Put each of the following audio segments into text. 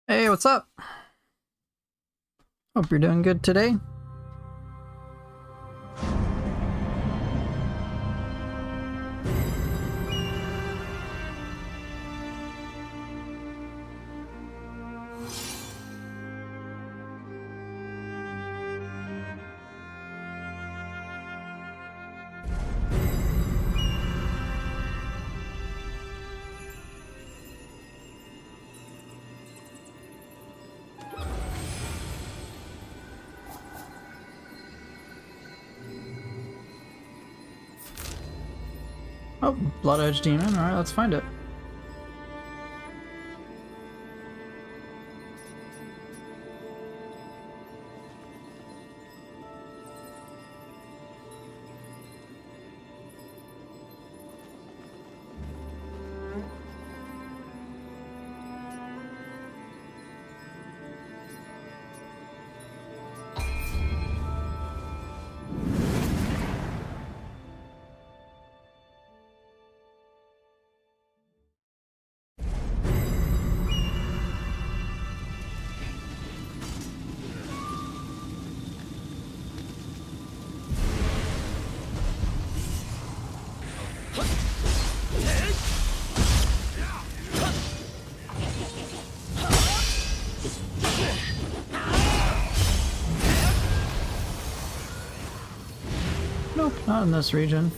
Hey, what's up? Hope you're doing good today. Oh, Blood Edge Demon. Alright, let's find it. Nope, not in this region.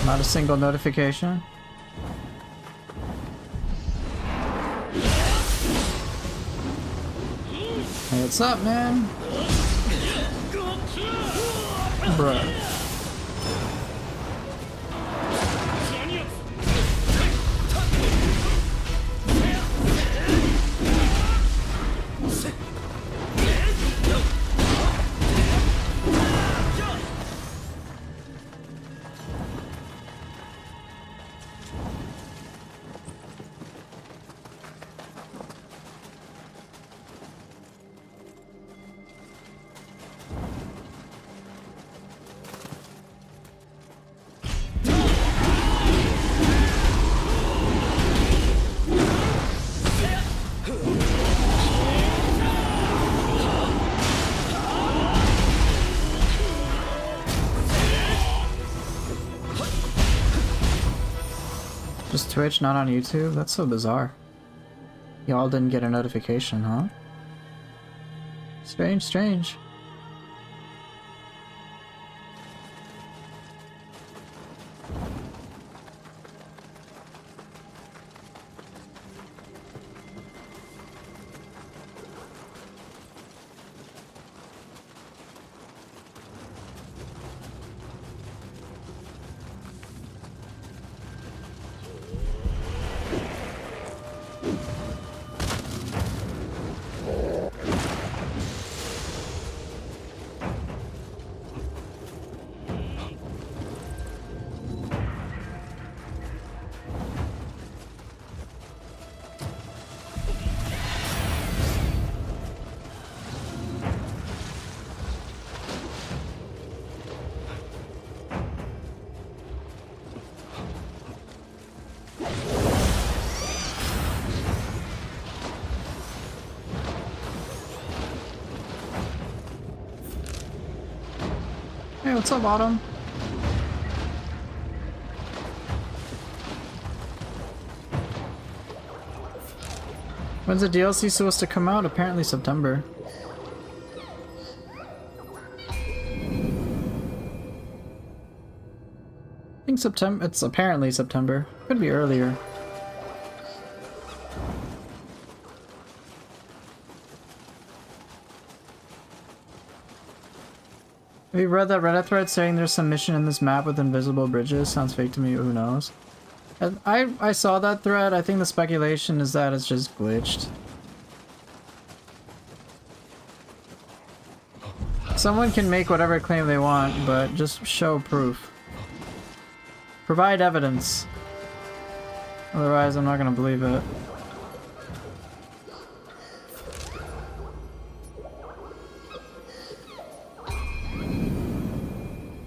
Not a single notification. Hey, what's up, man? Bruh. Just Twitch, not on YouTube? That's so bizarre. Y'all didn't get a notification, huh? Strange, strange. Hey, what's up, Autumn? When's the DLC supposed to come out? Apparently September. I think September. It's apparently September. Could be earlier. Have you read that Reddit thread saying there's some mission in this map with invisible bridges? Sounds fake to me, who knows? I saw that thread. I think the speculation is that it's just glitched. Someone can make whatever claim they want, but just show proof. Provide evidence. Otherwise, I'm not gonna believe it.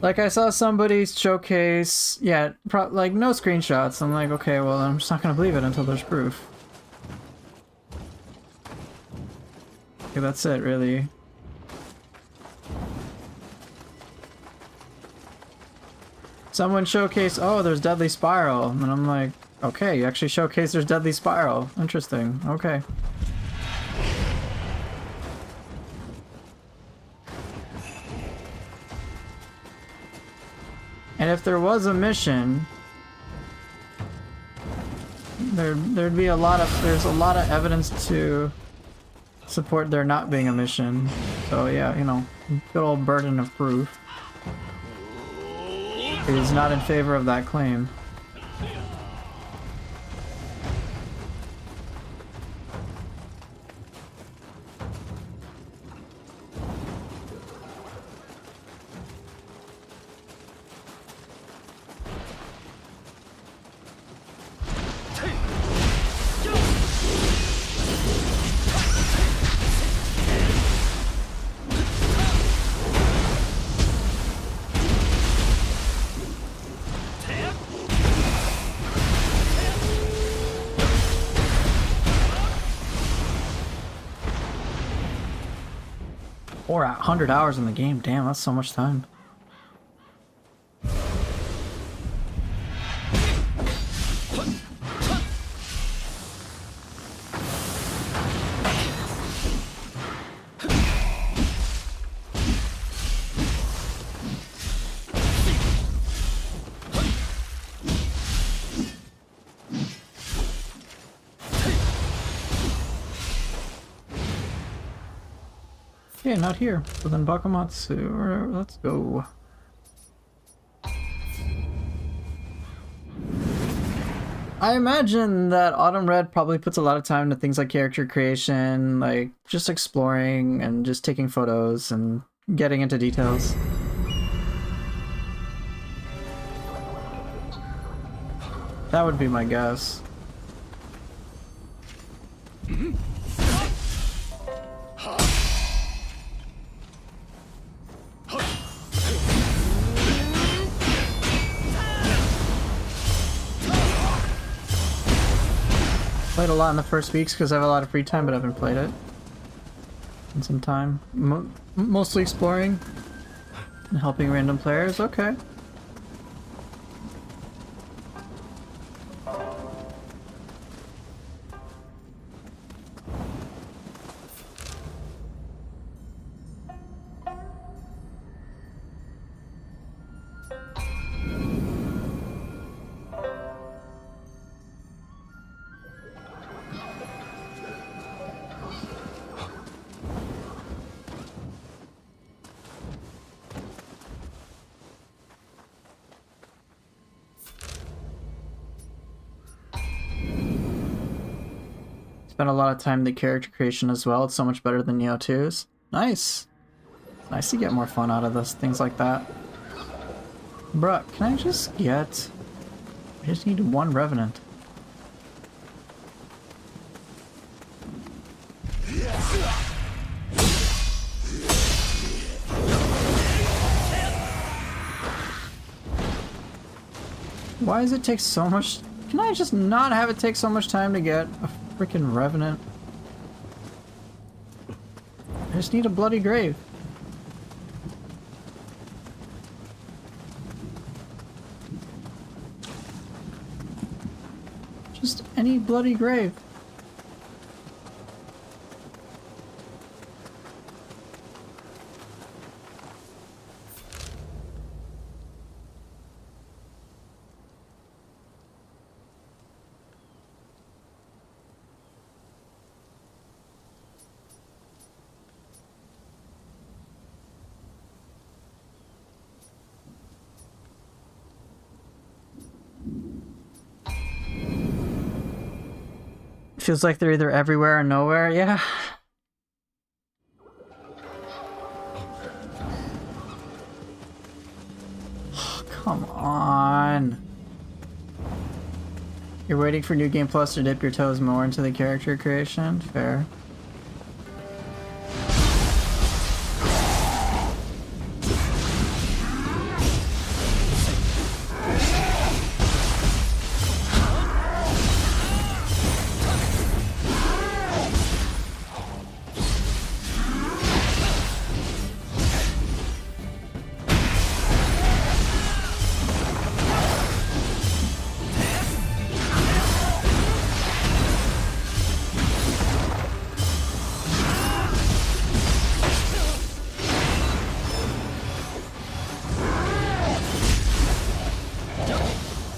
Like, I saw somebody showcase, yeah, like, no screenshots. I'm like, okay, well, I'm just not gonna believe it until there's proof. Okay, that's it, really. Someone showcased, oh, there's Deadly Spiral. And I'm like, okay, you actually showcased there's Deadly Spiral. Interesting, okay. And if there was a mission, there'd be a lot of evidence to support there not being a mission. So yeah, you know, good old burden of proof is not in favor of that claim. Or 100 hours in the game, damn, that's so much time. Okay, not here. So then Bakamatsu, let's go. I imagine that Autumn Red probably puts a lot of time into things like character creation, like just exploring and just taking photos and getting into details. That would be my guess. Played a lot in the first weeks because I have a lot of free time, but I haven't played it in some time. Mostly exploring and helping random players. Okay. Spent a lot of time in the character creation as well. It's so much better than Neo 2's. Nice. Nice to get more fun out of this, things like that. Bruh, can I just get... I just need one Revenant. Why does it take so much... Can I just not have it take so much time to get a freaking Revenant? I just need a bloody grave. any bloody grave. Feels like they're either everywhere or nowhere, yeah. Oh, come on. You're waiting for New Game Plus to dip your toes more into the character creation? Fair.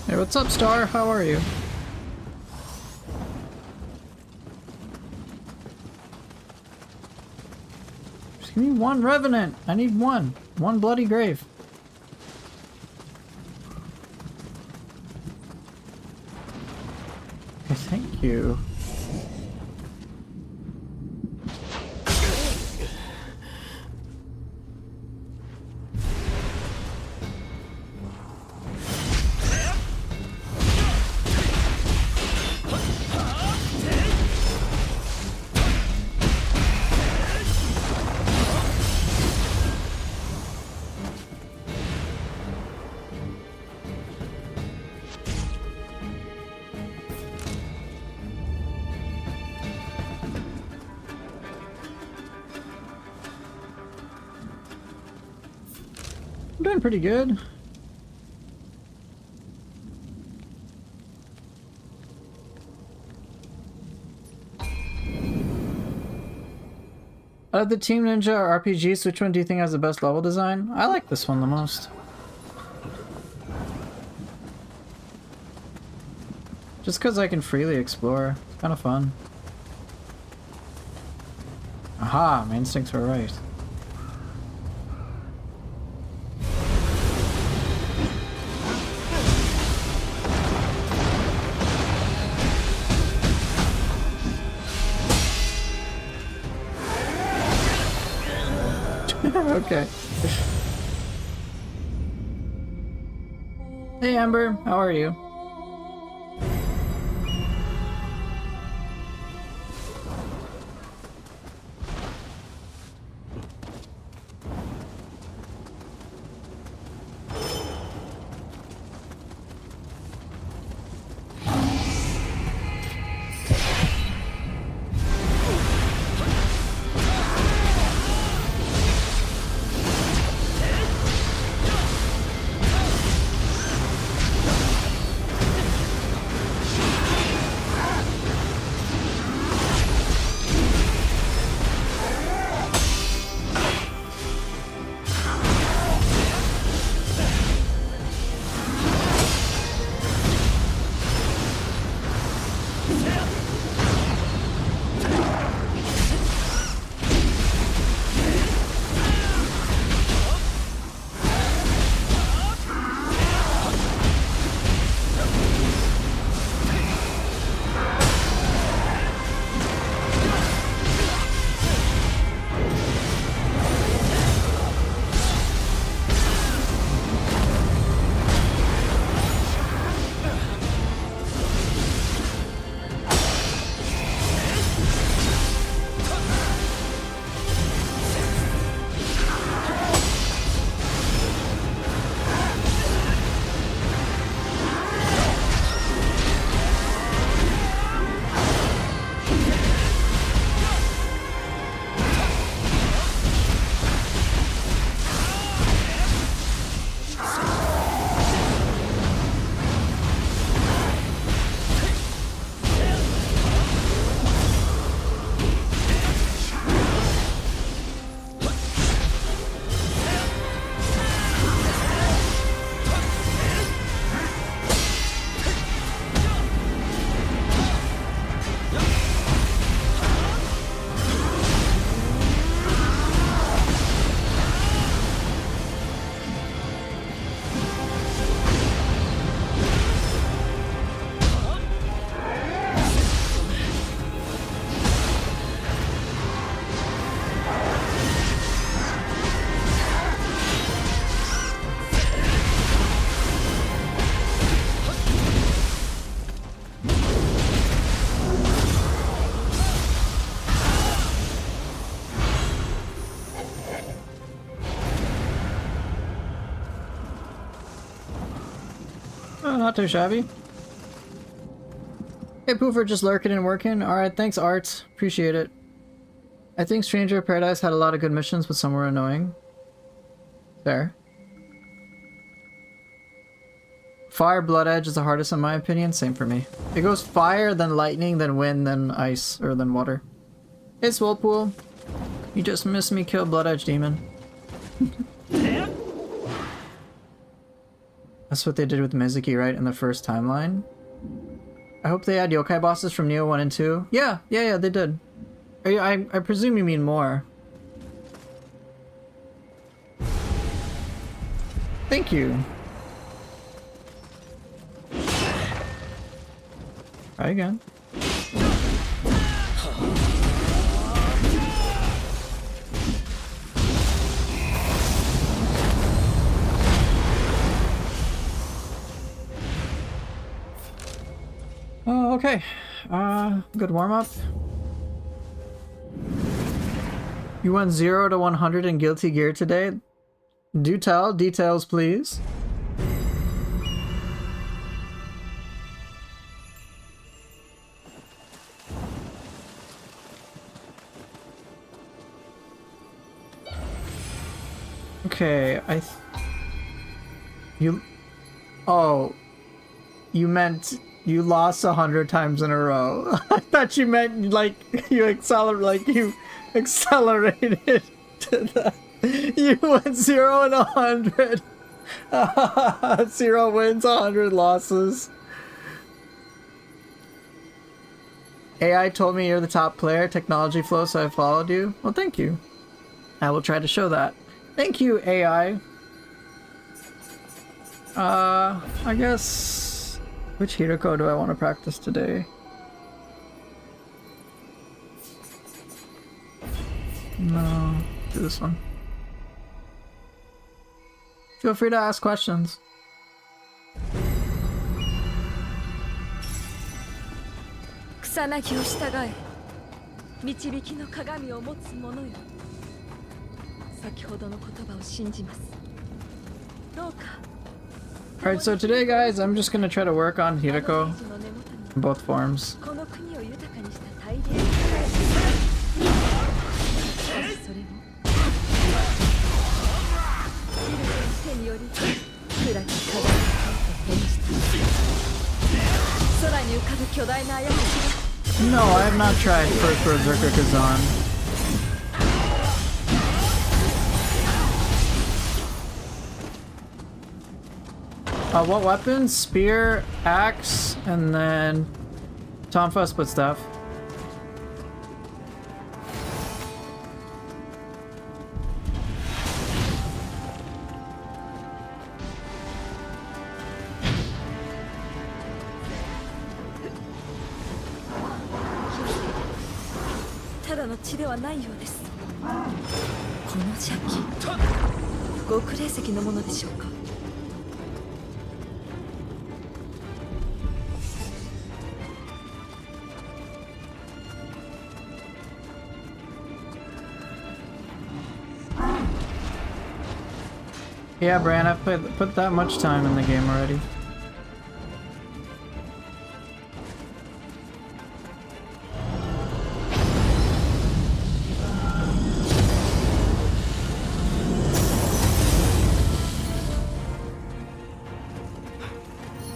Hey, what's up, Star? How are you? Just give me one Revenant. I need one. One bloody grave. Okay, thank you. I'm doing pretty good. Out of the Team Ninja or RPGs, which one do you think has the best level design? I like this one the most. Just because I can freely explore. It's kind of fun. Aha, my instincts were right. Okay. Hey Amber, how are you? Oh, not too shabby. Hey, Poofer, just lurking and working. Alright, thanks, Art. Appreciate it. I think Stranger of Paradise had a lot of good missions, but some were annoying. Fair. Fire Blood Edge is the hardest in my opinion. Same for me. It goes fire, then lightning, then wind, then ice, or then water. Hey, Swolpool. You just missed me kill Blood Edge Demon. That's what they did with Mizuki, right? In the first timeline? I hope they add yokai bosses from Neo 1 and 2. Yeah, they did. I presume you mean more. Thank you. Try again. Oh, okay. Good warm-up. You went 0 to 100 in Guilty Gear today? Do tell. Details, please. Okay, Oh. You meant you lost 100 times in a row. I thought you meant like you accelerated to the... You went 0 and 100. 0 wins, 100 losses. AI told me you're the top player, technology flow, so I followed you. Well, thank you. I will try to show that. Thank you, AI. I guess... Which Hiroko do I want to practice today? No, do this one. Feel free to ask questions. Alright, so today, guys, I'm just gonna try to work on Hiroko in both forms. No, I have not tried First Berserker Kazan. What weapons? Spear, axe, and then Tonfa split staff. Yeah, Bran, I've put that much time in the game already.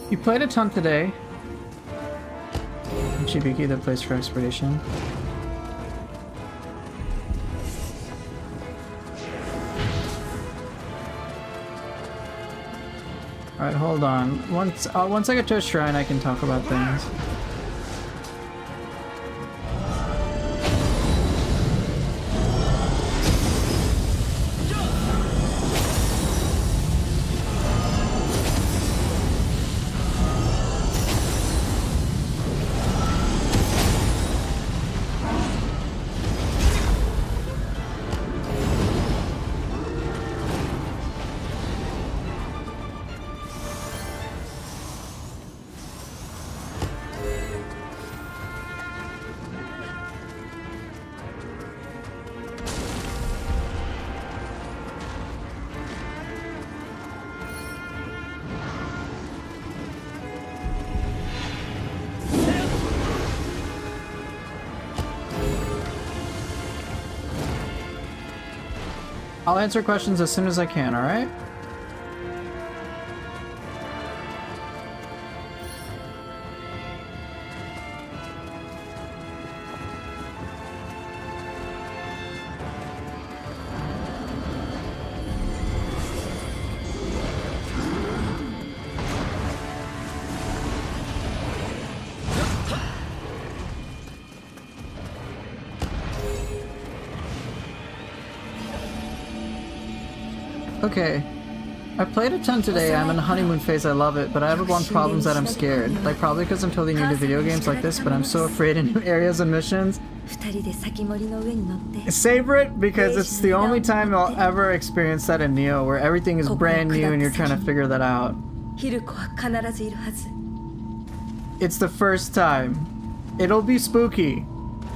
You played a ton today. Shibiki, the place for exploration. Alright, hold on. Once I get to a shrine, I can talk about things. I'll answer questions as soon as I can, alright? Okay. I played a ton today, I'm in the honeymoon phase, I love it, but I have one problem that I'm scared. Like, probably because I'm totally new to video games like this, but I'm so afraid in new areas and missions. Savor it, because it's the only time I'll ever experience that in Neo, where everything is brand new and you're trying to figure that out. It's the first time. It'll be spooky.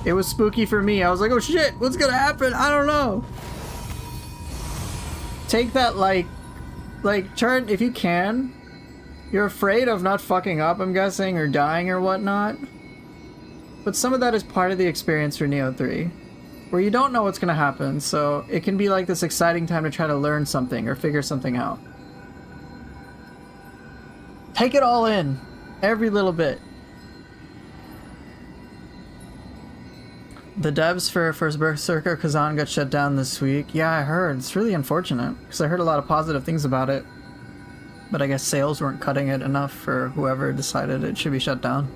It was spooky for me. I was like, oh shit, what's gonna happen? I don't know. Take that, like, turn, if you can. You're afraid of not fucking up, I'm guessing, or dying or whatnot. But some of that is part of the experience for Neo 3, where you don't know what's gonna happen, so it can be like this exciting time to try to learn something or figure something out. Take it all in, every little bit. The devs for First Berserker Kazan got shut down this week. Yeah, I heard. It's really unfortunate, because I heard a lot of positive things about it. But I guess sales weren't cutting it enough for whoever decided it should be shut down.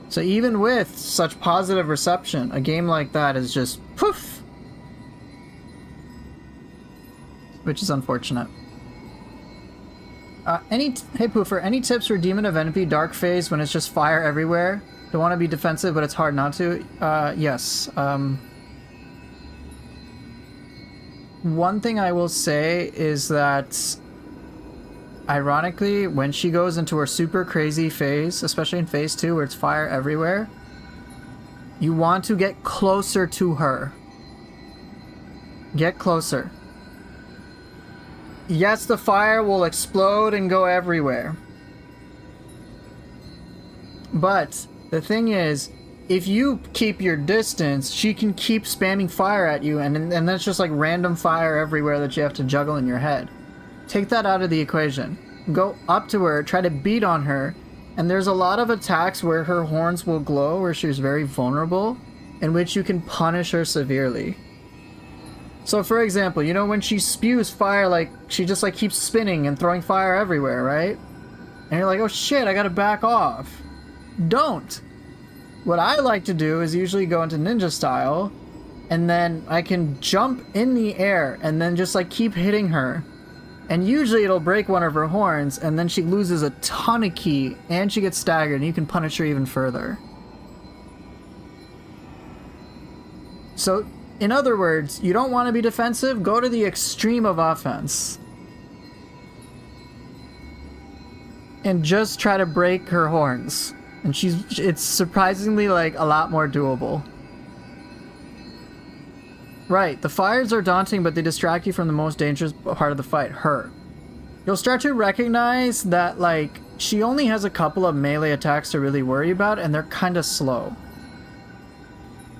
So even with such positive reception, a game like that is just poof! Which is unfortunate. Hey Poofer, any tips for Demon of Envy Dark Phase when it's just fire everywhere? Don't want to be defensive, but it's hard not to. Yes. One thing I will say is that, ironically, when she goes into her super crazy phase, especially in phase 2 where it's fire everywhere, you want to get closer to her. Get closer. Yes, the fire will explode and go everywhere. But the thing is, if you keep your distance, she can keep spamming fire at you, and that's just like random fire everywhere that you have to juggle in your head. Take that out of the equation. Go up to her, try to beat on her, and there's a lot of attacks where her horns will glow, where she's very vulnerable, in which you can punish her severely. So for example, you know when she spews fire, like, she just like keeps spinning and throwing fire everywhere, right? And you're like, oh shit, I gotta back off. Don't! What I like to do is usually go into ninja style, and then I can jump in the air and then just like keep hitting her. And usually it'll break one of her horns, and then she loses a ton of ki, and she gets staggered, and you can punish her even further. So, in other words, you don't want to be defensive, go to the extreme of offense. And just try to break her horns. And it's surprisingly, like, a lot more doable. Right, the fires are daunting, but they distract you from the most dangerous part of the fight, her. You'll start to recognize that, like, she only has a couple of melee attacks to really worry about, and they're kind of slow.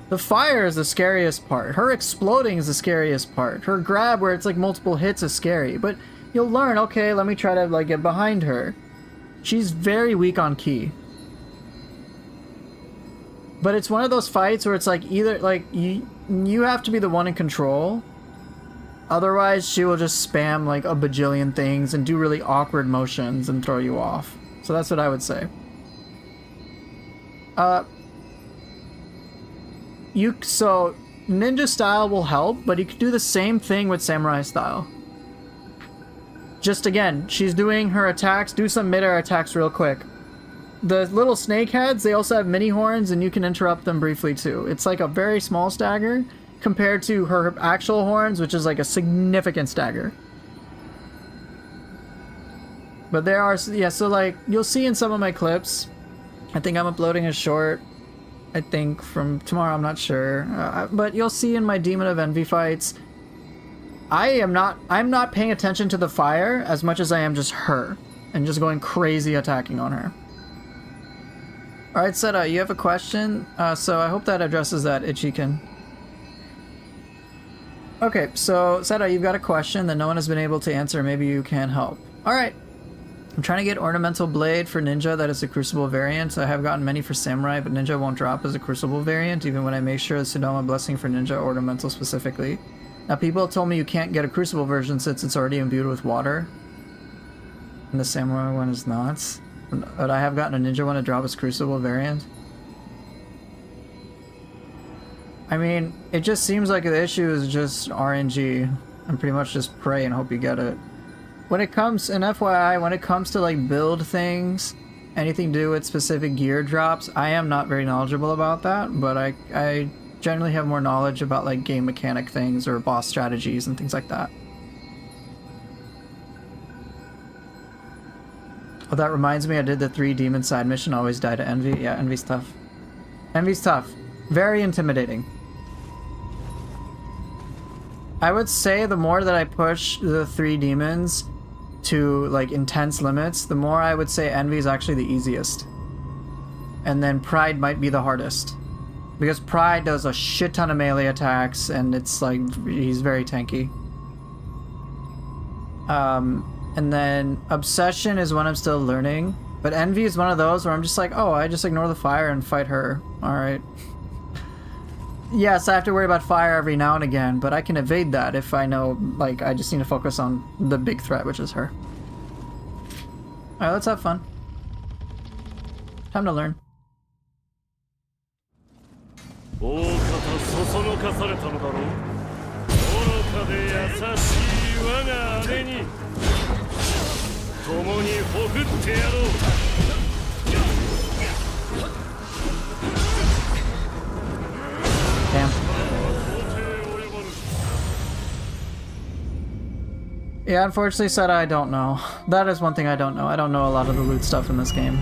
The fire is the scariest part. Her exploding is the scariest part. Her grab, where it's like multiple hits, is scary. But you'll learn, okay, let me try to, like, get behind her. She's very weak on ki. But it's one of those fights where it's like either, like, you have to be the one in control. Otherwise, she will just spam like a bajillion things and do really awkward motions and throw you off. So that's what I would say. So ninja style will help, but you could do the same thing with samurai style. Just again, she's doing her attacks, do some mid-air attacks real quick. The little snake heads, they also have mini horns, and you can interrupt them briefly too. It's like a very small stagger compared to her actual horns, which is like a significant stagger. But there are, yeah, so like, you'll see in some of my clips, I think I'm uploading a short, I think from tomorrow, I'm not sure. But you'll see in my Demon of Envy fights, I'm not paying attention to the fire as much as I am just her, and just going crazy attacking on her. Alright, Seta, you have a question? So I hope that addresses that, Ichiken. Okay, so Seda, you've got a question that no one has been able to answer. Maybe you can help. Alright. I'm trying to get Ornamental Blade for Ninja. That is a Crucible variant. I have gotten many for Samurai, but Ninja won't drop as a Crucible variant, even when I make sure the Sodoma Blessing for Ninja Ornamental specifically. Now, people have told me you can't get a Crucible version since it's already imbued with water. And the Samurai one is not. But I have gotten a Ninja one to drop as Crucible variant. I mean, it just seems like the issue is just RNG and pretty much just pray and hope you get it. When it comes, and FYI, when it comes to like build things, anything to do with specific gear drops, I am not very knowledgeable about that, but I generally have more knowledge about like game mechanic things or boss strategies and things like that. Oh, that reminds me, I did the 3 demon side mission, always die to Envy. Yeah, Envy's tough. Envy's tough. Very intimidating. I would say the more that I push the 3 demons to like intense limits, the more I would say Envy is actually the easiest. And then Pride might be the hardest. Because Pride does a shit ton of melee attacks and it's like, he's very tanky. And then Obsession is one I'm still learning. But Envy is one of those where I'm just like, oh, I just ignore the fire and fight her. Alright. Yes, I have to worry about fire every now and again, but I can evade that if I know, like, I just need to focus on the big threat, which is her. Alright, let's have fun. Time to learn. Damn. Yeah, unfortunately, Seda, I don't know. That is one thing I don't know. I don't know a lot of the loot stuff in this game.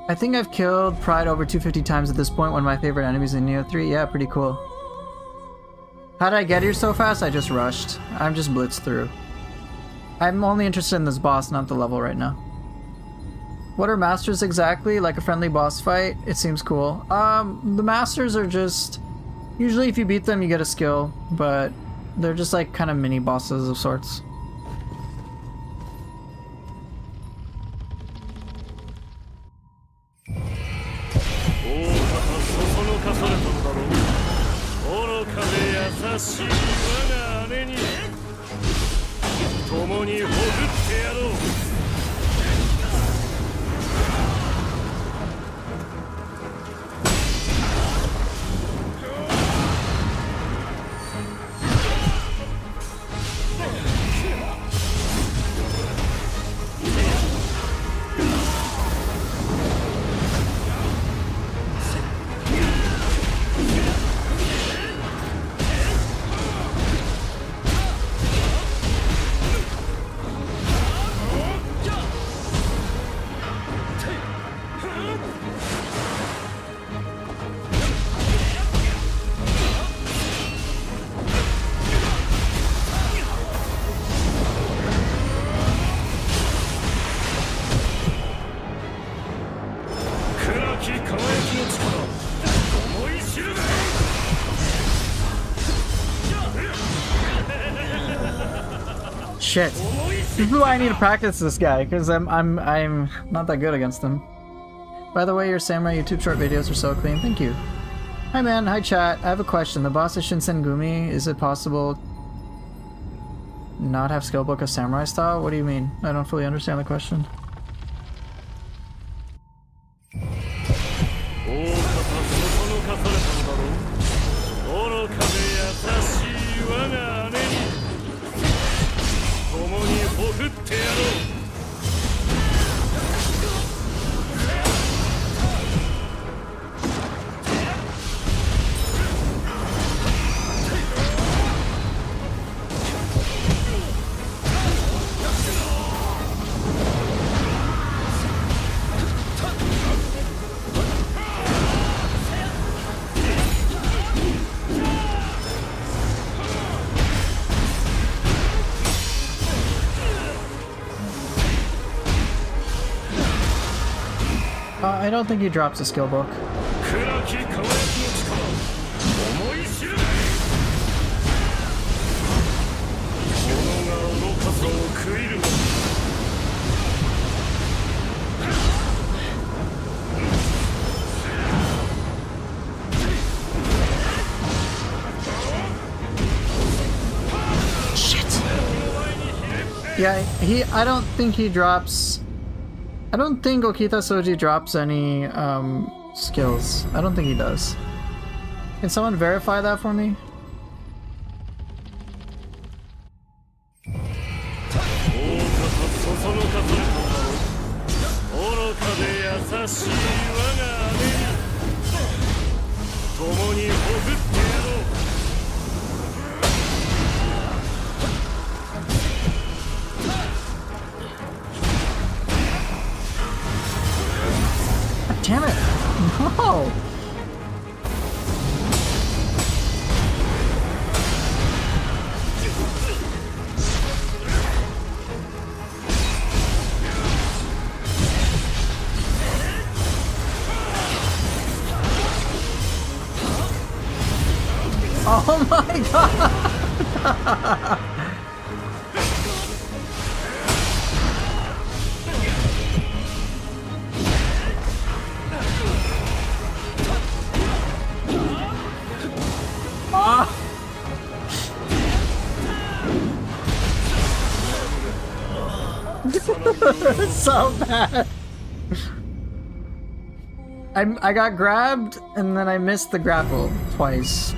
I think I've killed Pride over 250 times at this point, one of my favorite enemies in Neo 3. Yeah, pretty cool. How did I get here so fast? I just rushed. I'm just blitzed through. I'm only interested in this boss, not the level right now. What are masters exactly? Like a friendly boss fight? It seems cool. The masters are just... Usually if you beat them, you get a skill, but they're just like kind of mini bosses of sorts. Shit. This is why I need to practice this guy, because I'm not that good against him. By the way, your samurai YouTube short videos are so clean. Thank you. Hi man, hi chat. I have a question. The boss is Shinsengumi. Is it possible not have skill book of samurai style? What do you mean? I don't fully understand the question. I don't think he drops a skill book. Shit. Yeah, I don't think he drops. I don't think Okita Soji drops any skills. I don't think he does. Can someone verify that for me? Damn it! No! Oh my god! It's so bad. I got grabbed and then I missed the grapple twice.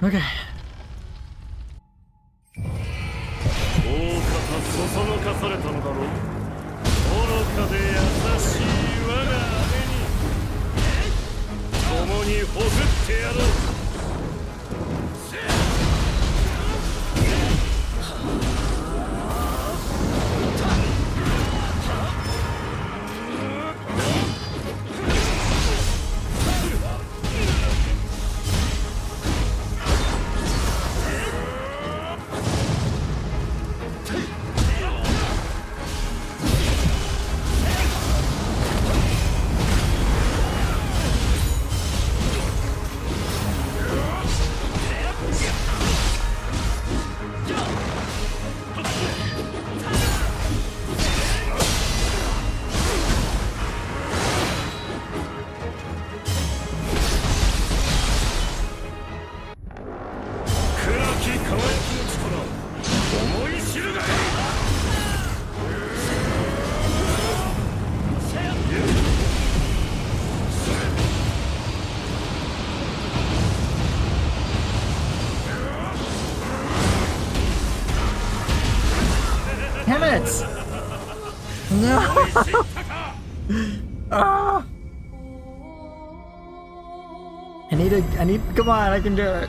Okay. Damn it! No! Ah! Come on, I can do it.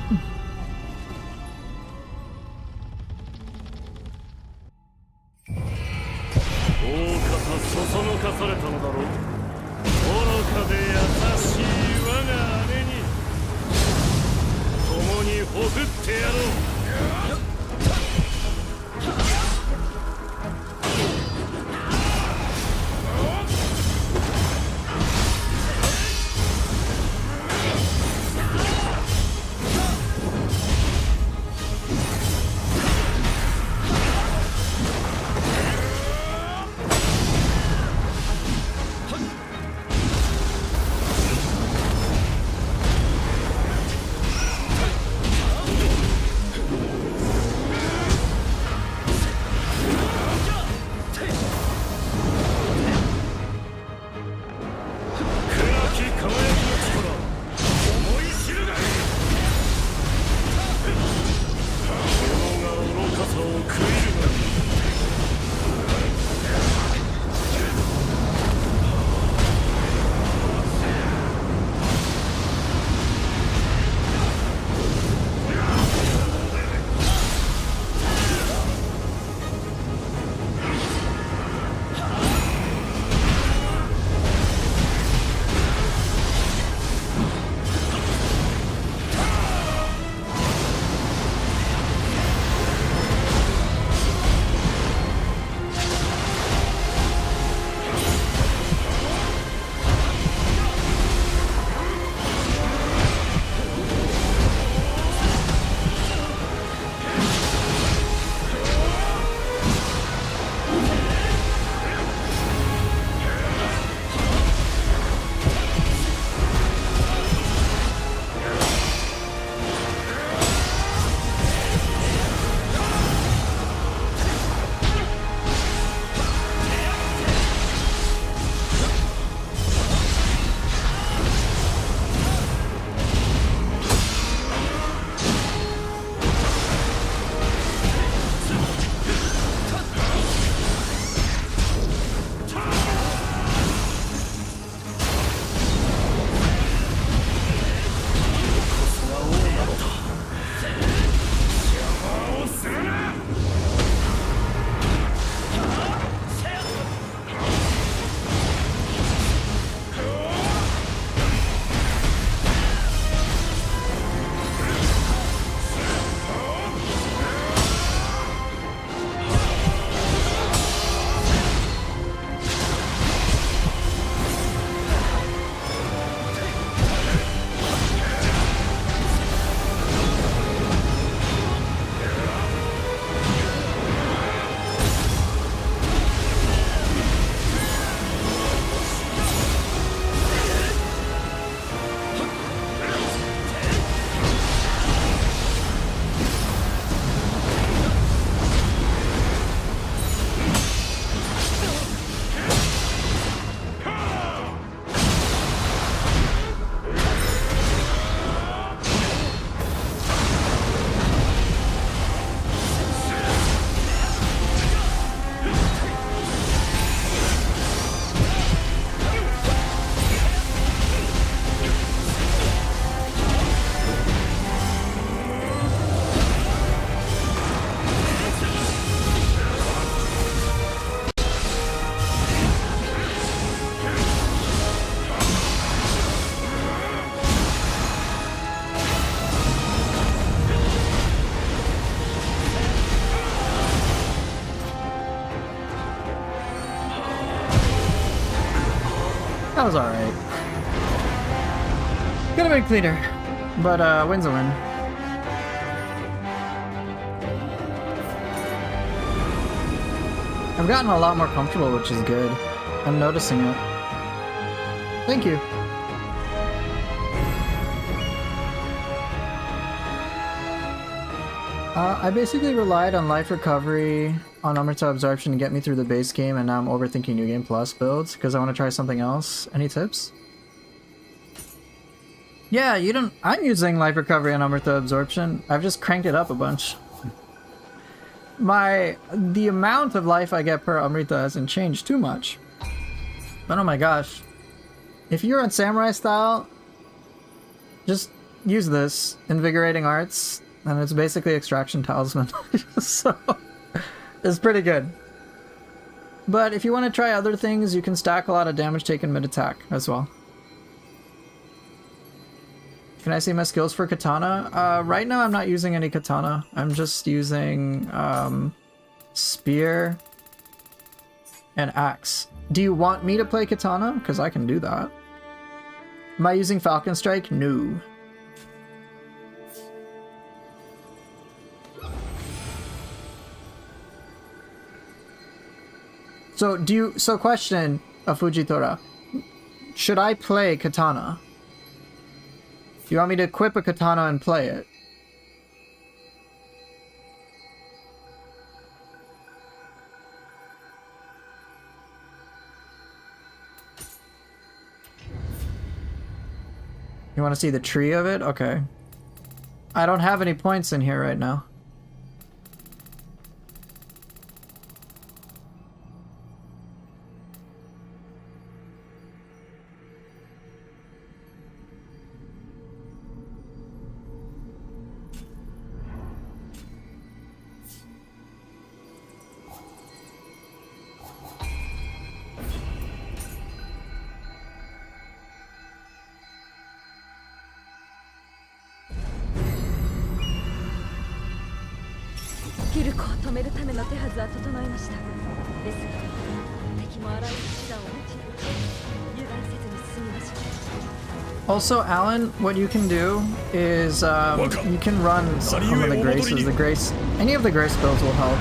That was alright. Could have been cleaner. But, win's a win. I've gotten a lot more comfortable, which is good. I'm noticing it. Thank you. I basically relied on life recovery on Amrita absorption to get me through the base game, and now I'm overthinking New Game Plus builds because I want to try something else. Any tips? Yeah, you don't. I'm using life recovery on Amrita absorption. I've just cranked it up a bunch. The amount of life I get per Amrita hasn't changed too much. But oh my gosh. If you're on Samurai style, just use this. Invigorating Arts. And it's basically Extraction Talisman. So, it's pretty good. But if you want to try other things, you can stack a lot of damage taken mid-attack as well. Can I see my skills for Katana? Right now I'm not using any Katana. I'm just using Spear and Axe. Do you want me to play Katana? Because I can do that. Am I using Falcon Strike? No. So question of Fujitora. Should I play Katana? Do you want me to equip a Katana and play it? You want to see the tree of it? Okay. I don't have any points in here right now. Also, Alan, what you can do is you can run some of the graces. Any of the grace builds will help.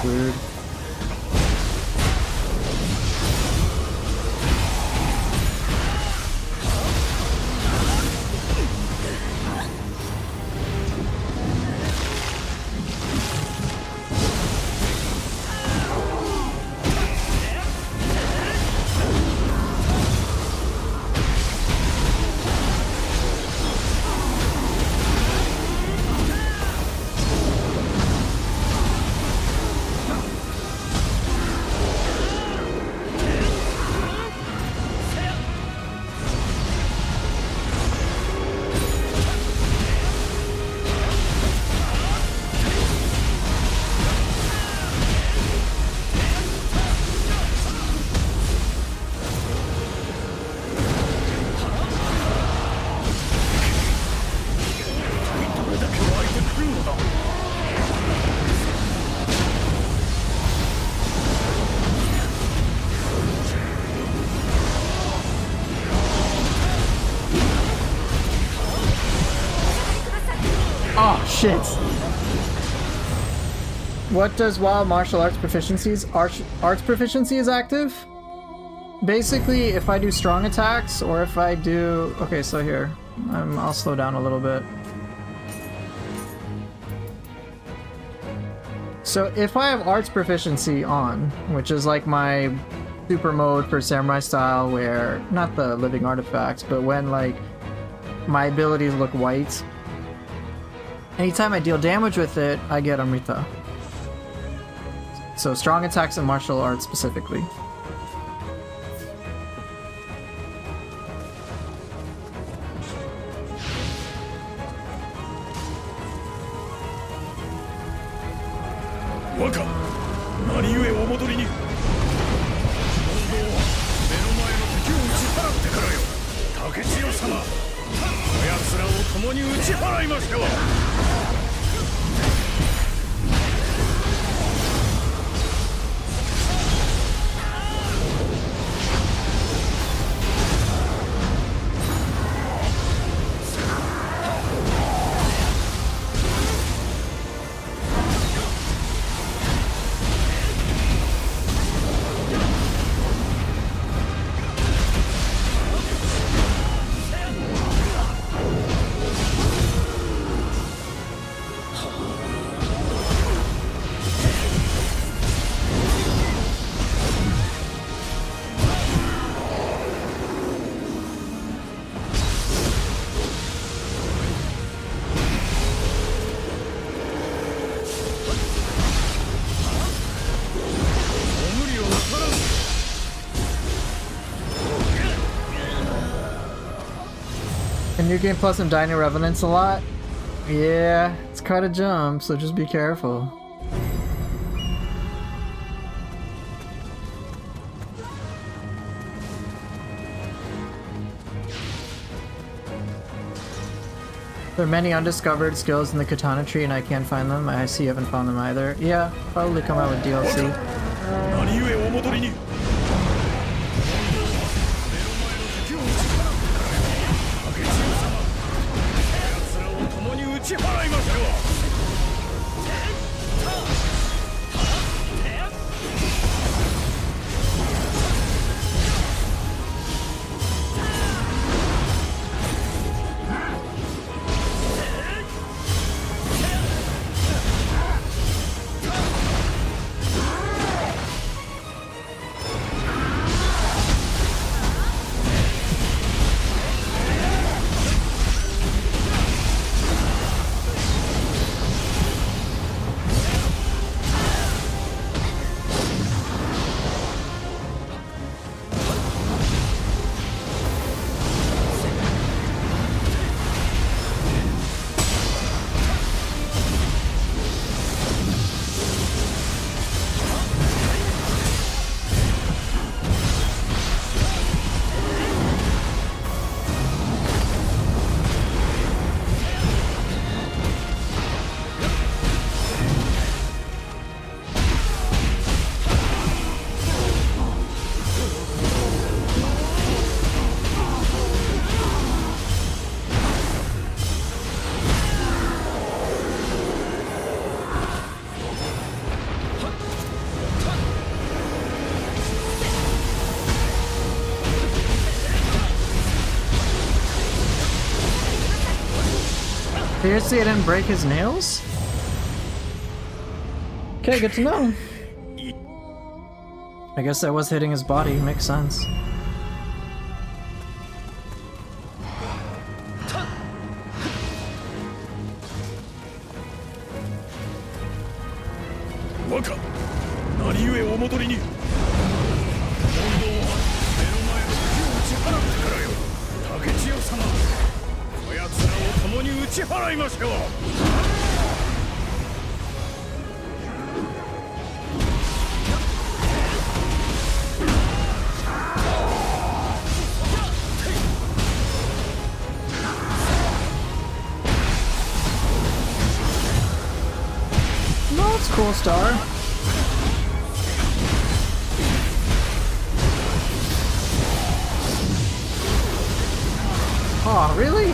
Weird. Oh, shit. What does WoW martial arts proficiencies? Arts proficiency is active? Basically, if I do strong attacks, or if I do... Okay, so here. I'll slow down a little bit. So if I have arts proficiency on, which is like my super mode for samurai style, where... Not the living artifacts, but when, like, my abilities look white... Anytime I deal damage with it, I get Amrita. So strong attacks and martial arts specifically. 若何故お戻りに。問答は目の前の敵を打ち払ってからよ。竹千代様、こやつらを共に打ち払いましては。Can New Game Plus and Dino Revenants a lot? Yeah, it's quite a jump, so just be careful. There are many undiscovered skills in the katana tree and I can't find them. I see you haven't found them either. Yeah, probably come out with DLC. 何故お戻りに。打ち払いましょう。Seriously, I didn't break his nails? Okay, good to know. I guess that was hitting his body, makes sense. Waka, 何故お戻りに。問答は目の前の敵を打ち払ってからよ。竹千代様、こやつらを共に打ち払いましょう。That's cool, Star. Oh, really?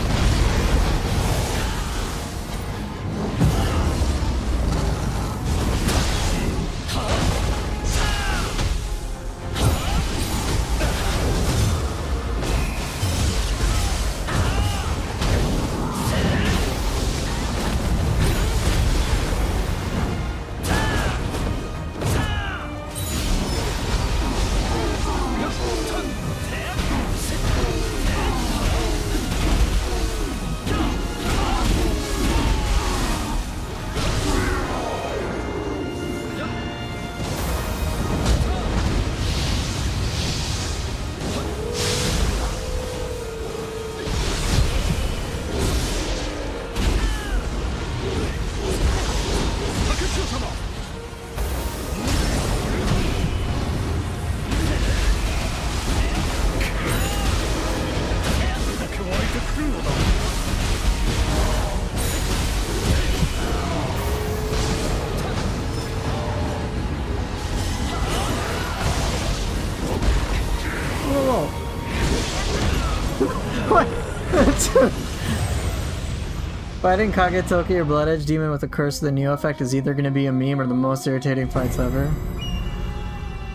Fighting Kagetoki or Blood Edge Demon with a Curse of the Neo effect is either going to be a meme or the most irritating fights ever.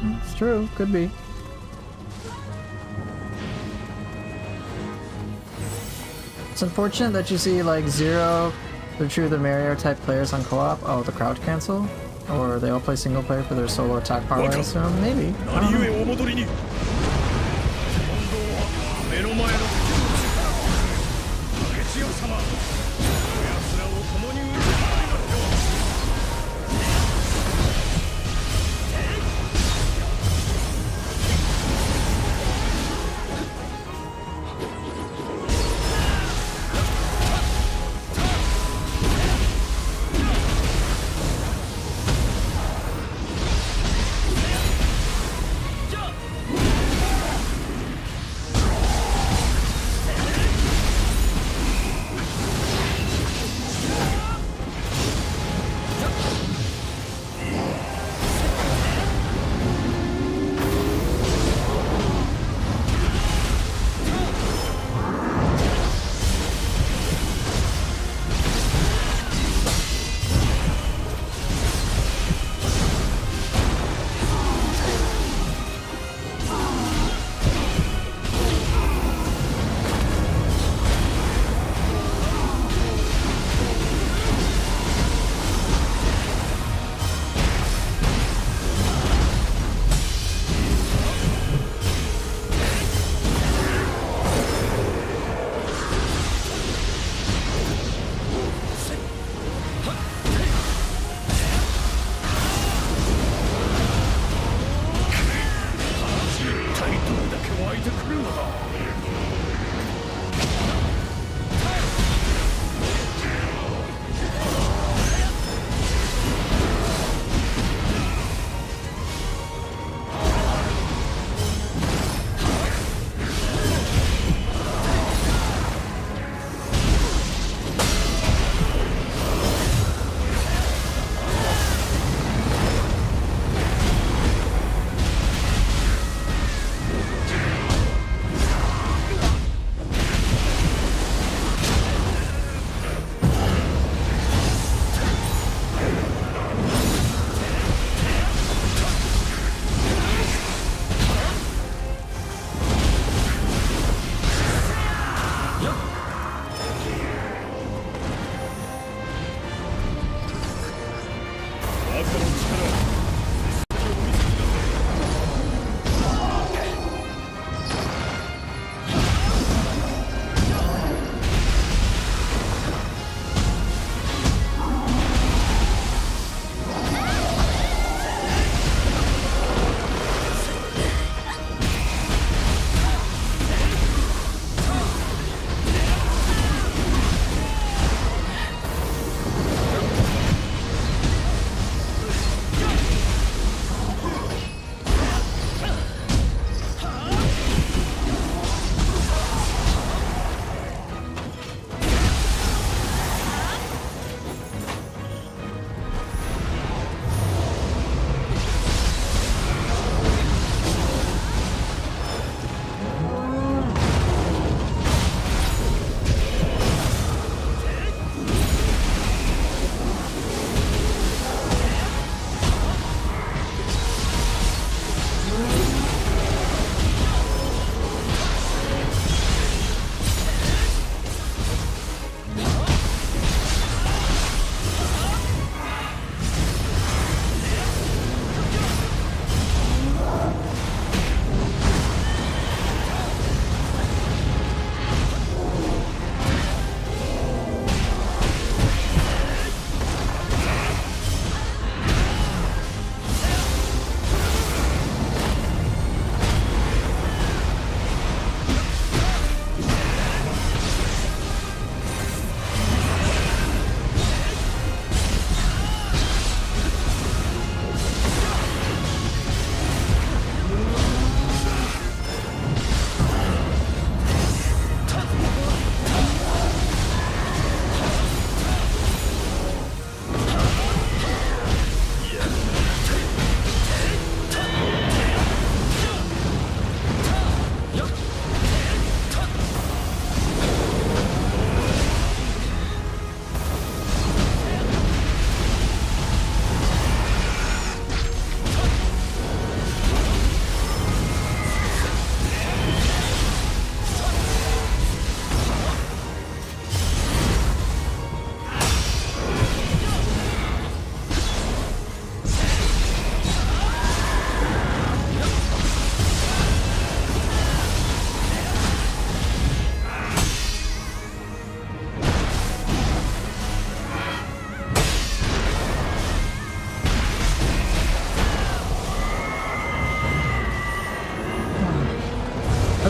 It's true, could be. It's unfortunate that you see like Zero, the True the Mario type players on co-op. Oh, the crouch cancel? Or they all play single player for their solo attack power, I assume? Maybe. I don't know. 何故お戻りに。問答は目の前の敵の力。竹千代様。こやつらを共に打ち払いましょう。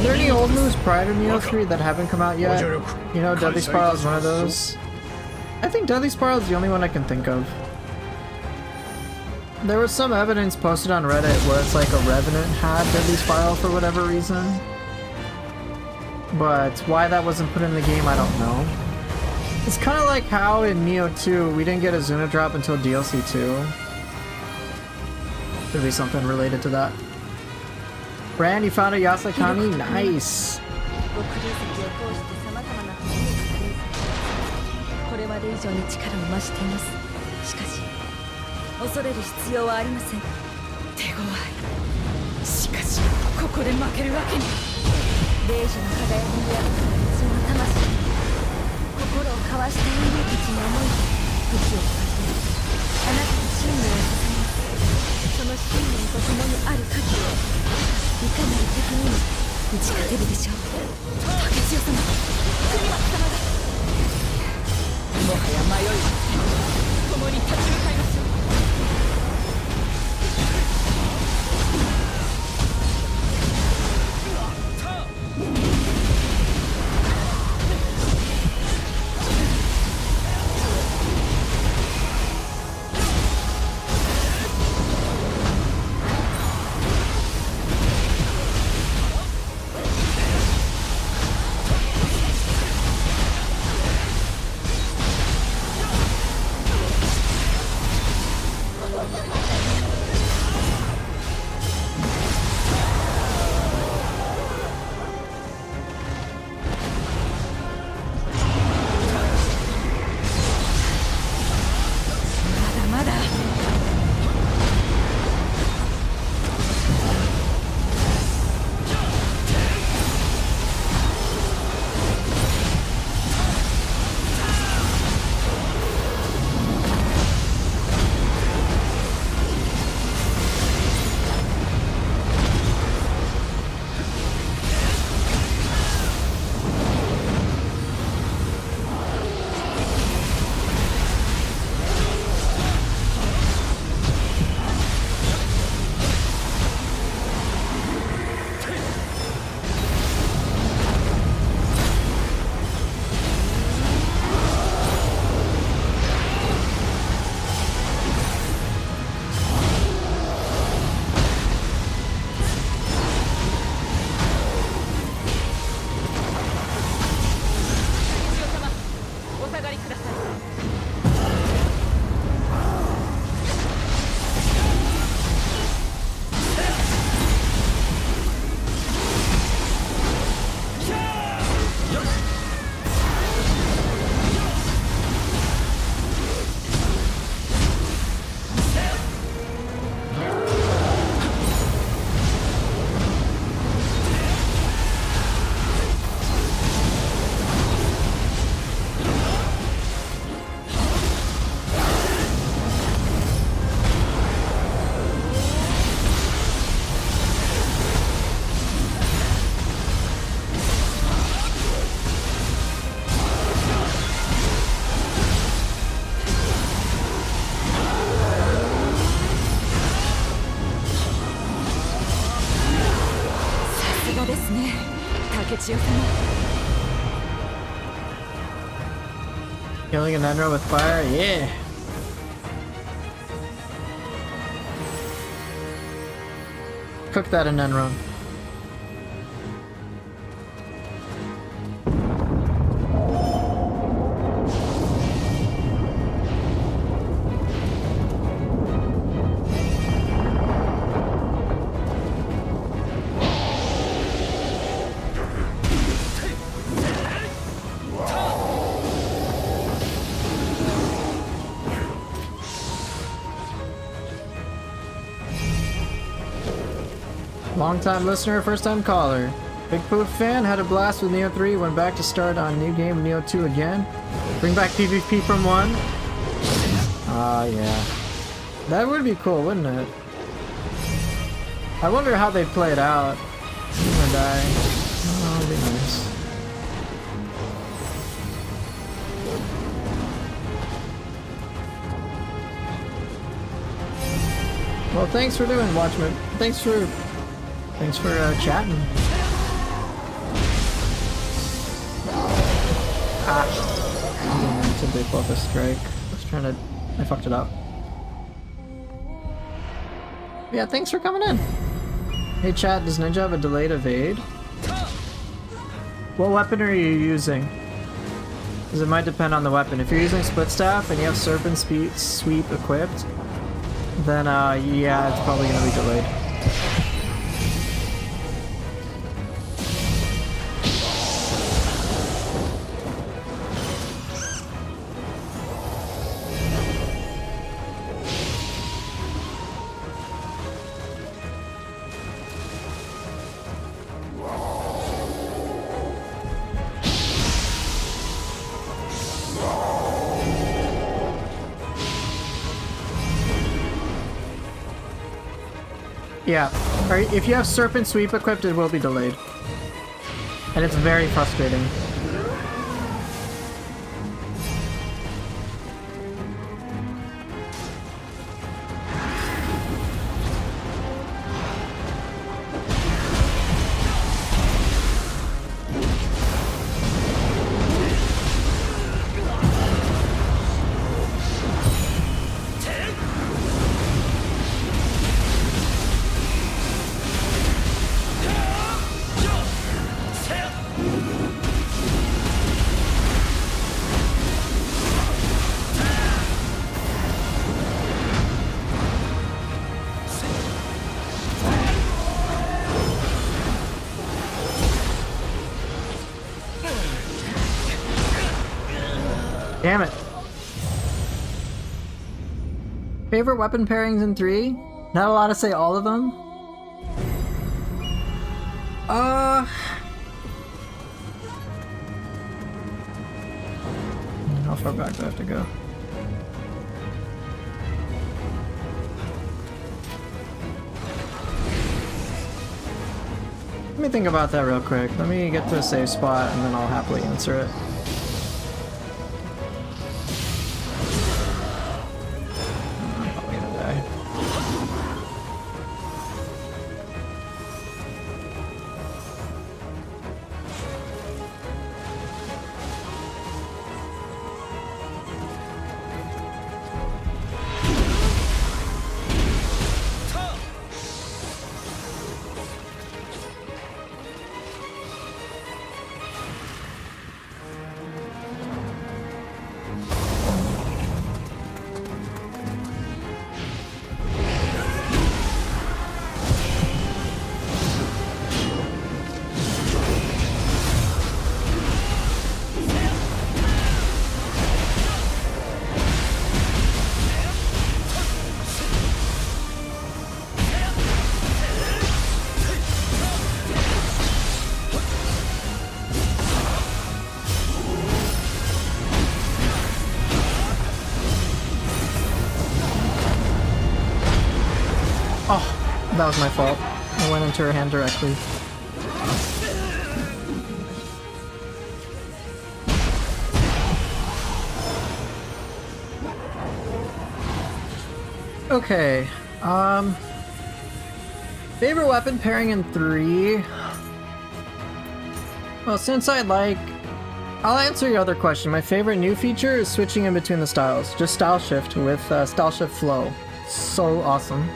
there any old moves prior to Neo 3 that haven't come out yet? You know, Deadly Spiral is one of those. I think Deadly Spiral is the only one I can think of. There was some evidence posted on Reddit where it's like a Revenant had Deadly Spiral for whatever reason. But why that wasn't put in the game, I don't know. It's kind of like how in Neo 2 we didn't get a Zuna drop until DLC 2. Could be something related to that. Brand, you found a Yasakani? Nice! 恐れる必要はありません。手強い。しかしここで負けるわけに。霊樹の輝きやその魂、心を交わした人間たちの思いで武器を使ってあなたの信念を支えます。その信念と共にある限りいかなる敵にも打ち勝てるでしょう。竹千代様、国松様がもはや迷いは共に立ち向かいましょう。Killing an Enro with fire? Yeah! Cook that in Enro. Long-time listener, first-time caller. Big Poof fan, had a blast with Neo 3, went back to start on new game Neo 2 again. Bring back PvP from 1. Ah, yeah. That would be cool, wouldn't it? I wonder how they'd play it out. I'm gonna die. Oh, that'd be nice. Well, thanks for doing, Watchman. Thanks for chatting. I meant to default the strike. I was trying to... I fucked it up. Yeah, thanks for coming in. Hey chat, does Ninja have a delayed evade? What weapon are you using? Because it might depend on the weapon. If you're using split staff and you have serpent sweep equipped, then yeah, it's probably gonna be delayed. Yeah, or if you have Serpent Sweep equipped, it will be delayed. And it's very frustrating. Damn it. Favorite weapon pairings in 3? Not allowed to say all of them? How far back do I have to go? Let me think about that real quick. Let me get to a safe spot and then I'll happily answer it. That was my fault. I went into her hand directly. Okay. Favorite weapon pairing in 3? Well, since I'll answer your other question. My favorite new feature is switching in between the styles. Just style shift with style shift flow. So awesome.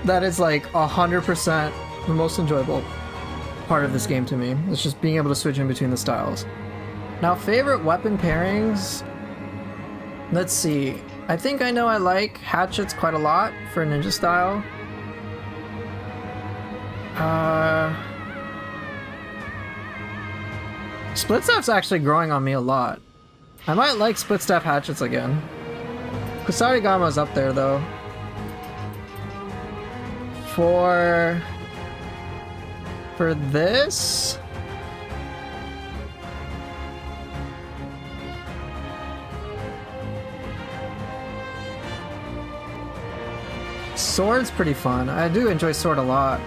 That is like 100% the most enjoyable part of this game to me. It's just being able to switch in between the styles. Now, favorite weapon pairings? Let's see. I think I know I like hatchets quite a lot for ninja style. Split staff's actually growing on me a lot. I might like split staff hatchets again. Kusarigama's up there though. For this, sword's pretty fun. I do enjoy sword a lot.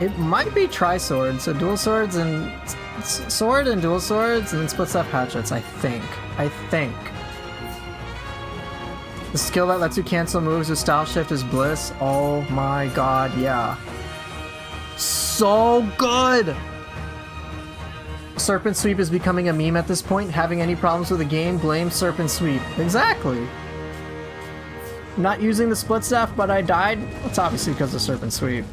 It might be tri-sword, so dual swords and sword and dual swords and then split staff hatchets, I think. The skill that lets you cancel moves with style shift is bliss. Oh my god, yeah. So good! Serpent Sweep is becoming a meme at this point. Having any problems with the game, blame Serpent Sweep. Exactly. Not using the split staff, but I died? It's obviously because of Serpent Sweep.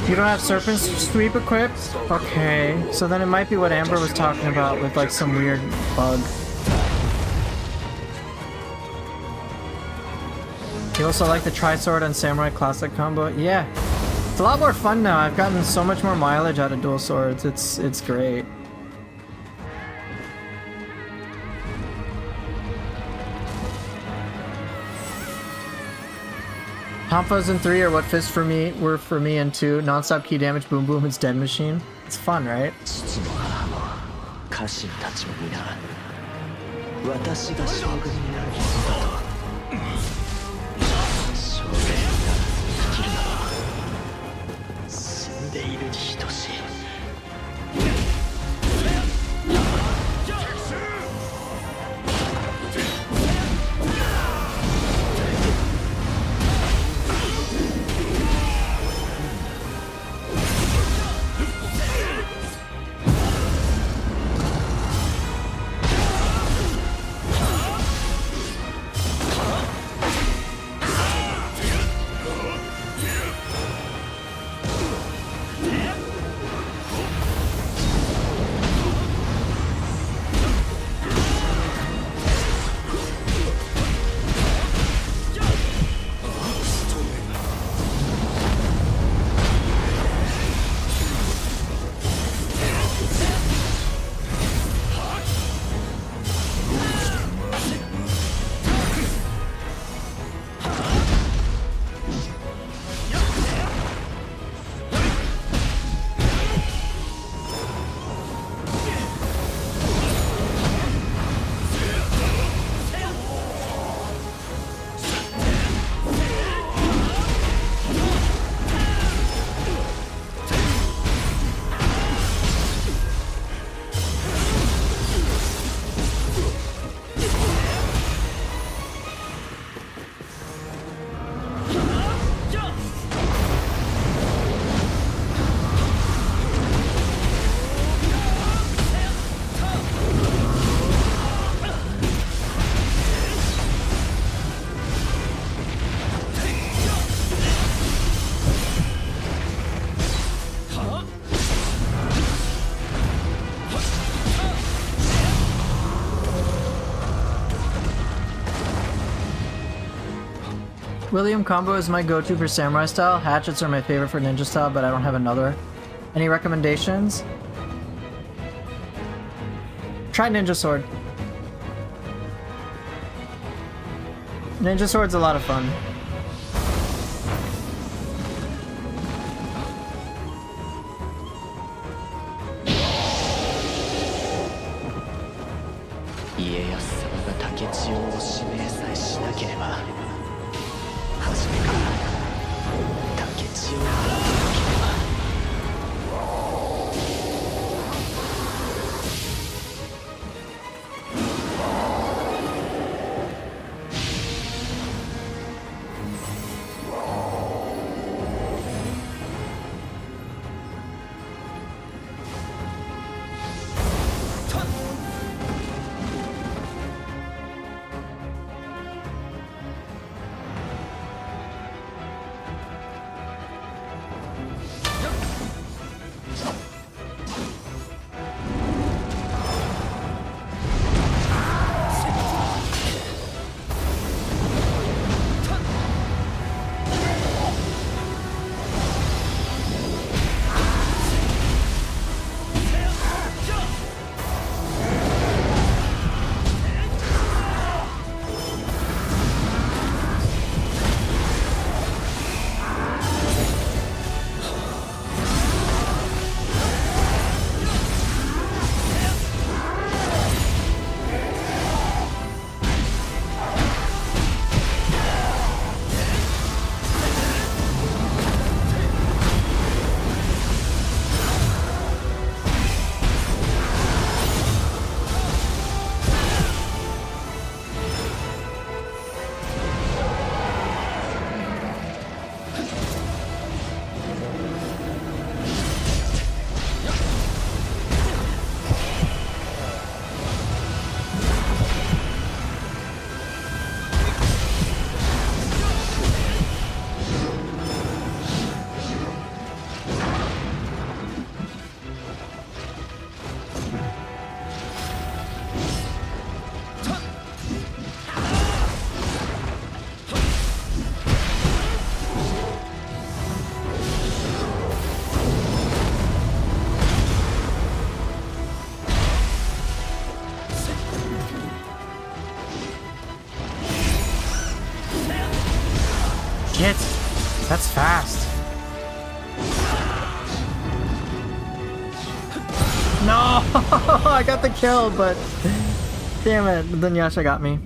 You don't have Serpent Sweep equipped? Okay, so then it might be what Amber was talking about with like some weird bug. You also like the Tri-Sword and Samurai Classic combo? Yeah. It's a lot more fun now. I've gotten so much more mileage out of dual swords. It's great. Tonfas in 3 are what fists for me were for me in 2. Non-stop key damage, boom boom, it's dead machine. It's fun, right? 父も母も家臣たちも皆私が将軍になるものだと将軍にならずに生きるなど死んでいるに等しい William combo is my go-to for samurai style. Hatchets are my favorite for ninja style, but I don't have another. Any recommendations? Try ninja sword. Ninja sword's a lot of fun. 竹千代を指名さえしなければ初めから竹千代を払っておければGet! That's fast. No! I got the kill, but damn it, then Yasha got me.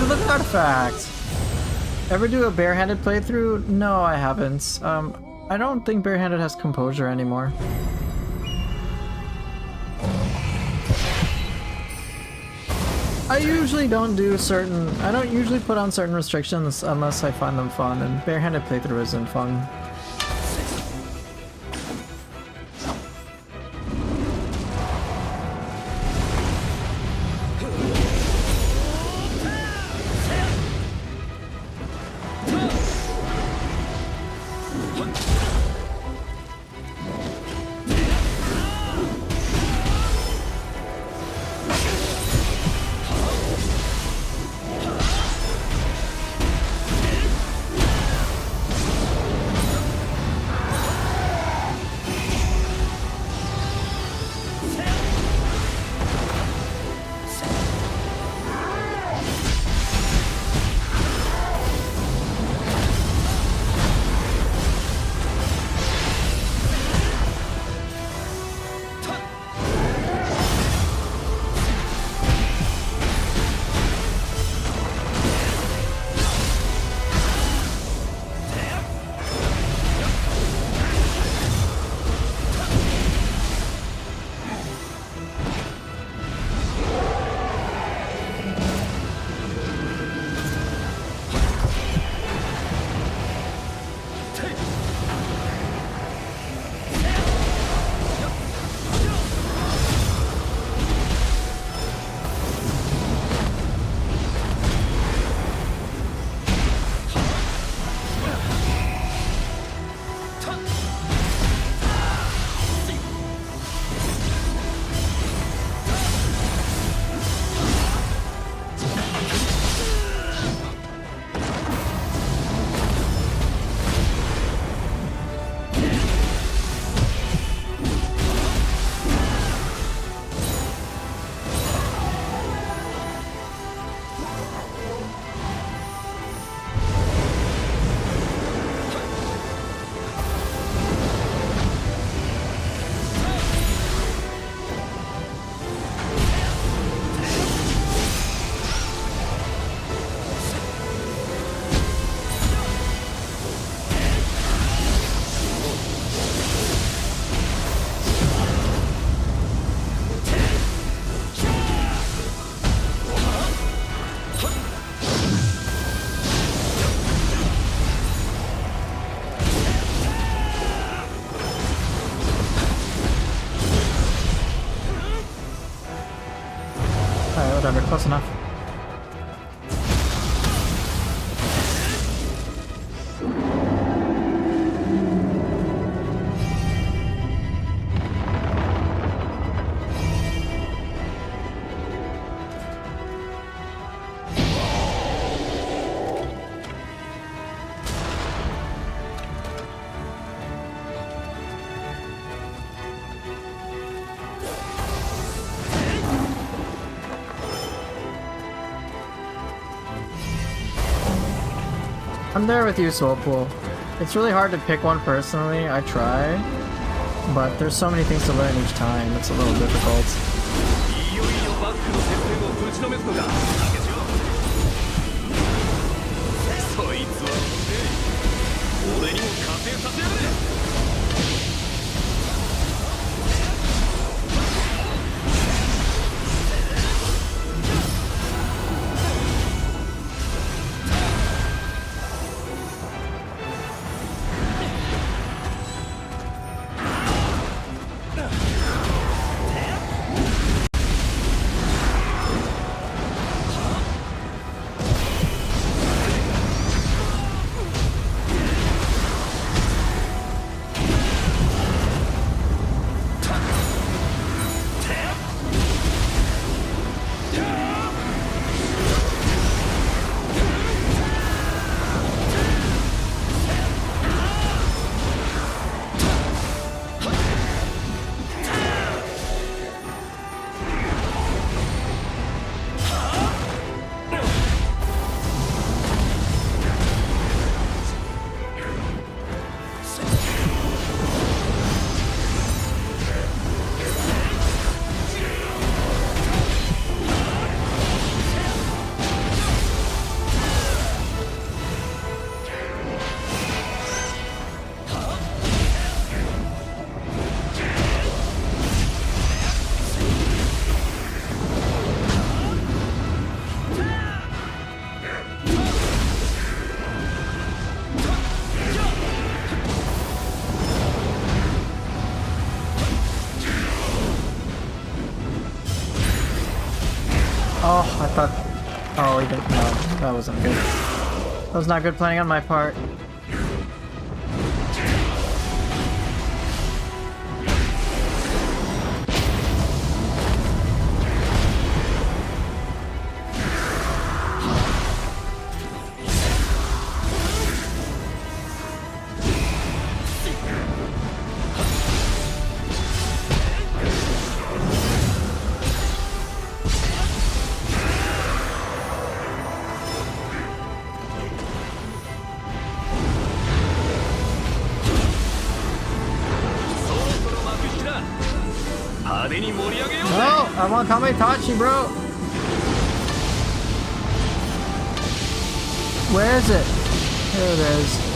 look at the artifact! Ever do a barehanded playthrough? No, I haven't. I don't think barehanded has composure anymore. I usually don't I don't usually put on certain restrictions unless I find them fun, and barehanded playthrough isn't fun. Whatever, close enough. I'm there with you, Soulpool. It's really hard to pick one personally. I try, but there's so many things to learn each time. It's a little difficult. いよいよバックの設定をぶちのめすのか、竹千代。そいつは俺にも加勢させやがれ。Oh, I thought... Oh, he didn't. No, that wasn't good. That was not good planning on my part. No, I want Kamitachi, bro. Where is it? There it is.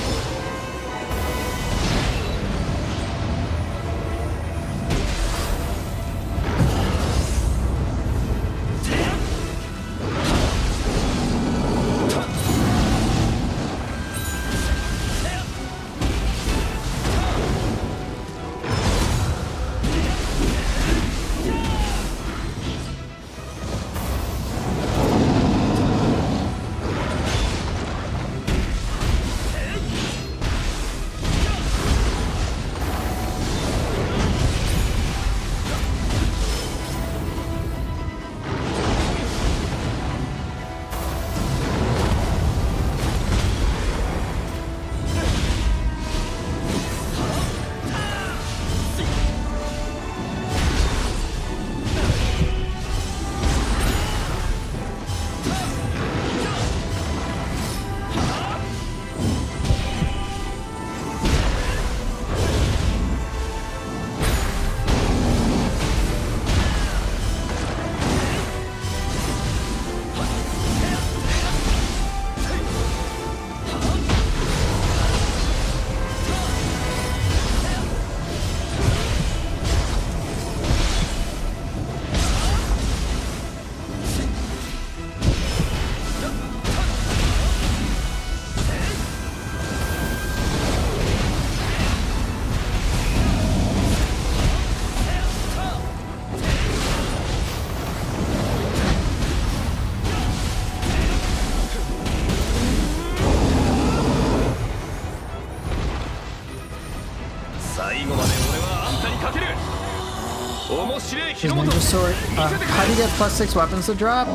His ninja sword. How do you get +6 weapons to drop?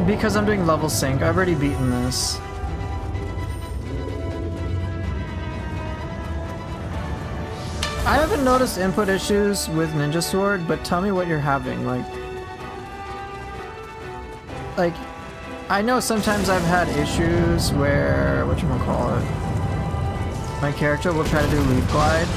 Because I'm doing level sync. I've already beaten this. I haven't noticed input issues with ninja sword, but tell me what you're having. Like, I know sometimes I've had issues where, whatchamacallit, my character will try to do leaf glide.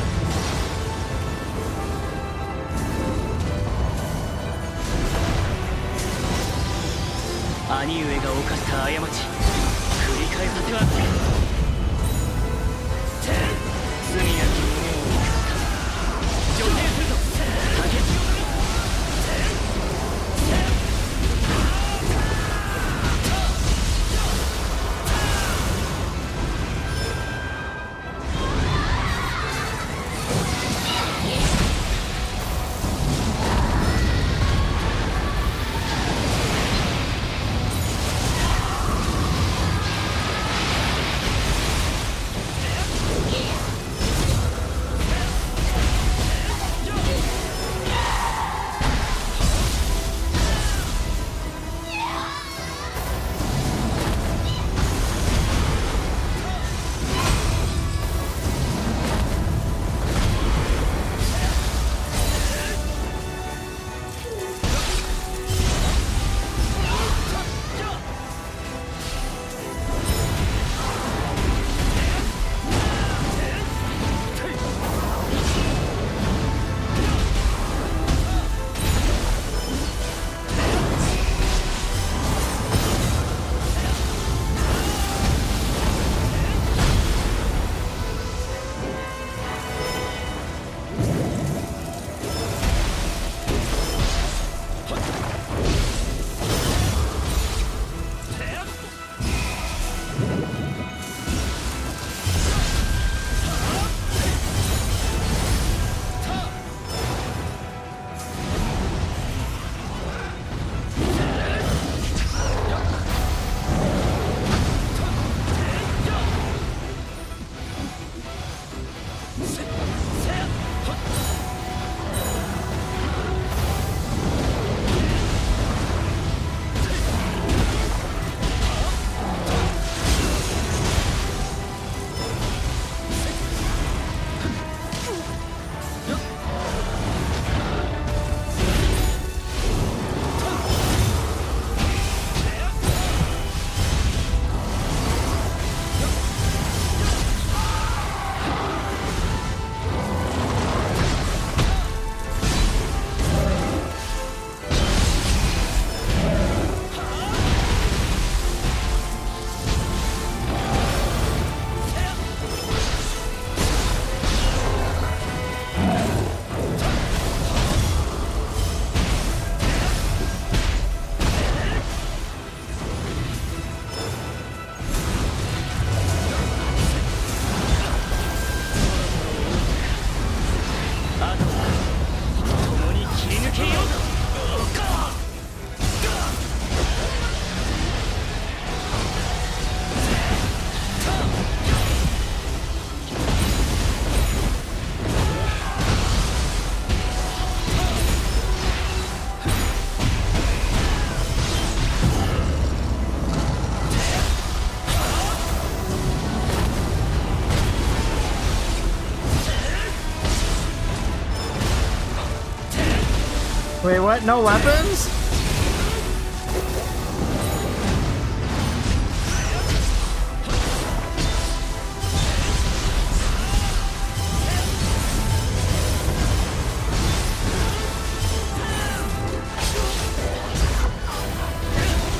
Wait, what? No weapons?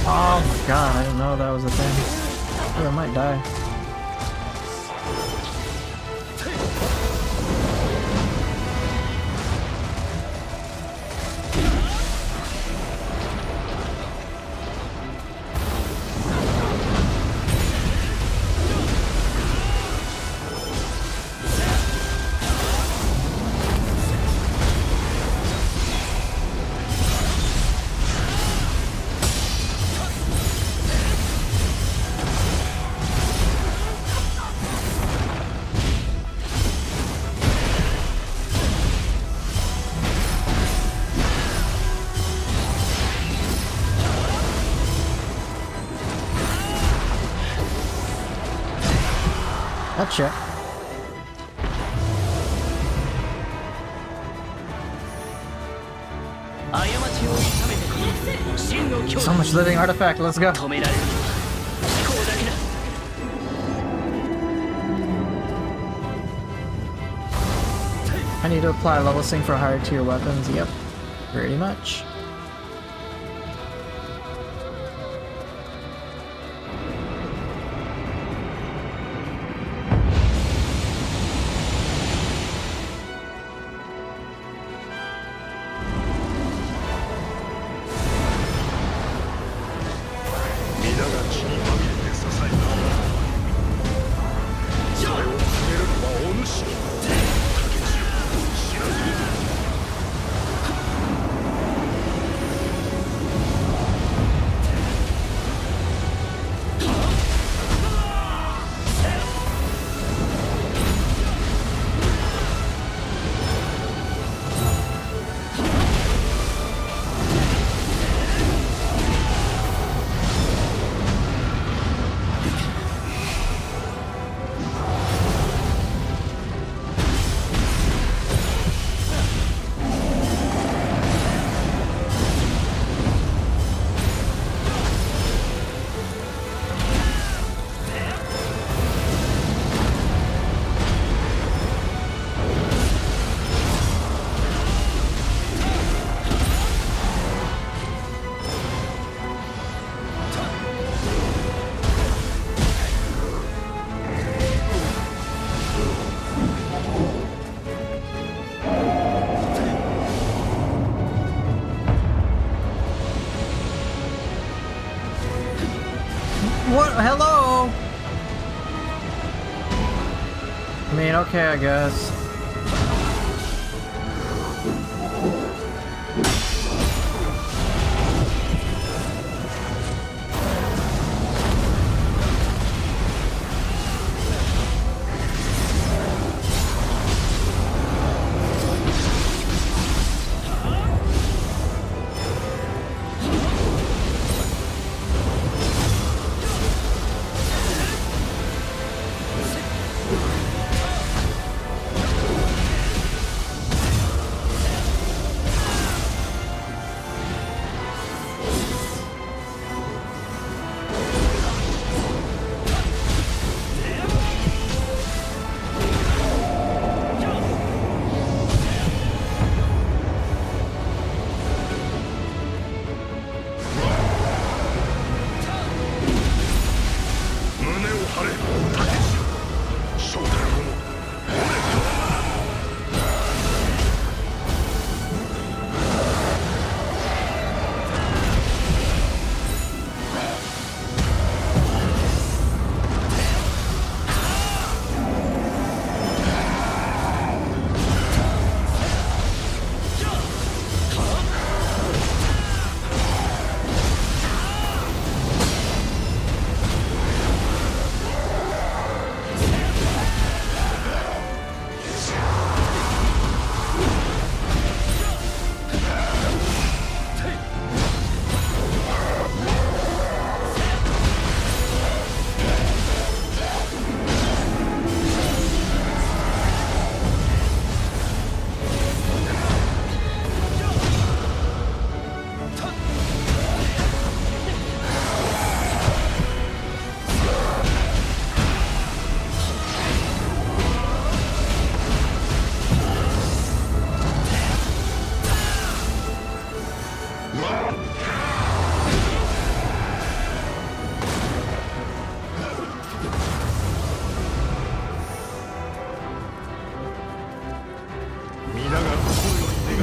Oh my god, I didn't know that was a thing. Oh, I might die. Gotcha. So much living artifact, let's go. I need to apply level sync for higher tier weapons, yep. Pretty much. What? Hello? I mean, okay, I guess. You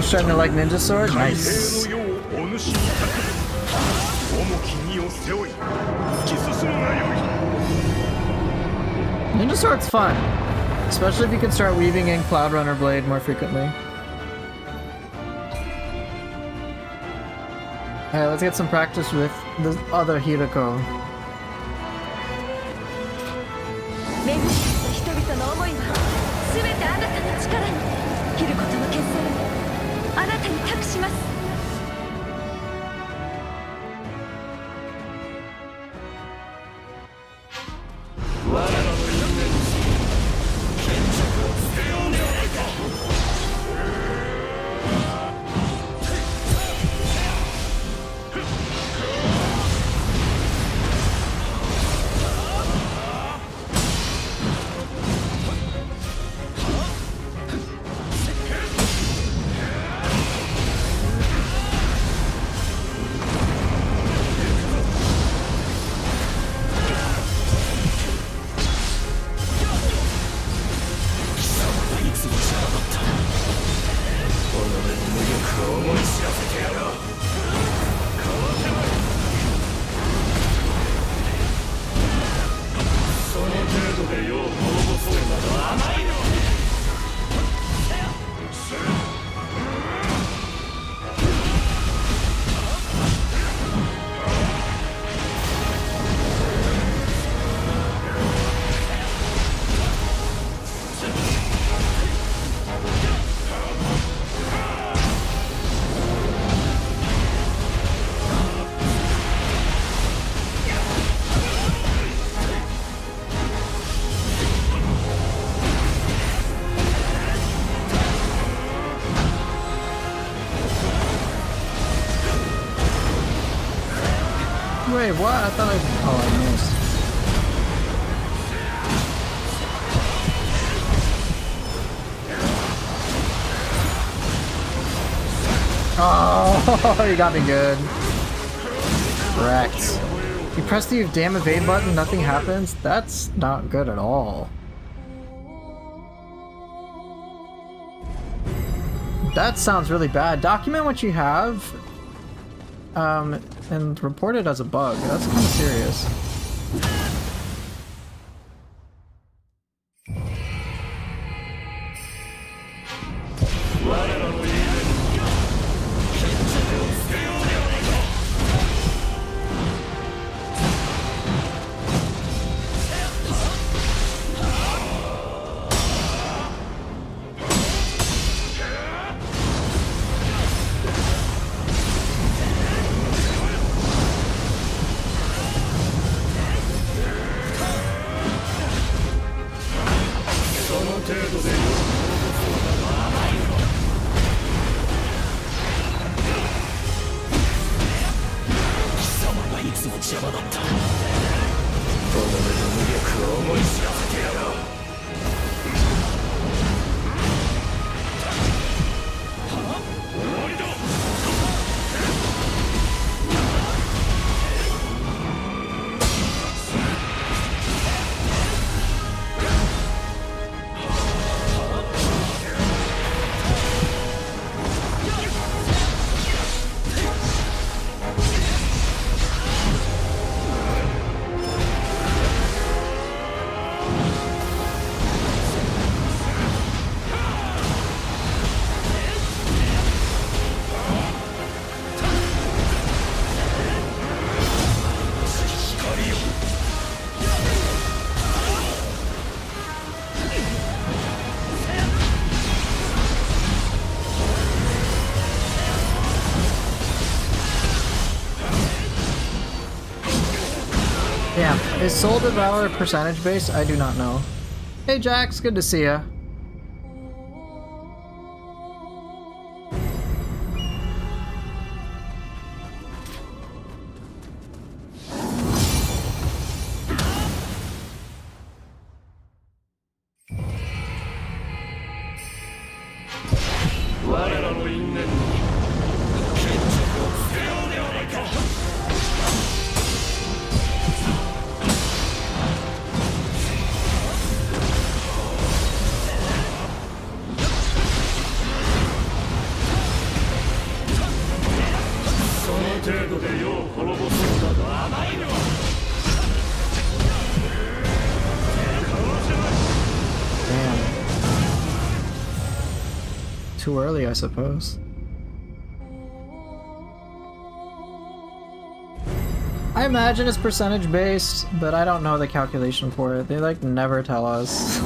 starting to like Ninja Sword? Nice. の世をお主に託す重き荷を背負い突き進むがよい Ninja Sword's fun, especially if you can start weaving in Cloud Runner Blade more frequently. Alright, let's get some practice with the other Hirako. 巡り合った人々の思いは全てあなたの力に切ることの決戦をあなたに託します Wait, what? I thought I... Oh, I missed. Oh, you got me good. Wrecked. You press the damn evade button, nothing happens? That's not good at all. That sounds really bad. Document what you have. And report it as a bug. That's kind of serious. Damn, is Soul Devour percentage based? I do not know. Hey Jax, good to see ya. 程度で世を滅ぼすのだと甘いのは Damn. Too early, I suppose. I imagine it's percentage based, but I don't know the calculation for it. They like never tell us.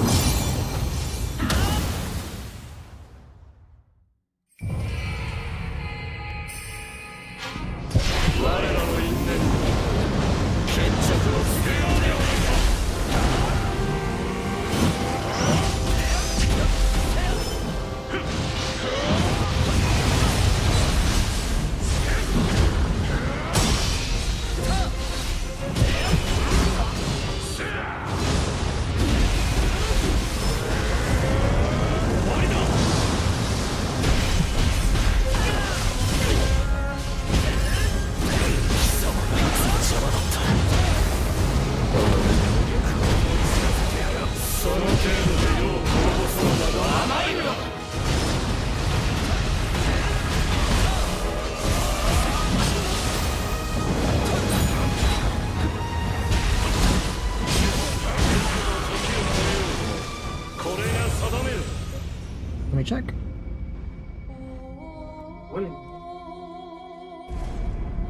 Let me check.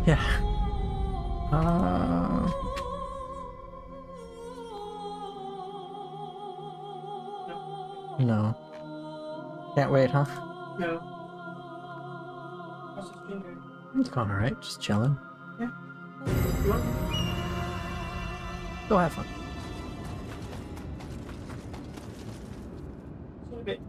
Yeah. No. Can't wait, huh? No. How's the stream going? It's going alright, just chilling. Yeah. You want? Go have fun.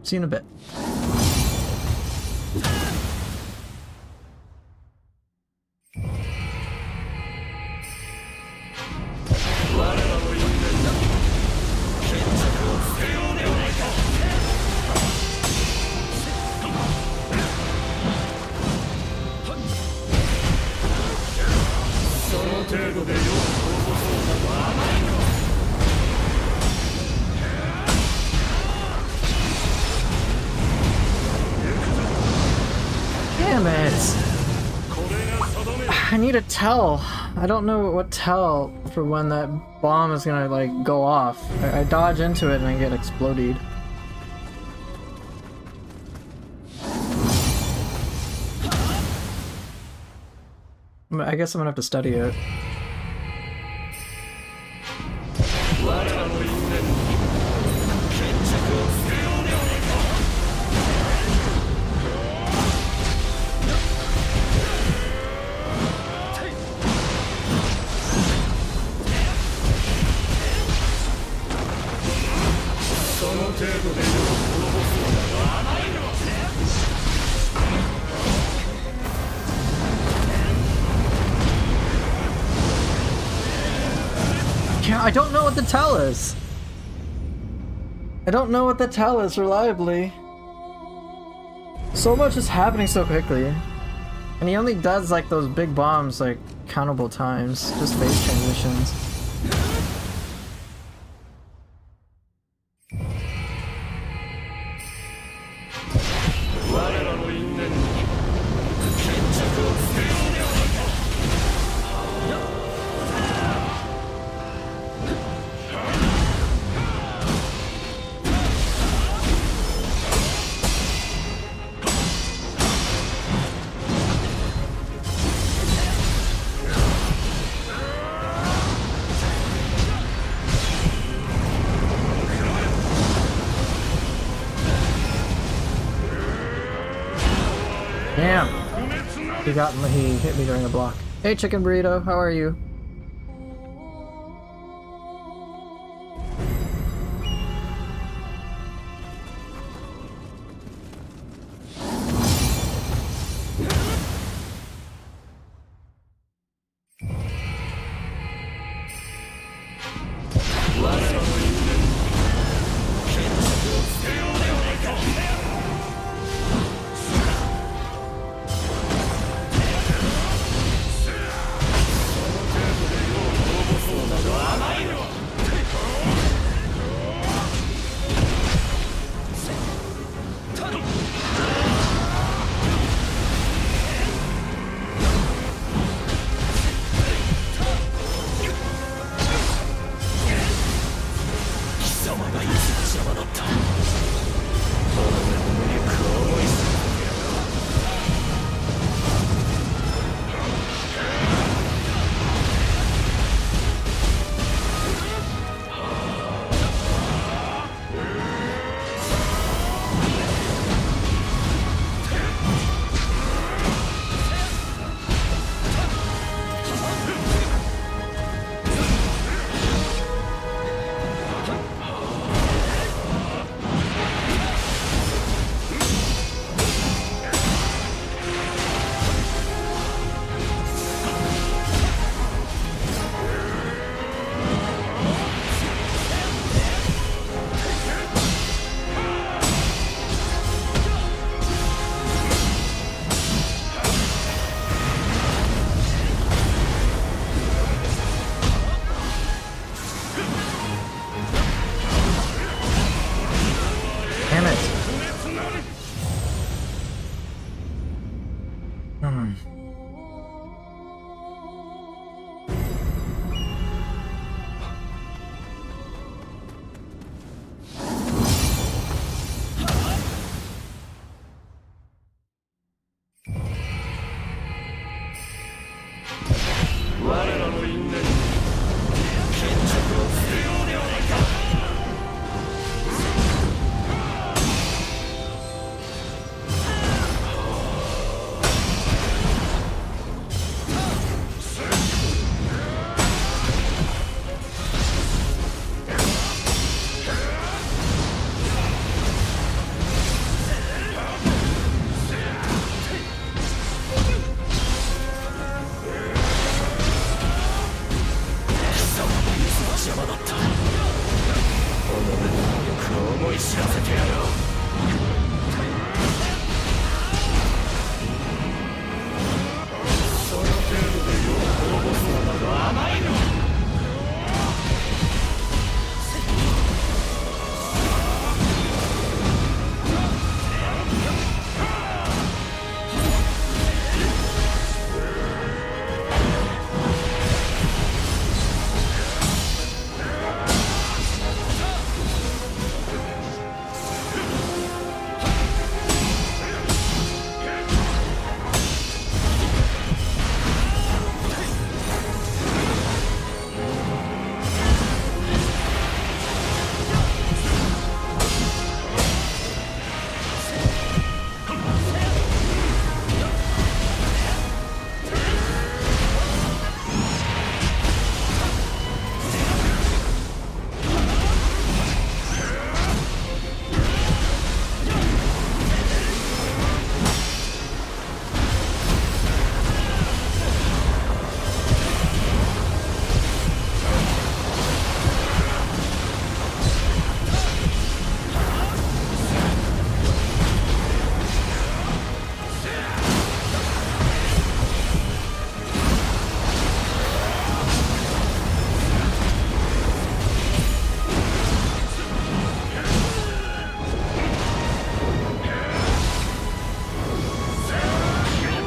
See you in a bit. See you in a bit. Damn it! I need a tell. I don't know what tell for when that bomb is gonna like go off. I dodge into it and I get exploded. I guess I'm gonna have to study it. I don't know what the tell is. I don't know what the tell is reliably. So much is happening so quickly. And he only does like those big bombs like countable times. Just phase transitions. Damn! He hit me during a block. Hey Chicken Burrito, how are you?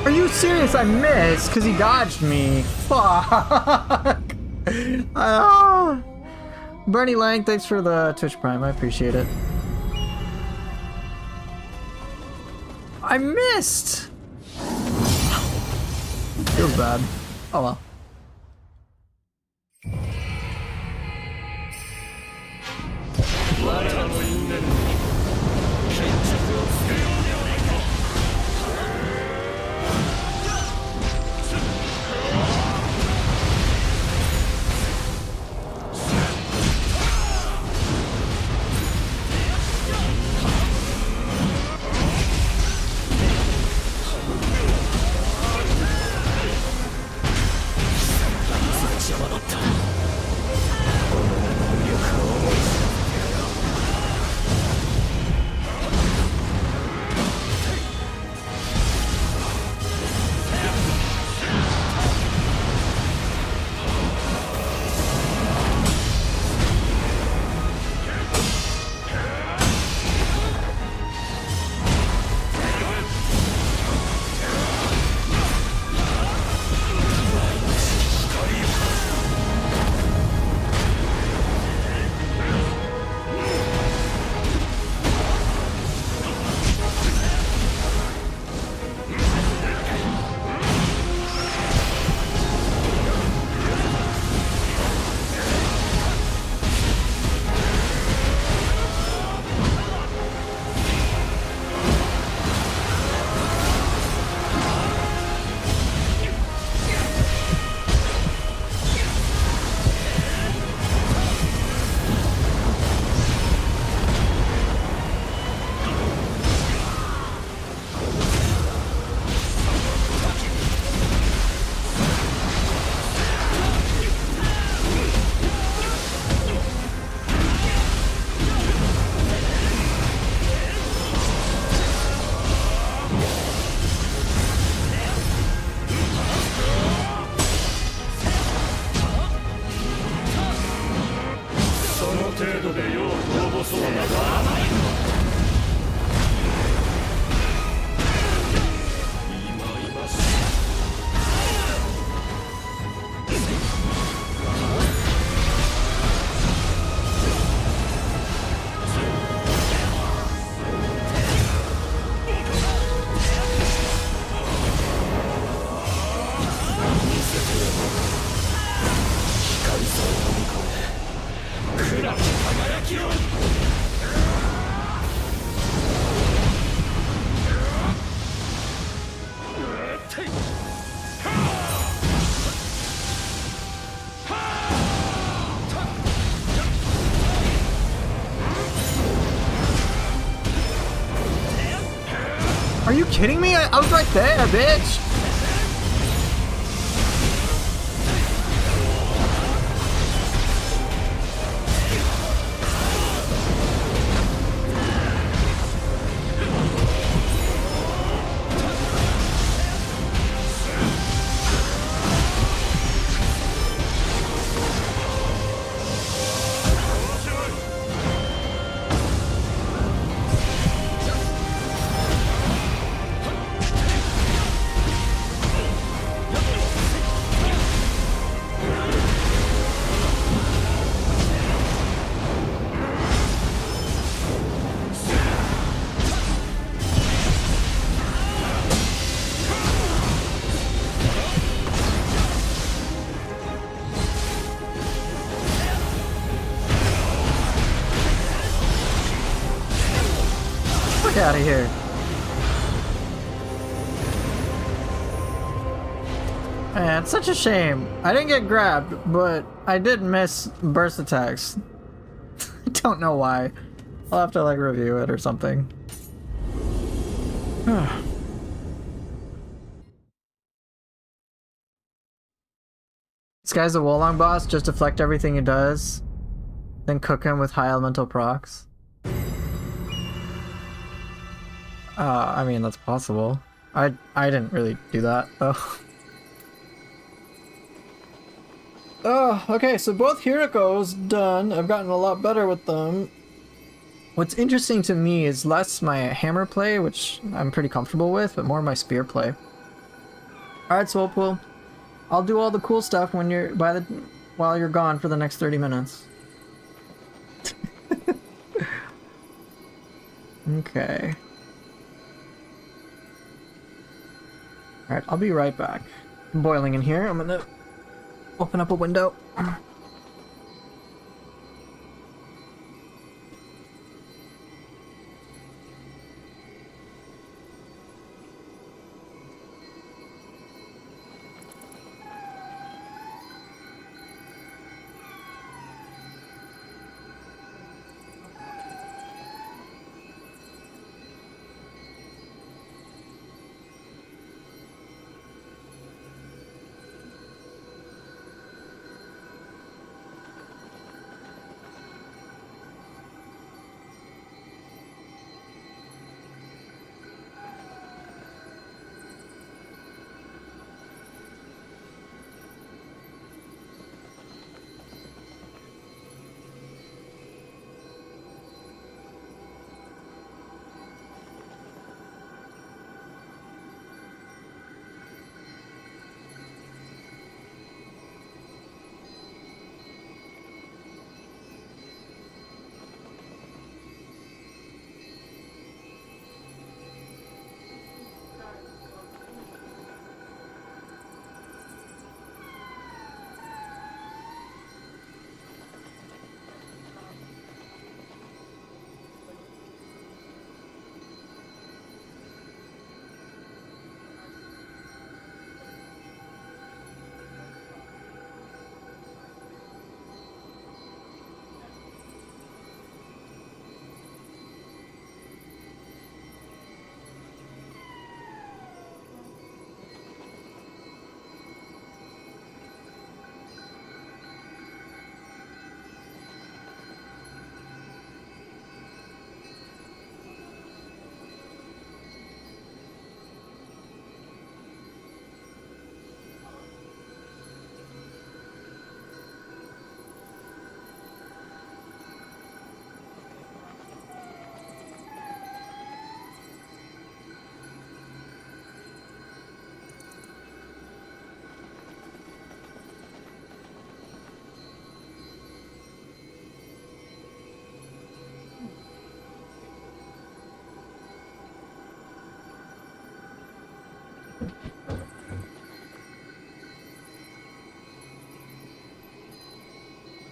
Are you serious? I missed because he dodged me. Fuck. Bernie Lang, thanks for the Twitch Prime. I appreciate it. I missed. Feels bad. Oh well. kidding me? I was right there, bitch! Out of here. Man, it's such a shame. I didn't get grabbed, but I did miss burst attacks. I don't know why. I'll have to like review it or something. This guy's a Wolong boss, just deflect everything he does, then cook him with high elemental procs. I mean, that's possible. I didn't really do that, though. Oh, okay, so both Hiriko's done. I've gotten a lot better with them. What's interesting to me is less my hammer play, which I'm pretty comfortable with, but more my spear play. Alright, Soulpool. I'll do all the cool stuff when you're while you're gone for the next 30 minutes. Okay. Alright, I'll be right back. I'm boiling in here. I'm gonna open up a window.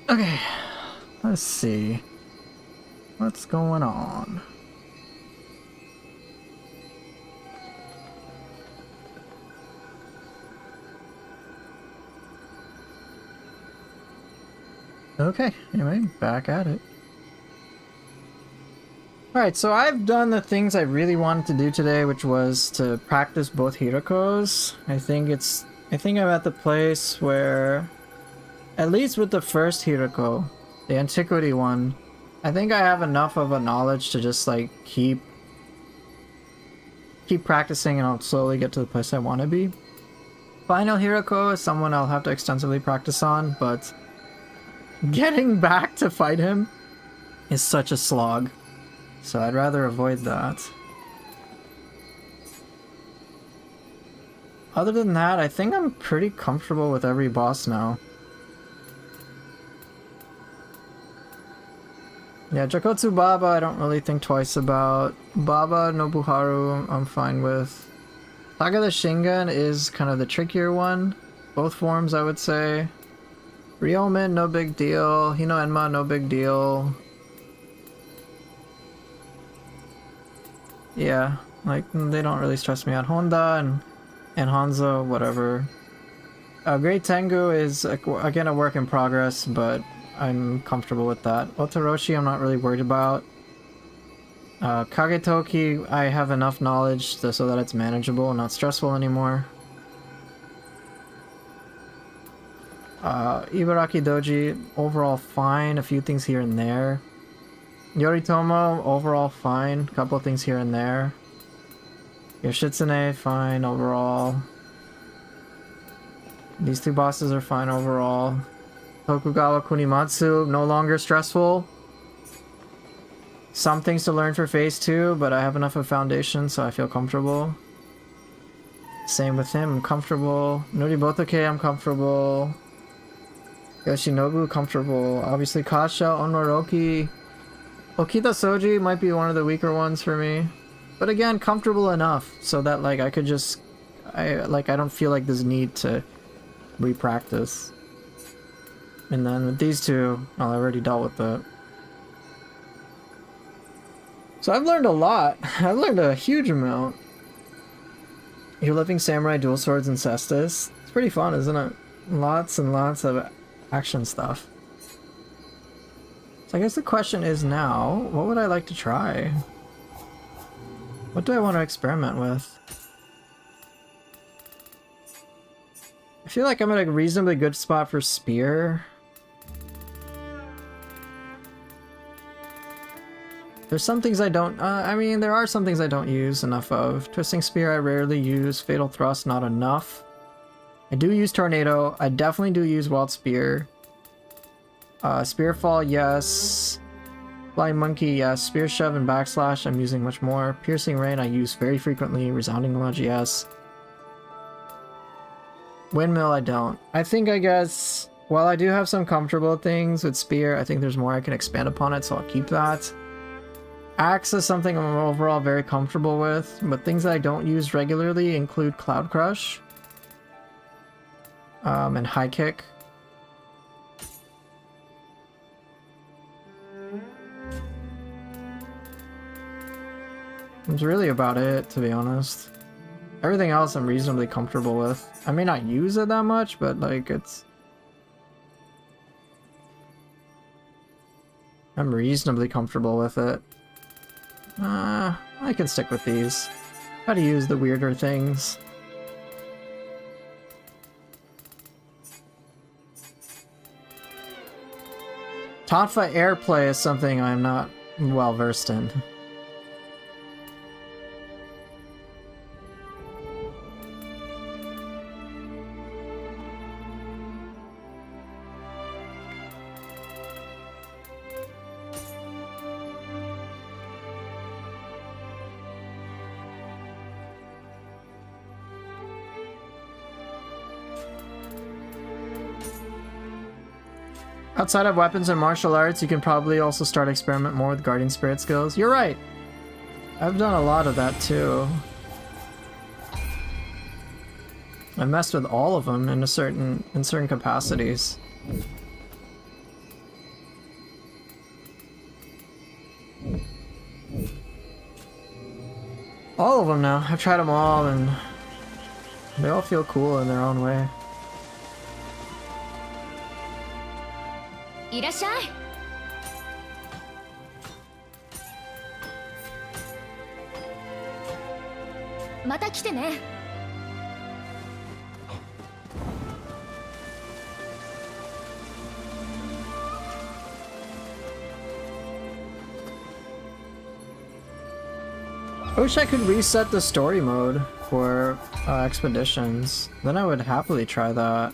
Okay, let's see. What's going on? Okay, anyway, back at it. Alright, so I've done the things I really wanted to do today, which was to practice both Hirokos. I think I'm at the place where, at least with the first Hiroko, the Antiquity one, I think I have enough of a knowledge to just like keep practicing, and I'll slowly get to the place I want to be. Final Hiroko is someone I'll have to extensively practice on, but getting back to fight him is such a slog. So I'd rather avoid that. Other than that, I think I'm pretty comfortable with every boss now. Yeah, Jakotsu Baba I don't really think twice about. Baba Nobuharu I'm fine with. Saga the Shingen is kind of the trickier one. Both forms I would say. Ryomen, no big deal. Hino Enma, no big deal. Yeah, like, they don't really stress me out. Honda and Hanzo, whatever. Great Tengu is, again, a work in progress, but I'm comfortable with that. Otoroshi I'm not really worried about. Kagetoki, I have enough knowledge so that it's manageable and not stressful anymore. Ibaraki Doji, overall fine, a few things here and there. Yoritomo, overall fine, a couple of things here and there. Yoshitsune, fine overall. These two bosses are fine overall. Tokugawa Kunimatsu, no longer stressful. Some things to learn for phase 2, but I have enough of foundation, so I feel comfortable. Same with him, I'm comfortable. Noribotoke, I'm comfortable. Yoshinobu, comfortable. Obviously Kasha, Onoroki. Okita Soji might be one of the weaker ones for me. But again, comfortable enough so that like I could just... I don't feel like there's need to re-practice. And then with these two, well, I already dealt with that. So I've learned a lot. I've learned a huge amount. Your Living Samurai, Dual Swords, and Cestus. It's pretty fun, isn't it? Lots and lots of action stuff. So I guess the question is now, what would I like to try? What do I want to experiment with? I feel like I'm at a reasonably good spot for Spear. There's some things I don't, I mean, there are some things I don't use enough of. Twisting Spear I rarely use, Fatal Thrust not enough. I do use Tornado, I definitely do use Wild Spear. Spearfall, yes. Flying Monkey, yes. Spear Shove and Backslash I'm using much more. Piercing Rain I use very frequently. Resounding Lunge, yes. Windmill I don't. I guess, while I do have some comfortable things with Spear, I think there's more I can expand upon it, so I'll keep that. Axe is something I'm overall very comfortable with, but things that I don't use regularly include Cloud Crush. And High Kick. That's really about it, to be honest. Everything else I'm reasonably comfortable with. I may not use it that much, but like I'm reasonably comfortable with it. I can stick with these. How to use the weirder things. Tonfa Airplay is something I'm not well versed in. Outside of weapons and martial arts, you can probably also start experiment more with guardian spirit skills. You're right! I've done a lot of that too. I messed with all of them in certain capacities. All of them now. I've tried them all and they all feel cool in their own way. いらっしゃい。また来てね。I wish I could reset the story mode for expeditions. Then I would happily try that.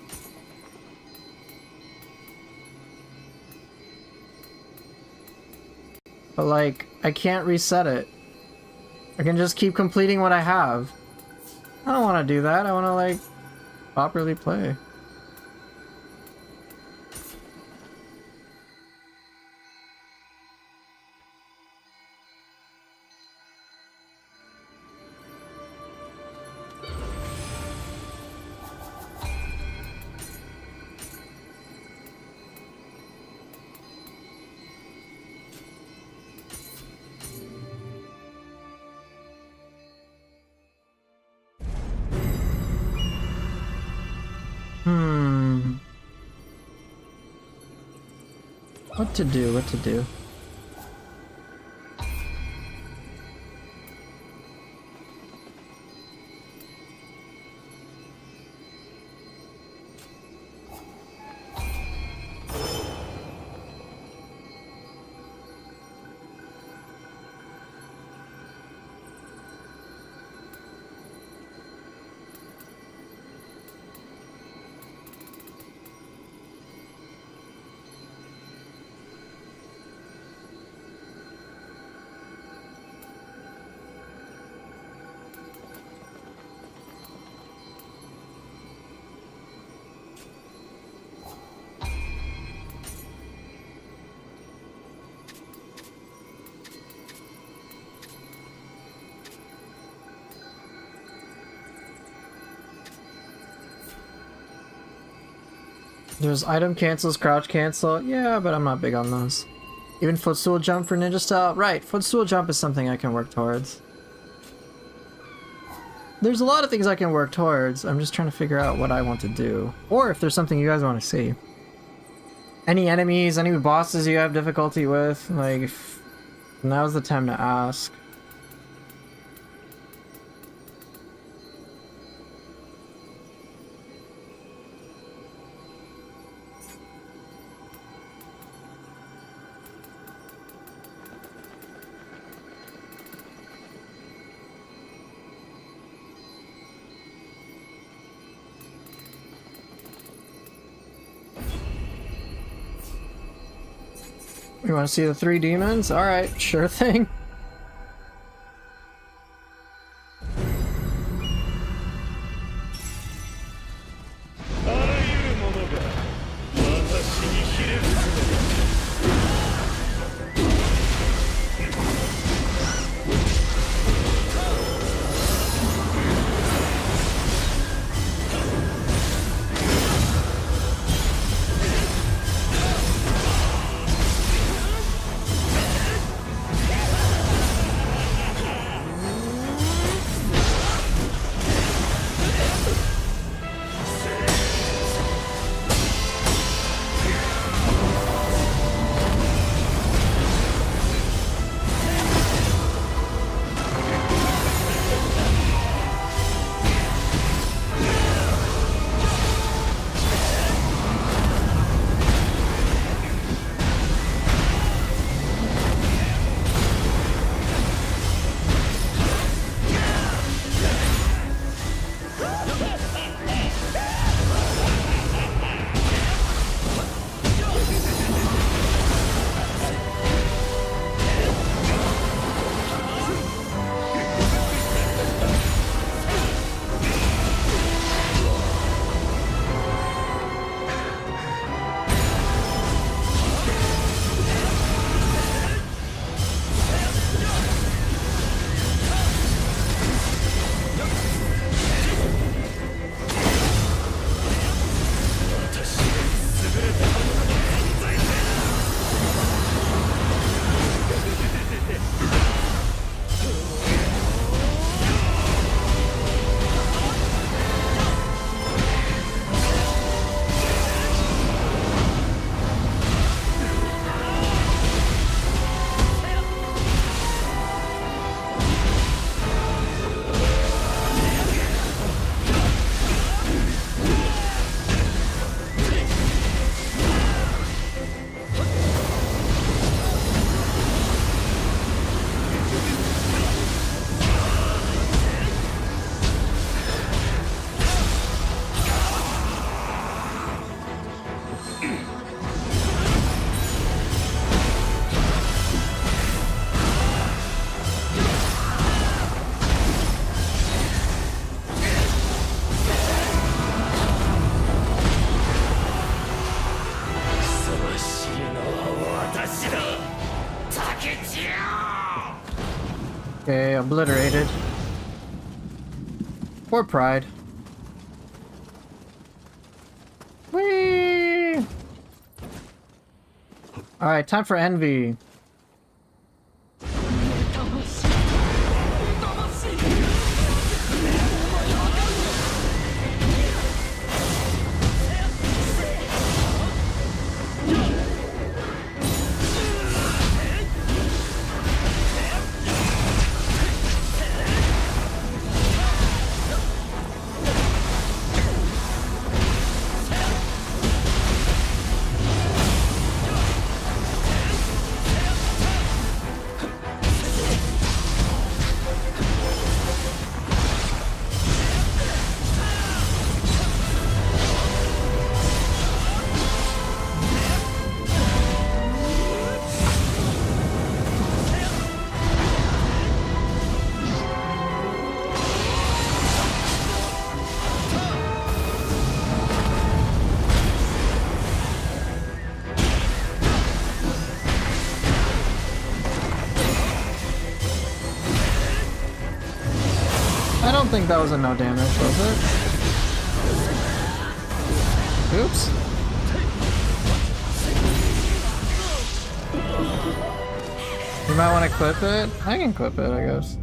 But like, I can't reset it. I can just keep completing what I have. I don't want to do that. I want to like properly play. What to do, what to do. There's item cancels, crouch cancel. Yeah, but I'm not big on those. Even footstool jump for ninja style. Right, footstool jump is something I can work towards. There's a lot of things I can work towards. I'm just trying to figure out what I want to do. Or if there's something you guys want to see. Any enemies, any bosses you have difficulty with, like, now's the time to ask. You want to see the 3 demons? Alright, sure thing. Okay, obliterated. Poor Pride. Whee! Alright, time for Envy. I don't think that was a no damage, was it? Oops. You might want to clip it? I can clip it, I guess.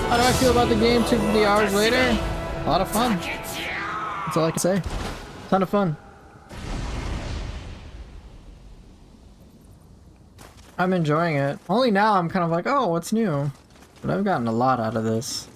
How do I feel about the game 2 hours later? A lot of fun. That's all I can say. Ton of fun. I'm enjoying it. Only now I'm kind of like, oh, what's new? But I've gotten a lot out of this.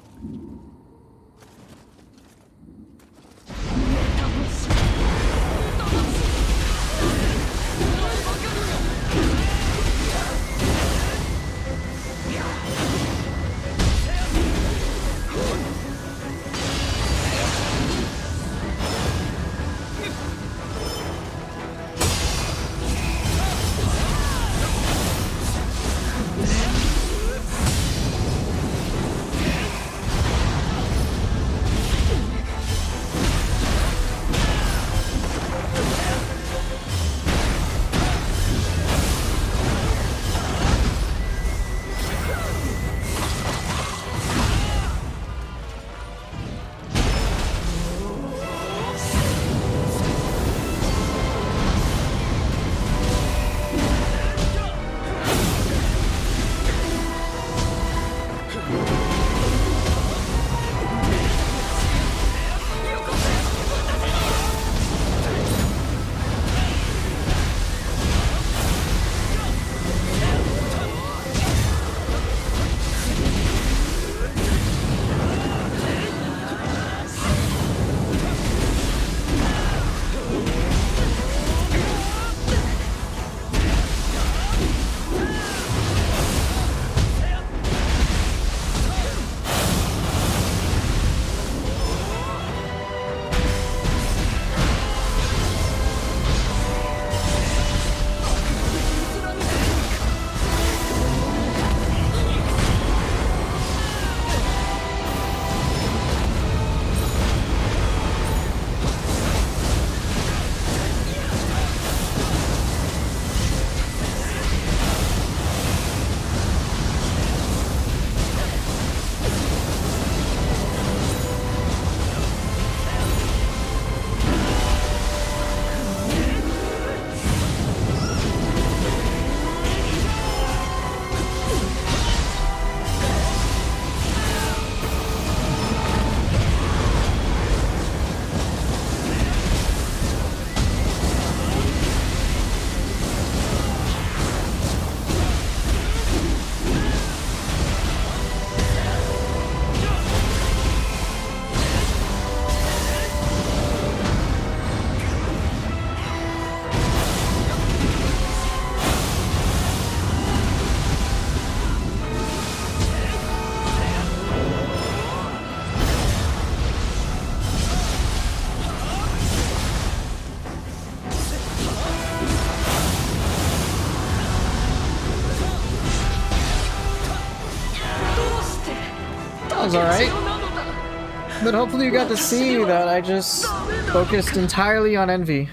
That was alright. But hopefully you got to see that I just focused entirely on Envy.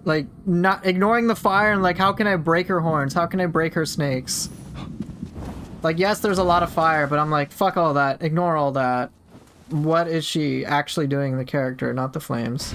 Like, not ignoring the fire and like, how can I break her horns? How can I break her snakes? Like, yes, there's a lot of fire, but I'm like, fuck all that. Ignore all that. What is she actually doing, the character, not the flames?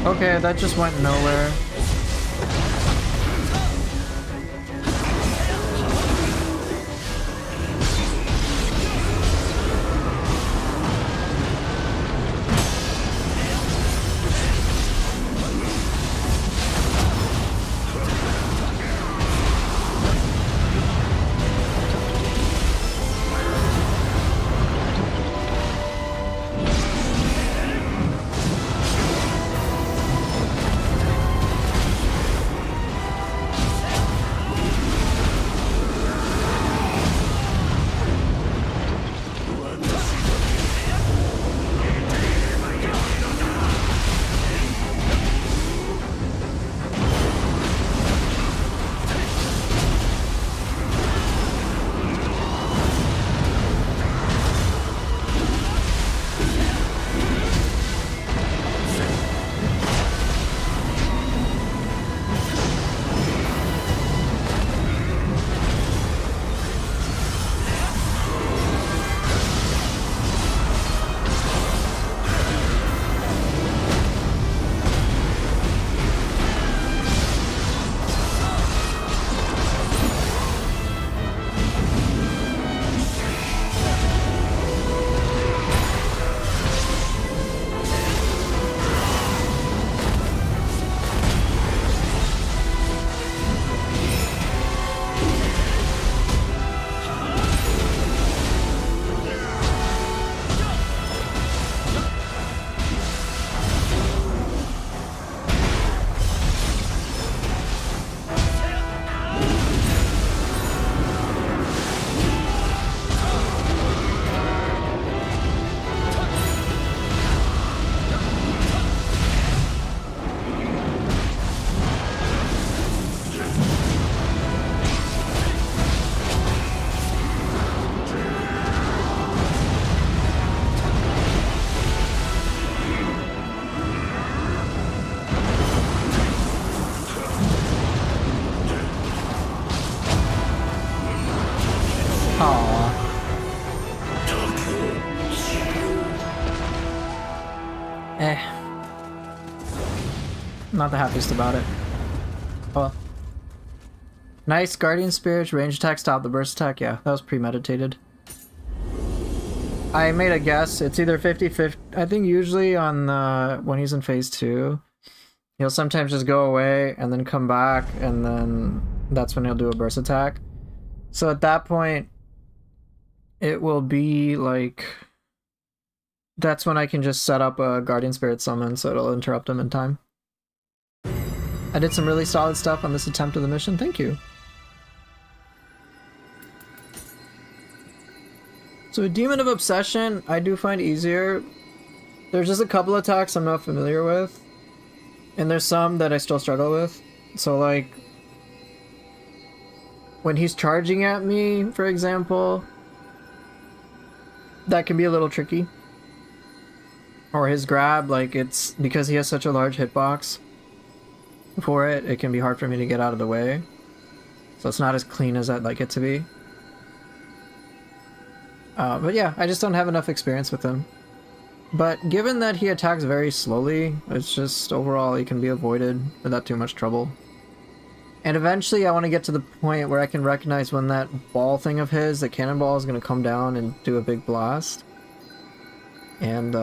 Okay, that just went nowhere. Not the happiest about it. Oh well. Nice Guardian Spirit, range attack, stop the burst attack. Yeah, that was premeditated. I made a guess. It's either 50-50. I think usually on the when he's in phase 2, he'll sometimes just go away and then come back, and then that's when he'll do a burst attack. So at that point, it will be like... That's when I can just set up a Guardian Spirit summon, so it'll interrupt him in time. I did some really solid stuff on this attempt of the mission. Thank you. So a Demon of Obsession, I do find easier. There's just a couple attacks I'm not familiar with. And there's some that I still struggle with. So like... when he's charging at me, for example... that can be a little tricky. Or his grab, like it's... because he has such a large hitbox. for it, it can be hard for me to get out of the way. So it's not as clean as I'd like it to be. But yeah, I just don't have enough experience with him. But given that he attacks very slowly, it's just overall he can be avoided without too much trouble. And eventually I want to get to the point where I can recognize when that ball thing of his, the cannonball, is going to come down and do a big blast. And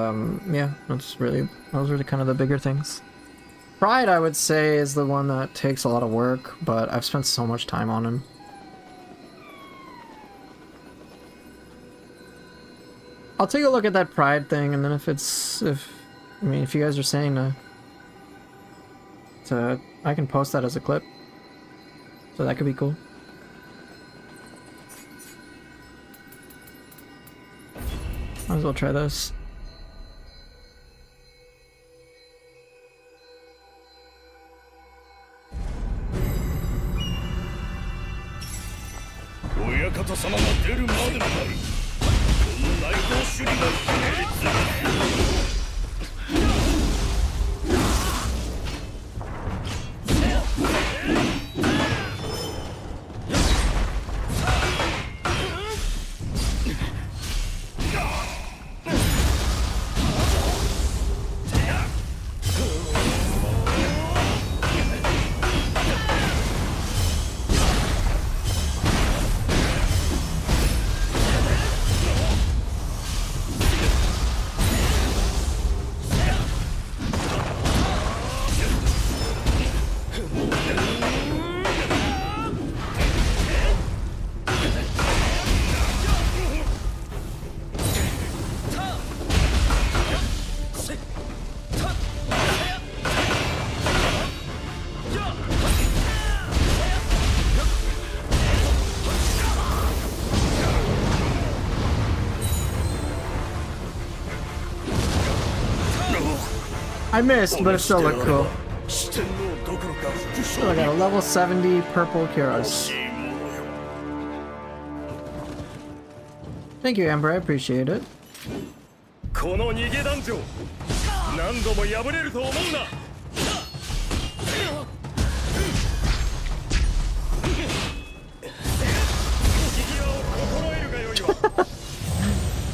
yeah, those are really kind of the bigger things. Pride, I would say, is the one that takes a lot of work, but I've spent so much time on him. I'll take a look at that Pride thing, and then if you guys are saying I can post that as a clip. So that could be cool. Might as well try this. I missed, but it still looked cool. So I got a level 70 purple Kyros. Thank you, Amber. I appreciate it. この逃げ団長、何度も破れると思うな。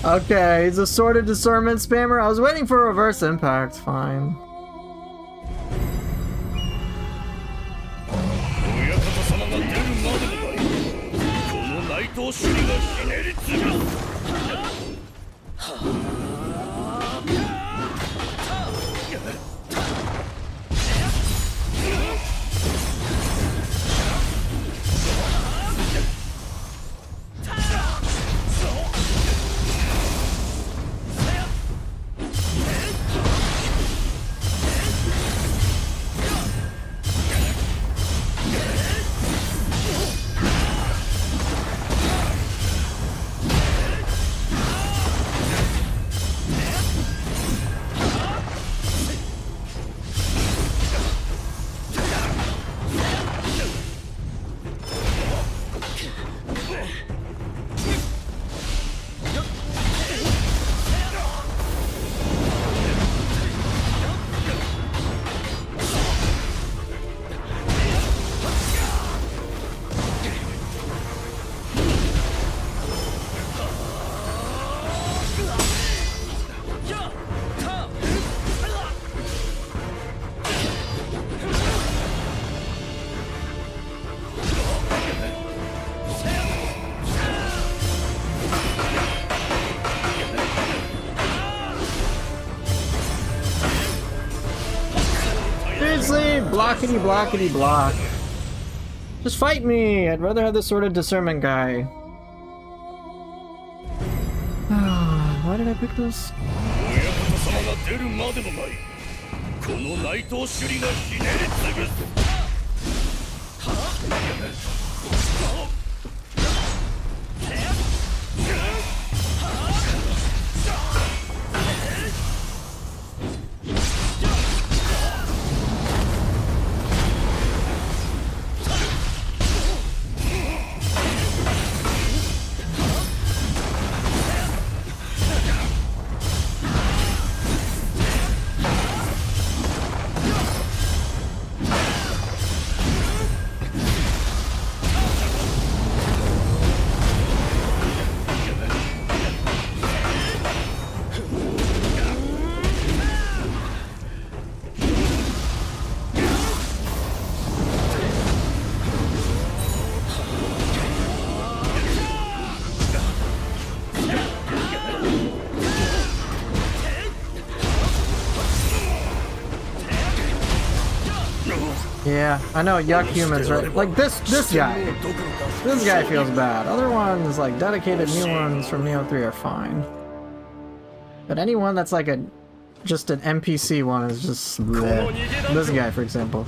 Okay, he's a sordid discernment spammer. I was waiting for reverse impact. Fine. Blockity blockity block. Just fight me! I'd rather have this sort of discernment guy. Why did I pick this? Yeah, I know, yuck humans, right? Like this guy. This guy feels bad. Other ones, like dedicated new ones from Neo 3 are fine. But anyone that's like just an NPC one is just bleh. This guy, for example.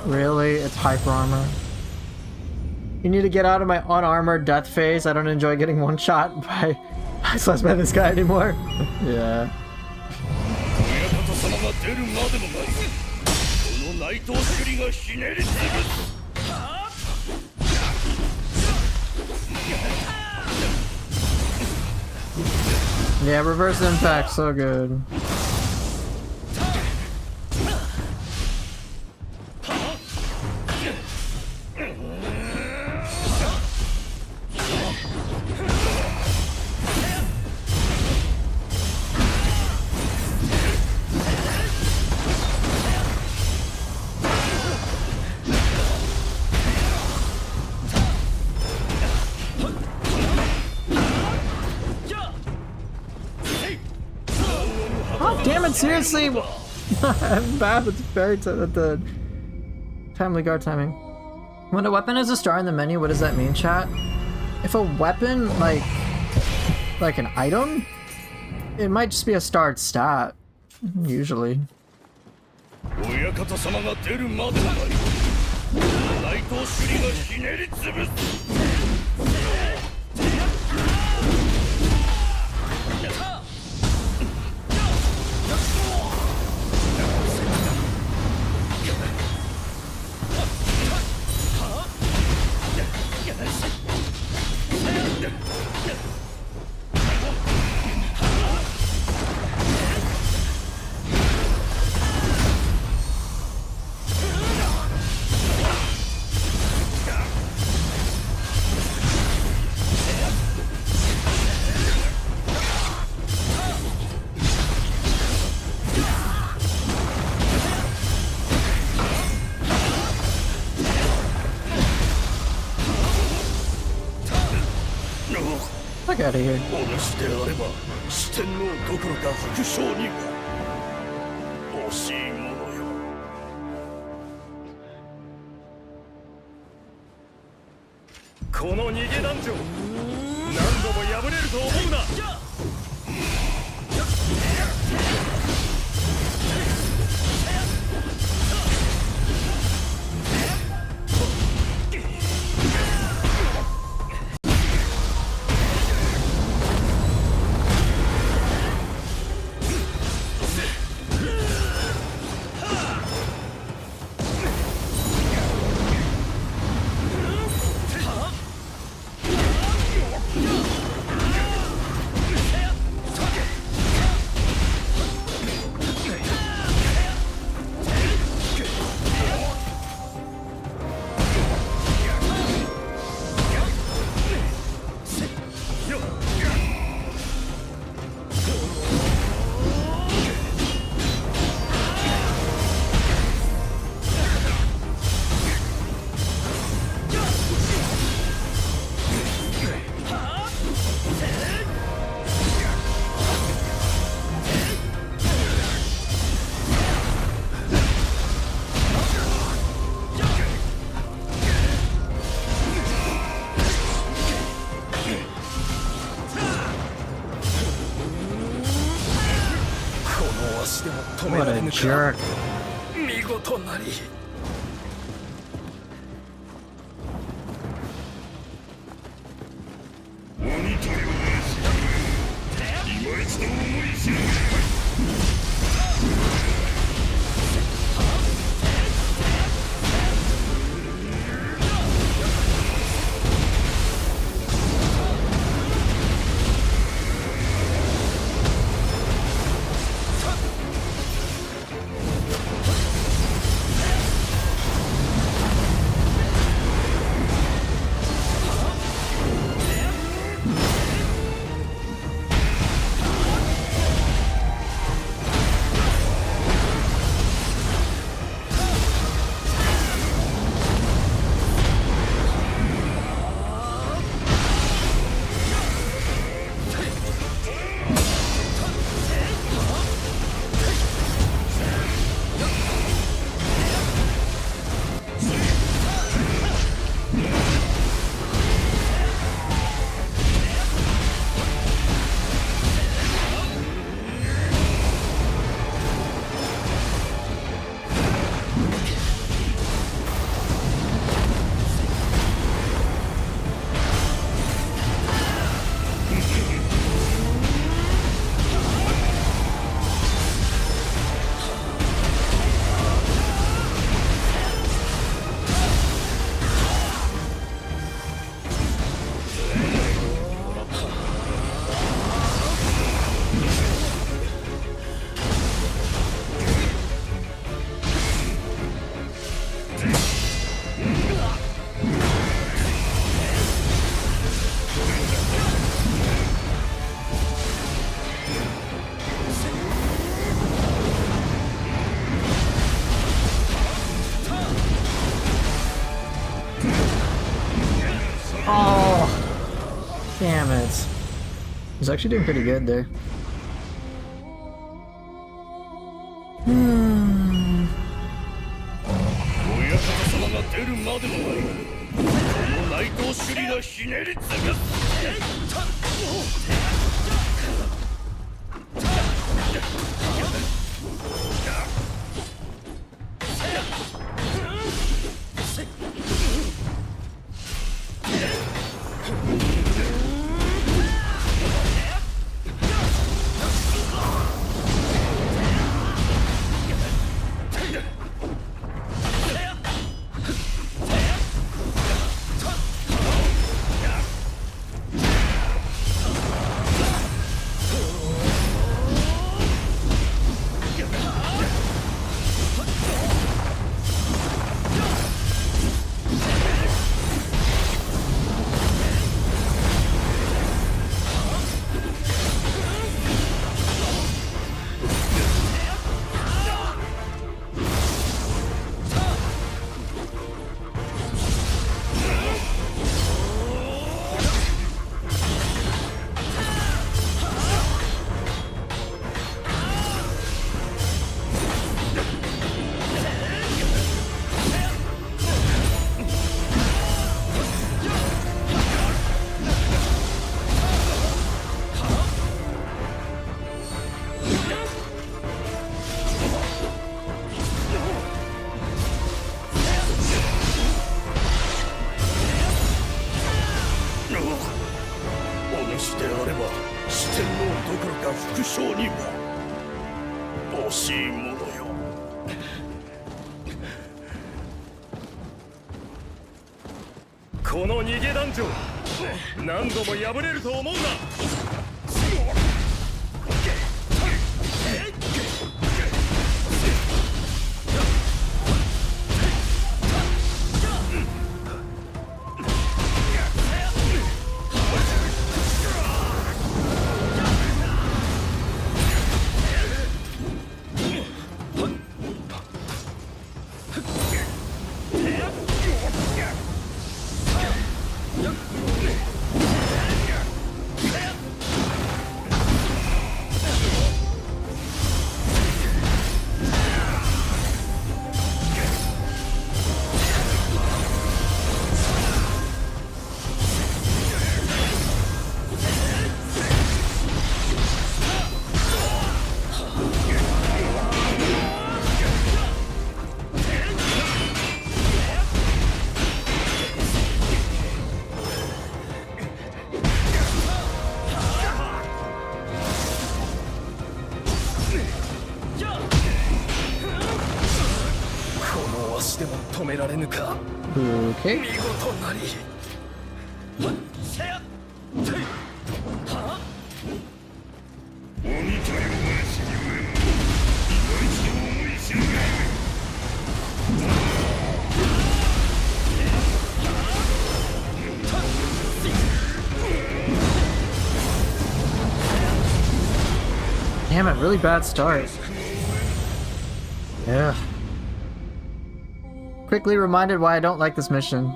Really? It's hyper armor. You need to get out of my unarmored death phase. I don't enjoy getting one shot by this guy anymore. Yeah. Yeah, reverse impact, so good. Seriously? I'm bad with the timely guard timing. When a weapon has a star in the menu, what does that mean, chat? If a weapon, like an item, it might just be a starred stat, usually. Fuck out of here. What a jerk. Oh, damn it. He's actually doing pretty good there. Hmm. 親方様が出るまでもないこの内藤首里がひねり潰すお主であれば四天王どころか副将にも惜しいものよ。この逃げ団長何度も破れると思うな。でも止められぬか。Okay. 見事なり。鬼と呼ばれしゆえ今一度思い知るがよい。Damn it, really bad start. Yeah. Quickly reminded why I don't like this mission.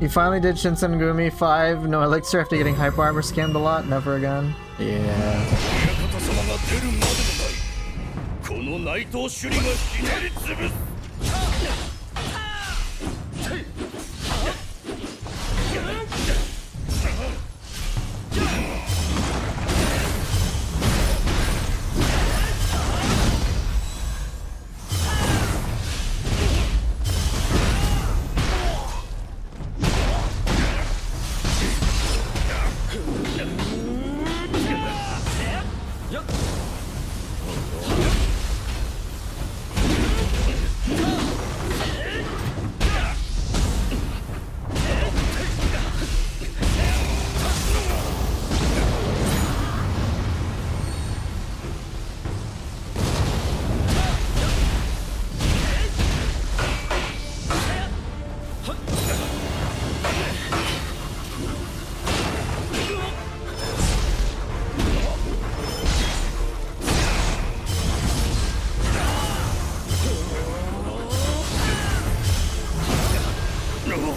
You finally did Shinsengumi 5, no elixir after getting hyper armor scammed a lot, never again. Yeah. この内藤首里がひねり潰す。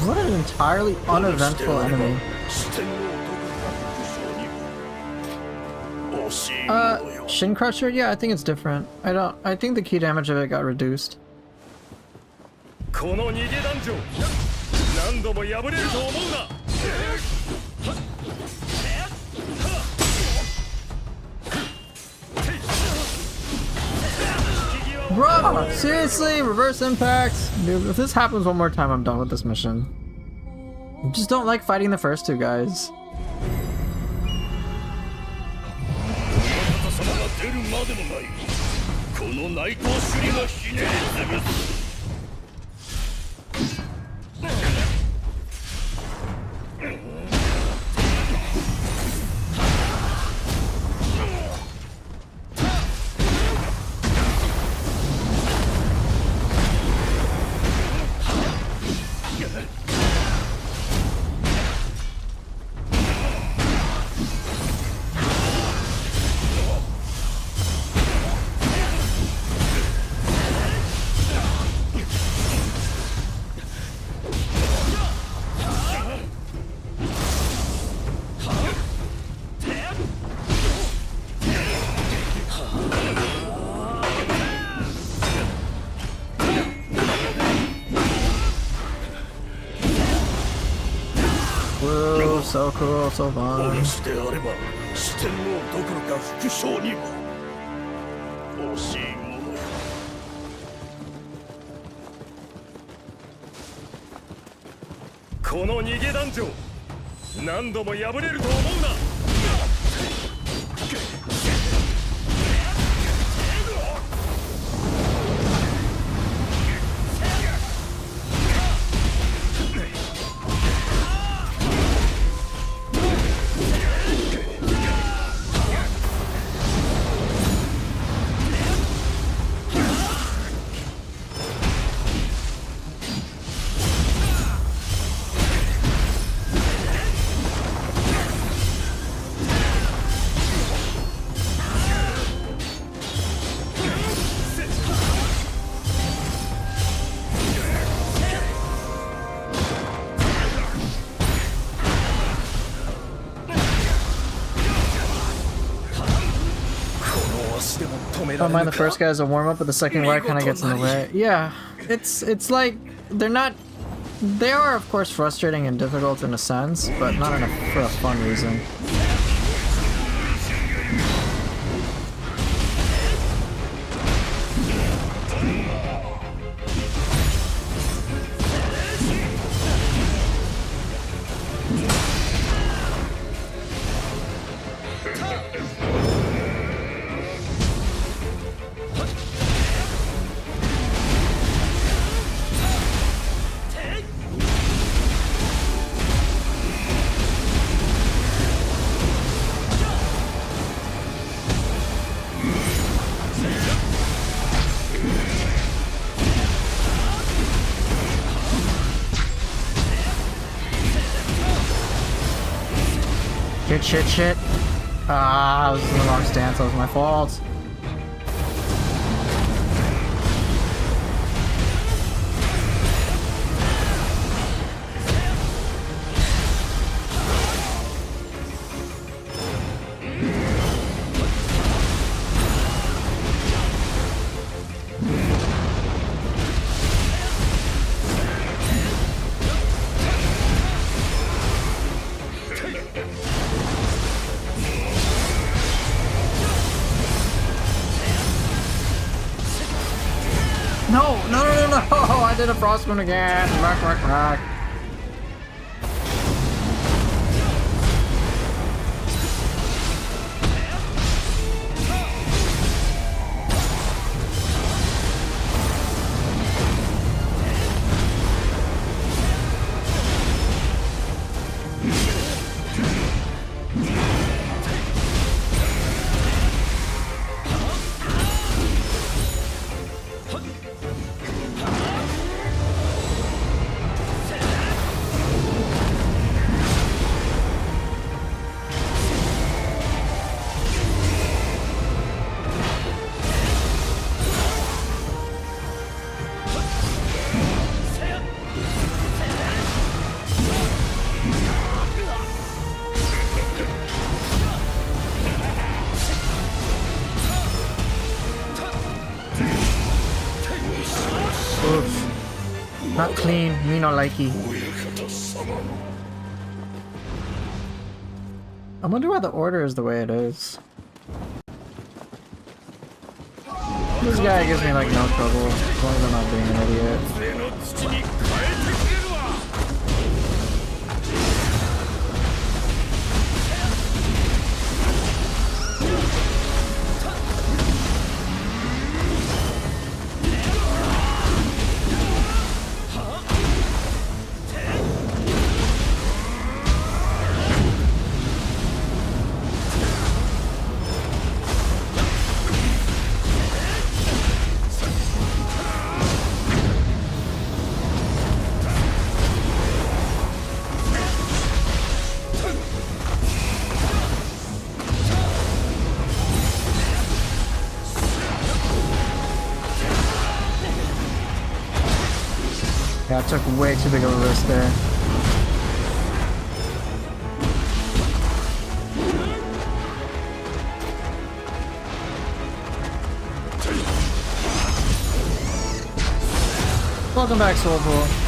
What an entirely uneventful enemy. Shin Crusher? Yeah, I think it's different. I think the key damage of it got reduced. この逃げ団長何度も破れると思うな Bro, seriously? Reverse impact? Dude, if this happens one more time, I'm done with this mission. I just don't like fighting the first two guys. 様が出るまでもないこの内藤首里がひねり潰す Whoa, so cool, so fun. 私であれば四天王どころか副将にも惜しいものよこの逃げ団長何度も破れると思うな Don't mind the first guy as a warm up, but the second guy kind of gets in the way. Yeah, it's like they're not. They are of course frustrating and difficult in a sense, but not for a fun reason. Shit. Ah, I was in the wrong stance. That was my fault. No! I did a frost one again. Rock. clean. Me no likey. 親方様 I wonder why the order is the way it is. This guy gives me like no trouble as long as I'm not being an idiot. 杖の土に変えてくれるわ Yeah, I took way too big of a risk there. Welcome back, Soulpool.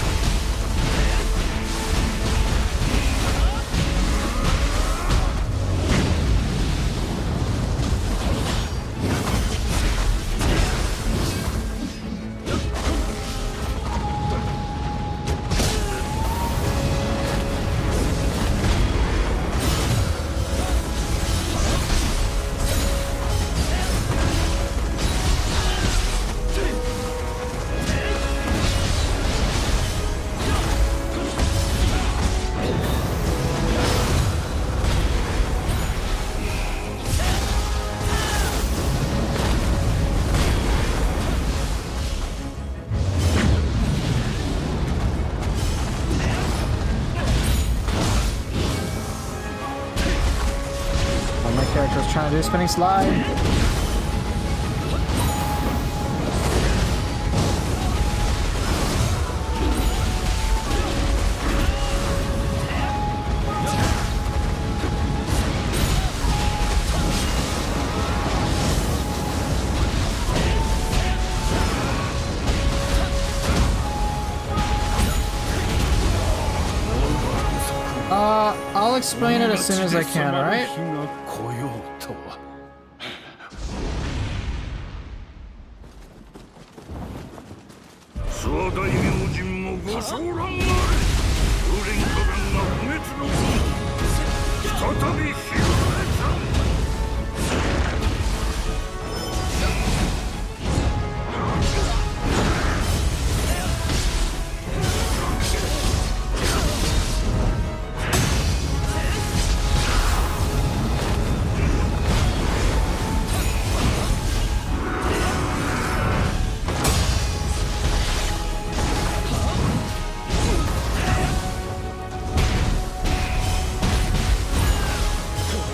Character's trying to do a spinning slide. I'll explain it as soon as I can, alright? 来ようとは 諏訪大明神もご昇覧あれ風林火山が不滅の再び開かん I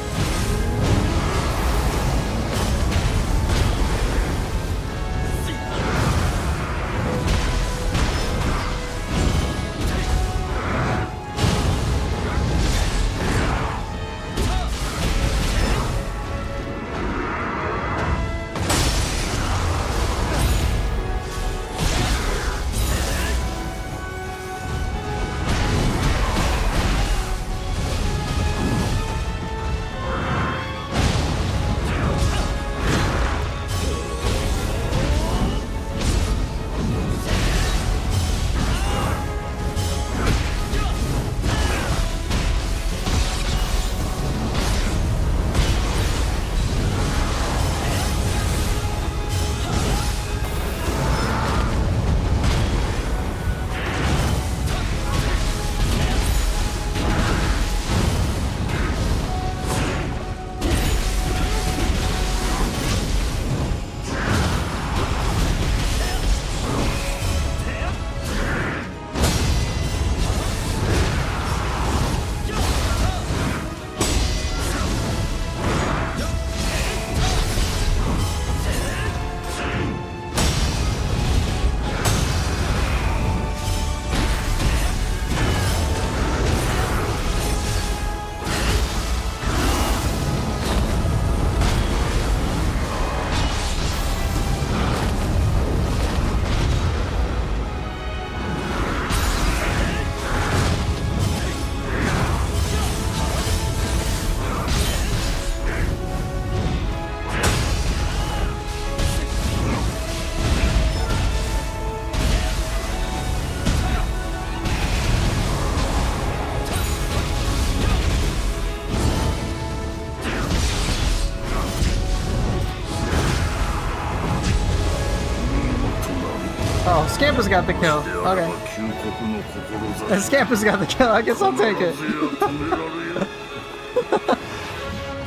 Scamper's got the kill. Okay. 旧国の志 And Scamper's got the kill. I guess I'll take it. 止められよ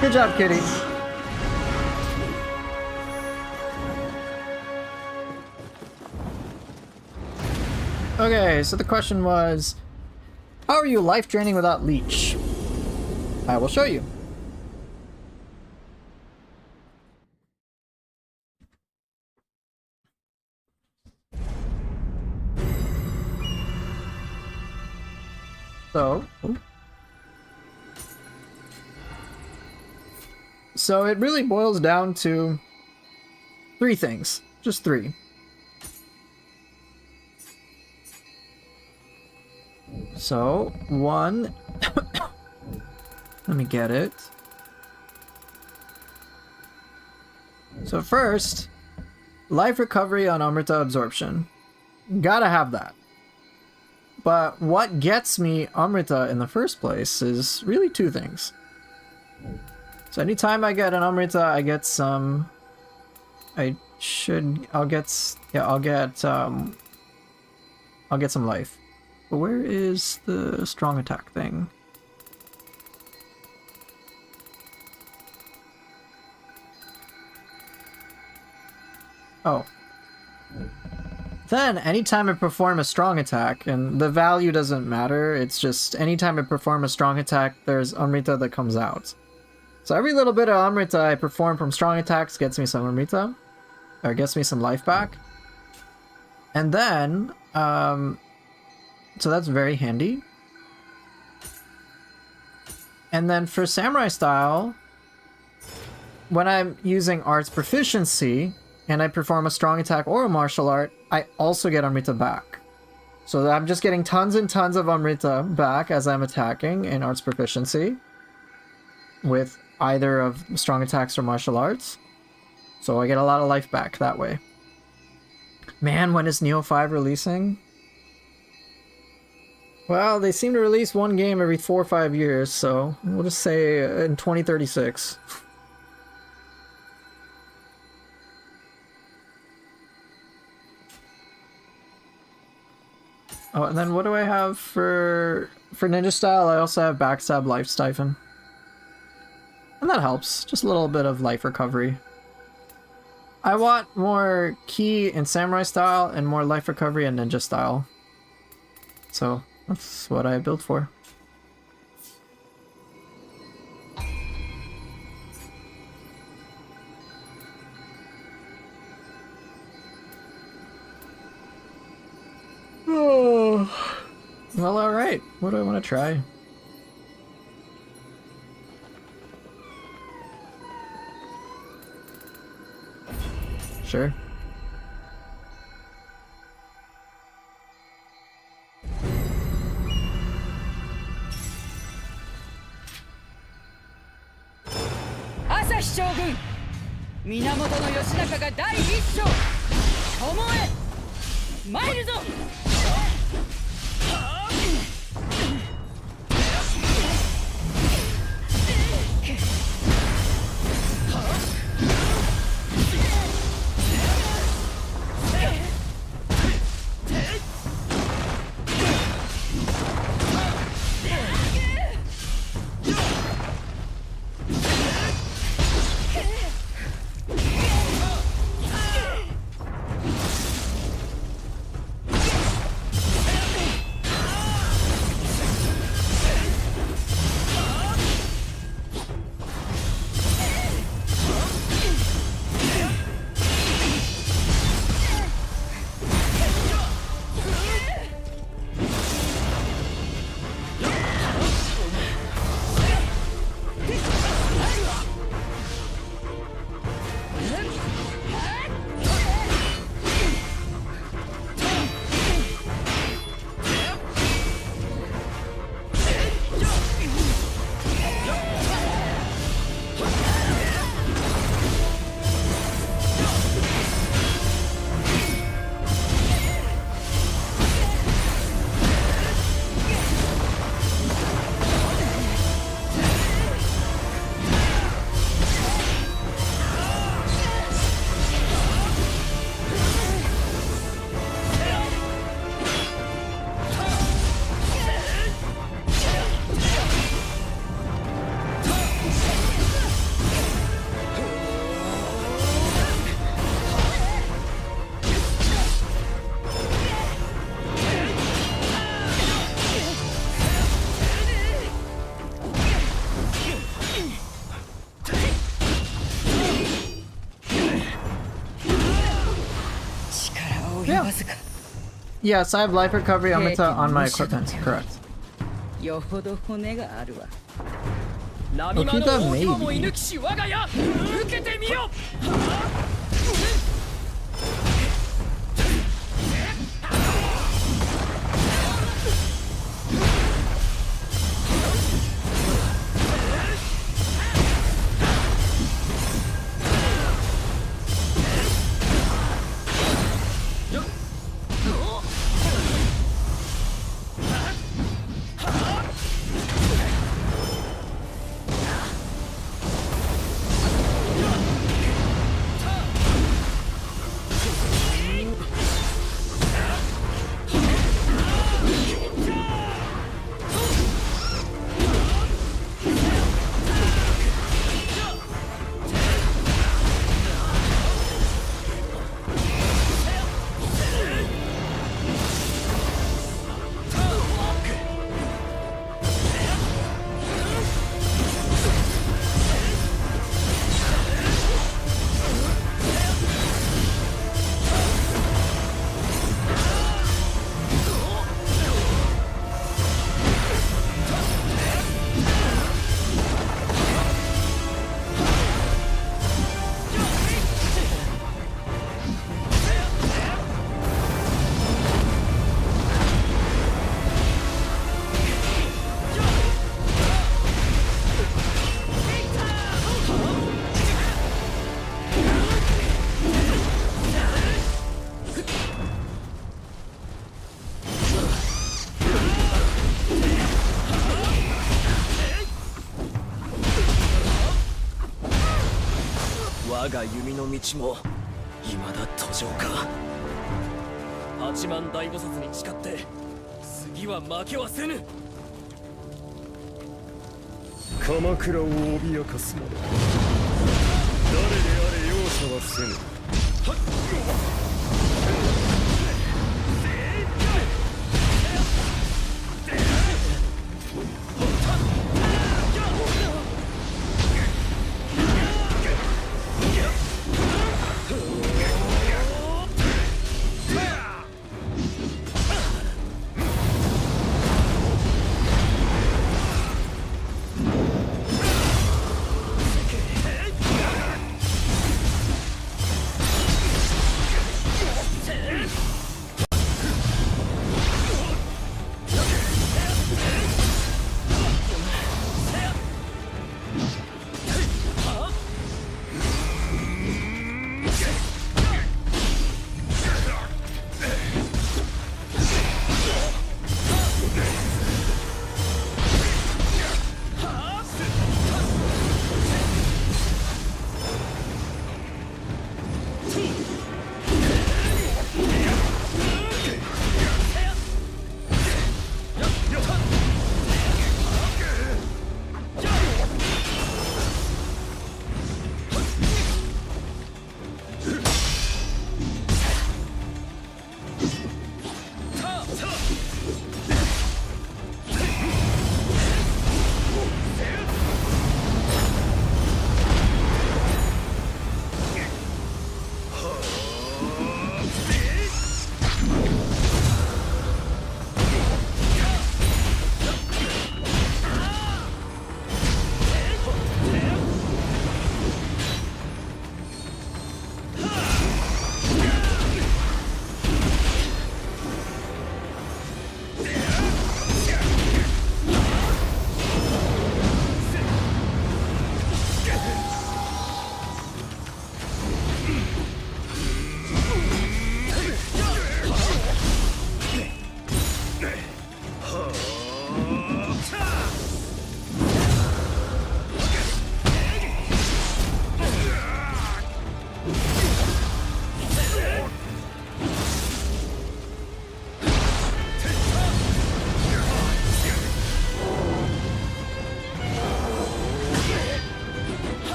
Good job, Kitty. Okay, so the question was, how are you life draining without leech? I will show you. So it really boils down to 3 things. Just 3. So, 1... Let me get it. So first, life recovery on Amrita absorption. Gotta have that. But what gets me Amrita in the first place is really 2 things. So anytime I get an Amrita, I get some... I'll get some life. But where is the strong attack thing? Oh. Then, anytime I perform a strong attack, and the value doesn't matter, it's just anytime I perform a strong attack, there's Amrita that comes out. So every little bit of Amrita I perform from strong attacks gets me some Amrita, or gets me some life back. And then, so that's very handy. And then for Samurai Style, when I'm using Arts Proficiency, and I perform a strong attack or a martial art, I also get Amrita back. So I'm just getting tons and tons of Amrita back as I'm attacking in Arts Proficiency with either of strong attacks or martial arts. So I get a lot of life back that way. Man, when is Neo 5 releasing? Well, they seem to release one game every 4 or 5 years, so we'll just say in 2036. Oh, and then what do I have for Ninja Style? I also have Backstab Life Siphon. And that helps. Just a little bit of life recovery. I want more Ki in Samurai Style and more life recovery in Ninja Style. So, that's what I built for. Well, alright. What do I want to try? Sure. Asahi Shogun! 源義仲が第一章巴へ参るぞ Yes, I have life recovery augmenta on my equipment. Correct. よほど骨があるわ。波間の大規模も射抜きし我が家受けてみよ。我が弓の道も未だ途上か。八幡大菩薩に誓って次は負けはせぬ。鎌倉を脅かす者、誰であれ容赦はせぬ。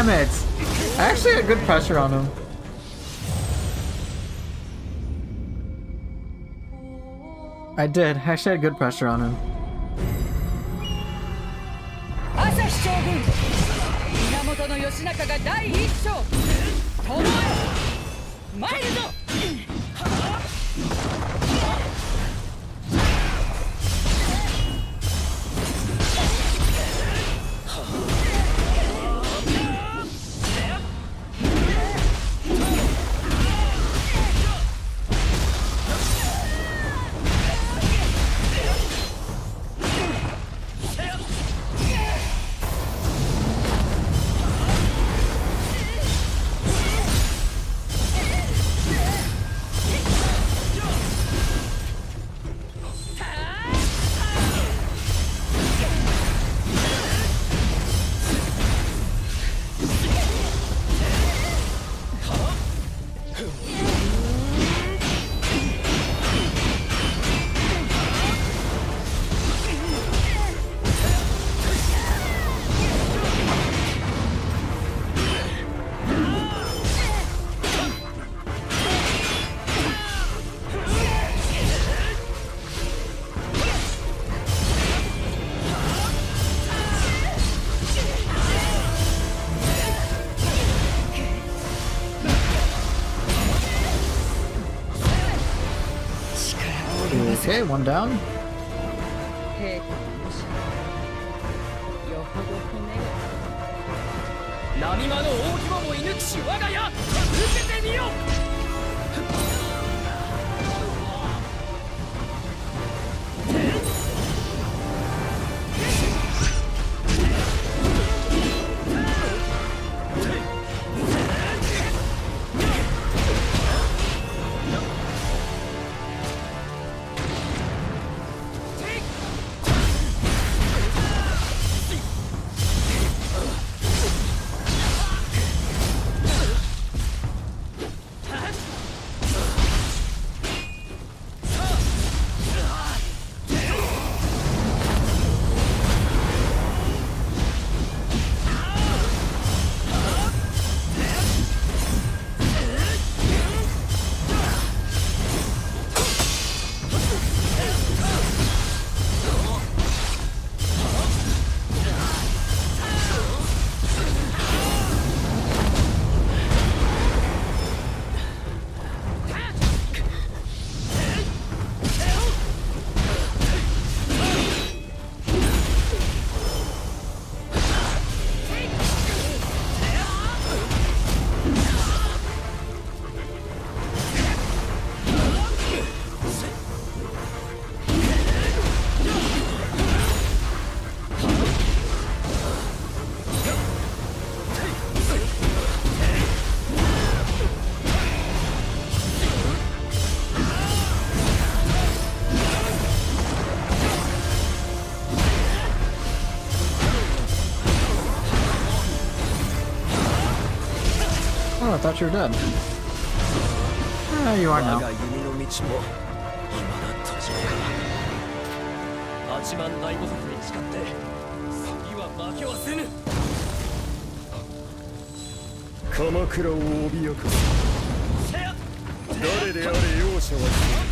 Damn it! I actually had good pressure on him. I did. I actually had good pressure on him. 朝日将軍源義仲が第一章友へ参るぞ。Okay, one down. 兵と武者よほど骨が波間の大規模も射抜きし我が家受けてみよ。Oh, I thought you were dead. Ah, you are now. 8万大菩薩に誓って次は負けはせぬ。鎌倉を脅かす誰であれ容赦はしない。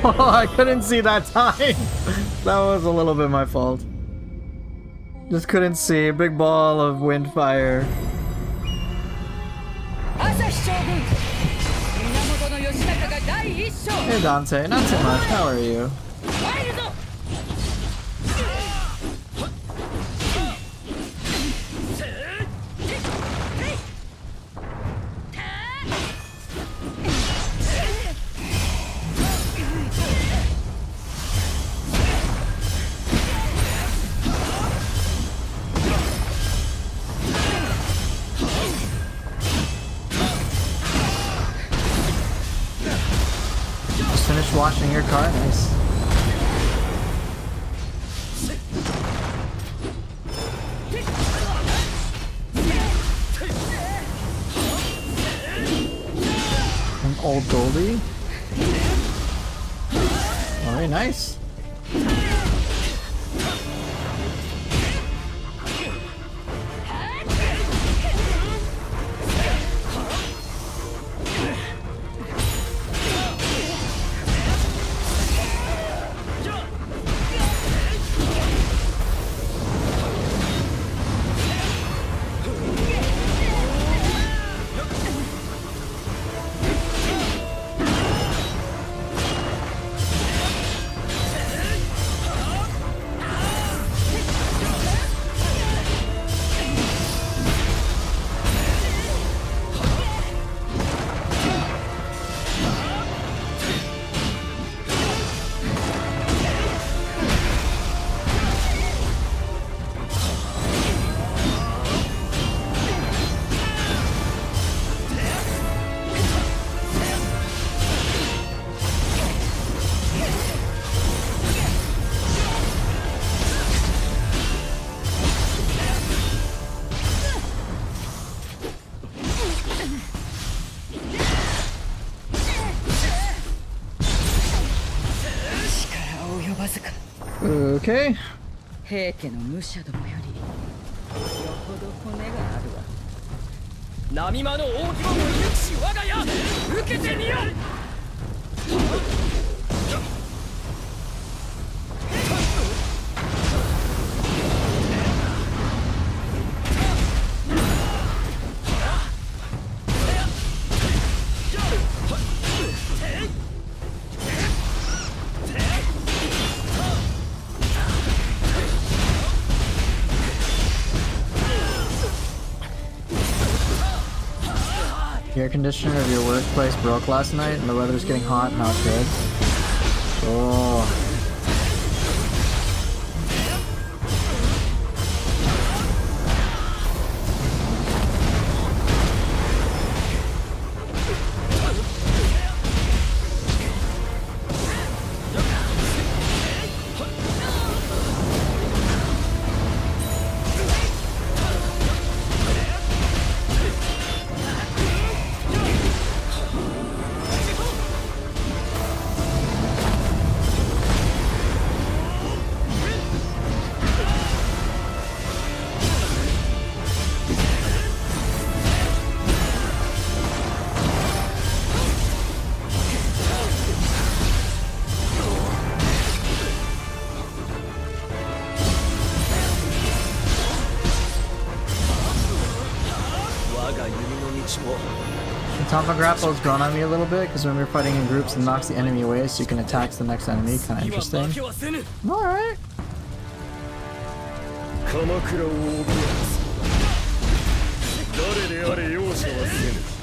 I couldn't see that time. That was a little bit my fault. Just couldn't see. A big ball of wind fire. Hey Dante, not too much. How are you? Finished washing your car? Nice. An old Goldie? Alright, nice. Okay. 平家の武者どもよりよほど骨があるわ。波間の大規模の勇士我が家受けてみよ。The air conditioner of your workplace broke last night and the weather's getting hot, not good. Oh. Tonfa grapple has grown on me a little bit because when we're fighting in groups, it knocks the enemy away so you can attack the next enemy. Kind of interesting. Alright. 鎌倉を脅かす。誰であれ容赦はせぬ。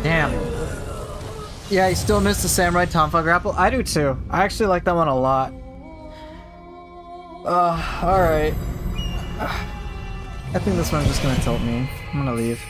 Damn. Yeah, you still miss the Samurai Tonfa grapple? I do too. I actually like that one a lot. Alright. I think this one's just gonna tilt me. I'm gonna leave.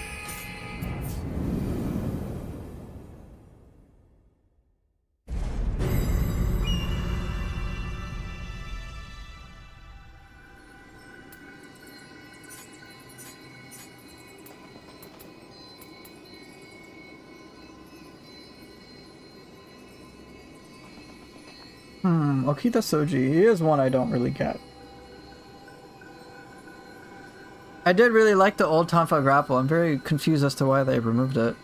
Okita Soji is one I don't really get. I did really like the old Tonfa grapple. I'm very confused as to why they removed it.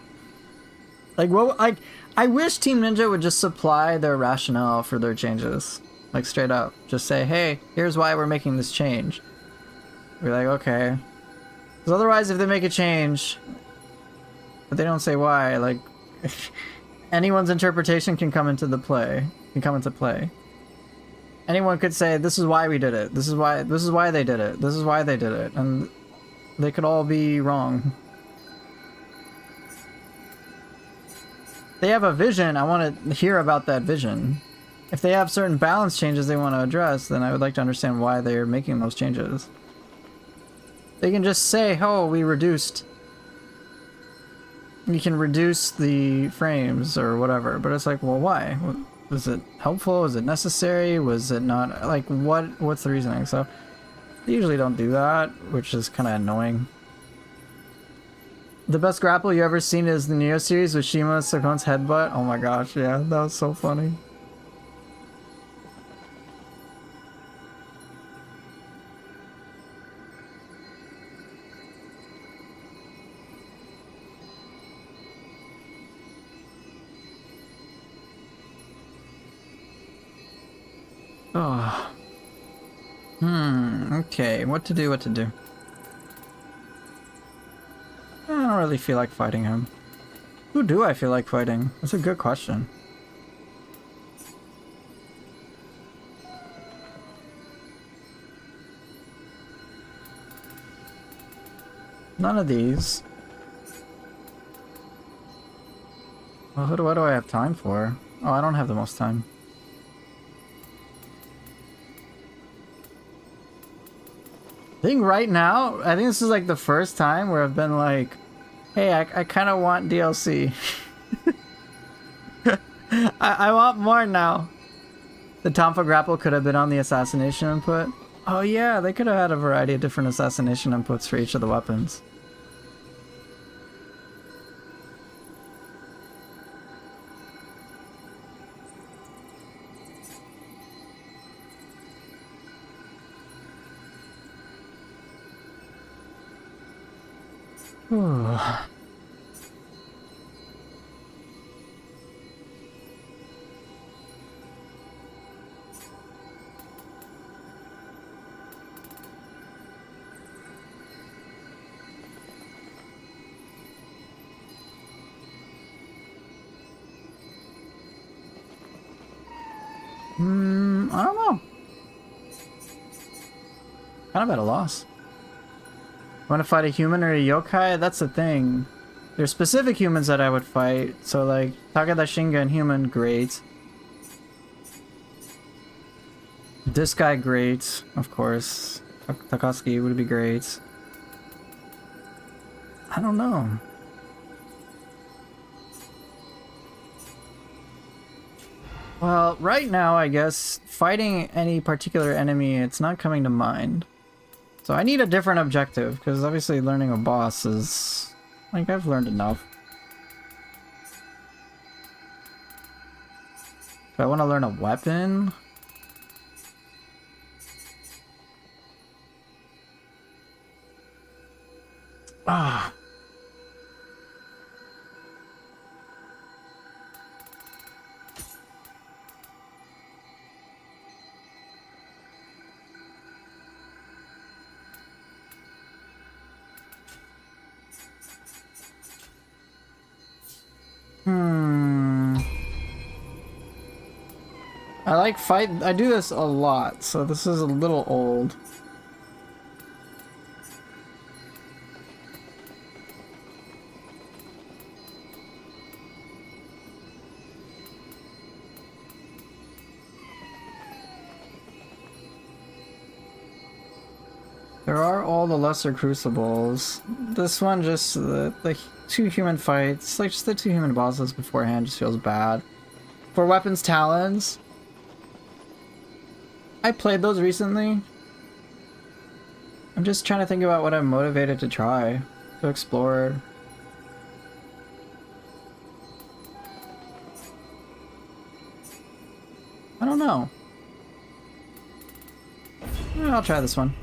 Like, what? I wish Team Ninja would just supply their rationale for their changes. Like, straight up. Just say, hey, here's why we're making this change. We're like, okay. Because otherwise, if they make a change, but they don't say why, like, anyone's interpretation can come into play. Anyone could say, this is why we did it. This is why they did it. This is why they did it. And they could all be wrong. They have a vision, I want to hear about that vision. If they have certain balance changes they want to address, then I would like to understand why they're making those changes. They can just say, oh, we can reduce the frames or whatever, but it's like, well, why? Was it helpful? Was it necessary? Was it not? Like, what's the reasoning? So, they usually don't do that, which is kind of annoying. The best grapple you ever seen is the Neo series with Shima Sakon's headbutt. Oh my gosh, yeah, that was so funny. Oh. Okay, what to do. I don't really feel like fighting him. Who do I feel like fighting? That's a good question. None of these. Well, what do I have time for? Oh, I don't have the most time. I think right now, I think this is like the first time where I've been like, hey, I kind of want DLC. I want more now. The Tonfa grapple could have been on the assassination input. Oh yeah, they could have had a variety of different assassination inputs for each of the weapons. I don't know. Kind of at a loss. Want to fight a human or a yokai? That's the thing. There's specific humans that I would fight. So like Takeda Shingen human, great. This guy, great, of course. Takasuki would be great. I don't know. Well, right now, I guess, fighting any particular enemy, it's not coming to mind. So I need a different objective, because obviously learning a boss is... like, I've learned enough. Do I want to learn a weapon? Ah. I like I do this a lot, so this is a little old. There are all the lesser crucibles. This one just the 2 human fights, like just the 2 human bosses beforehand just feels bad. For weapons talons, I played those recently. I'm just trying to think about what I'm motivated to try, to explore. I don't know. I'll try this one.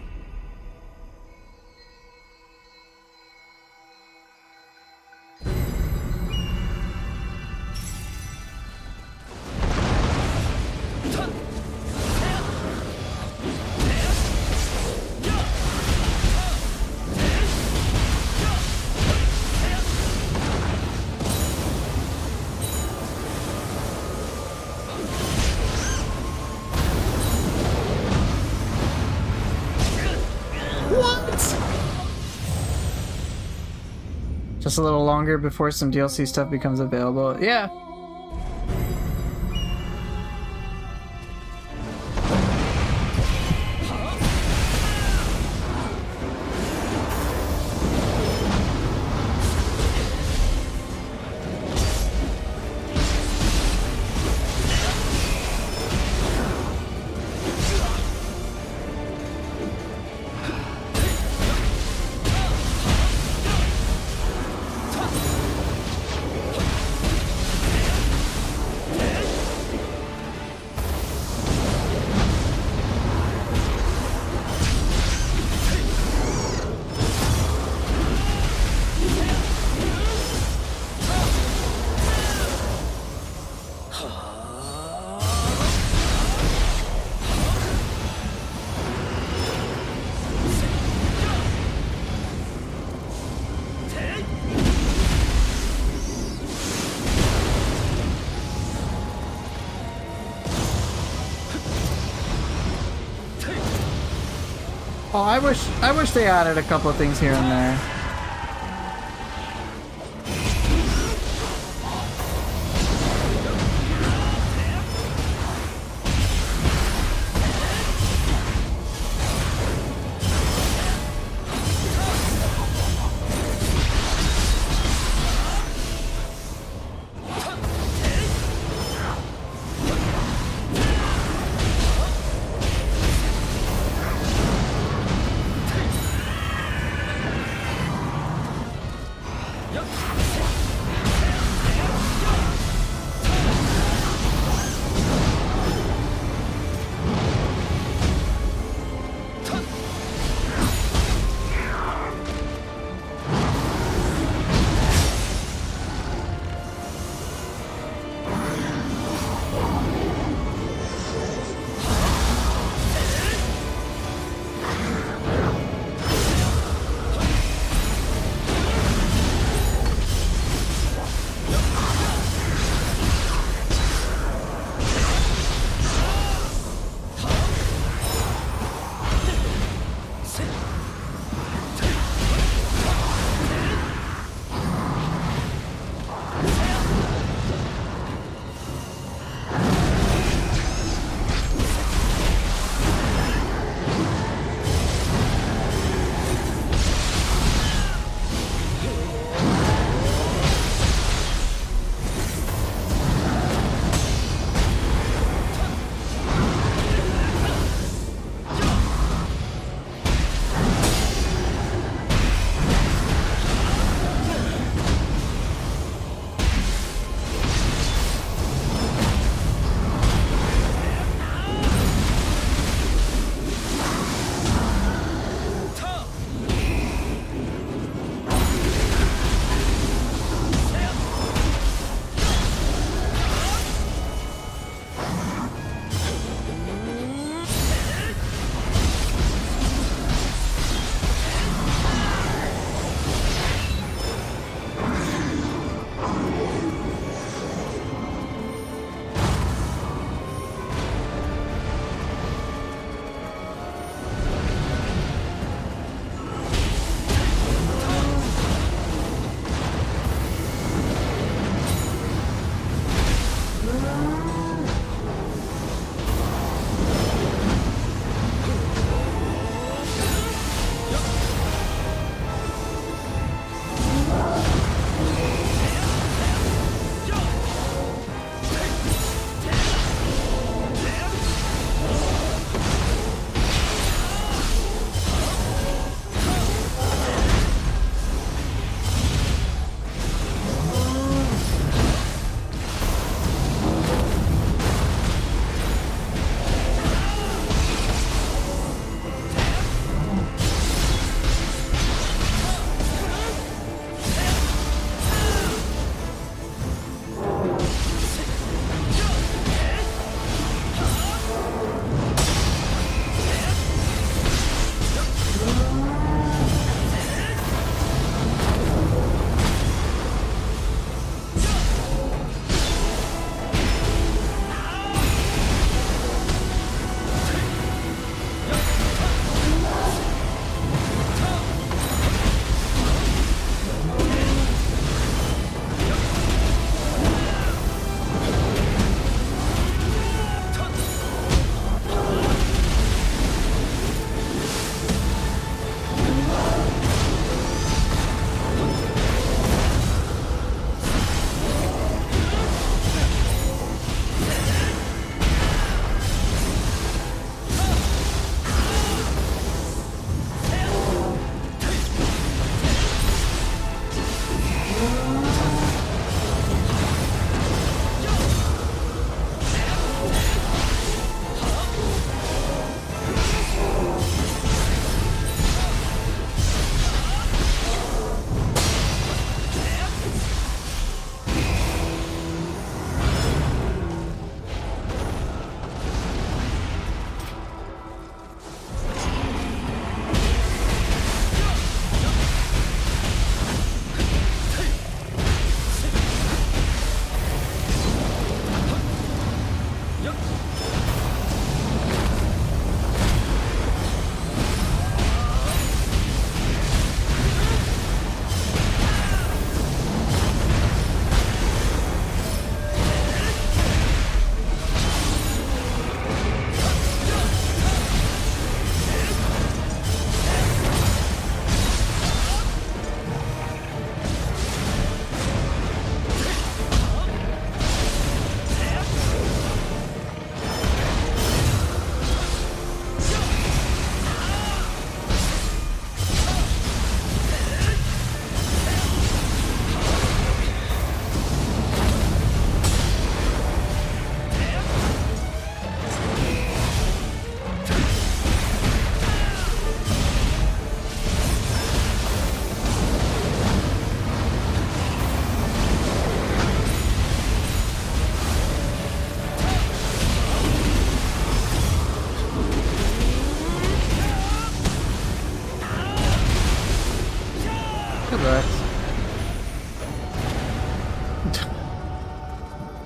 Just a little longer before some DLC stuff becomes available. Yeah. Oh, I wish they added a couple of things here and there.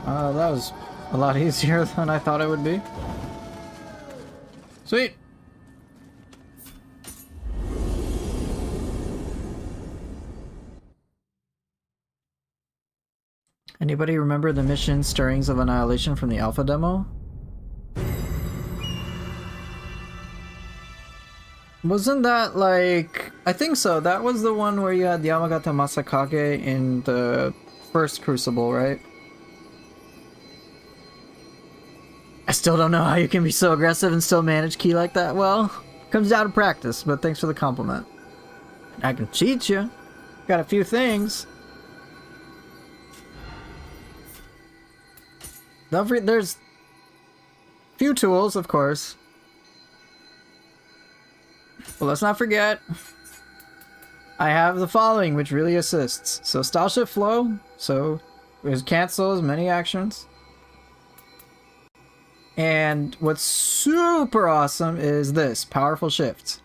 That was a lot easier than I thought it would be. Sweet. Anybody remember the mission Stirrings of Annihilation from the alpha demo? Wasn't that like... I think so. That was the one where you had Yamagata Masakage in the first Crucible, right? I still don't know how you can be so aggressive and still manage Ki like that. Well, comes down to practice, but thanks for the compliment. I can cheat you. Got a few things. There's few tools, of course. But let's not forget, I have the following, which really assists. So Style Shift Flow, so it cancels many actions. And what's super awesome is this, Powerful Shift.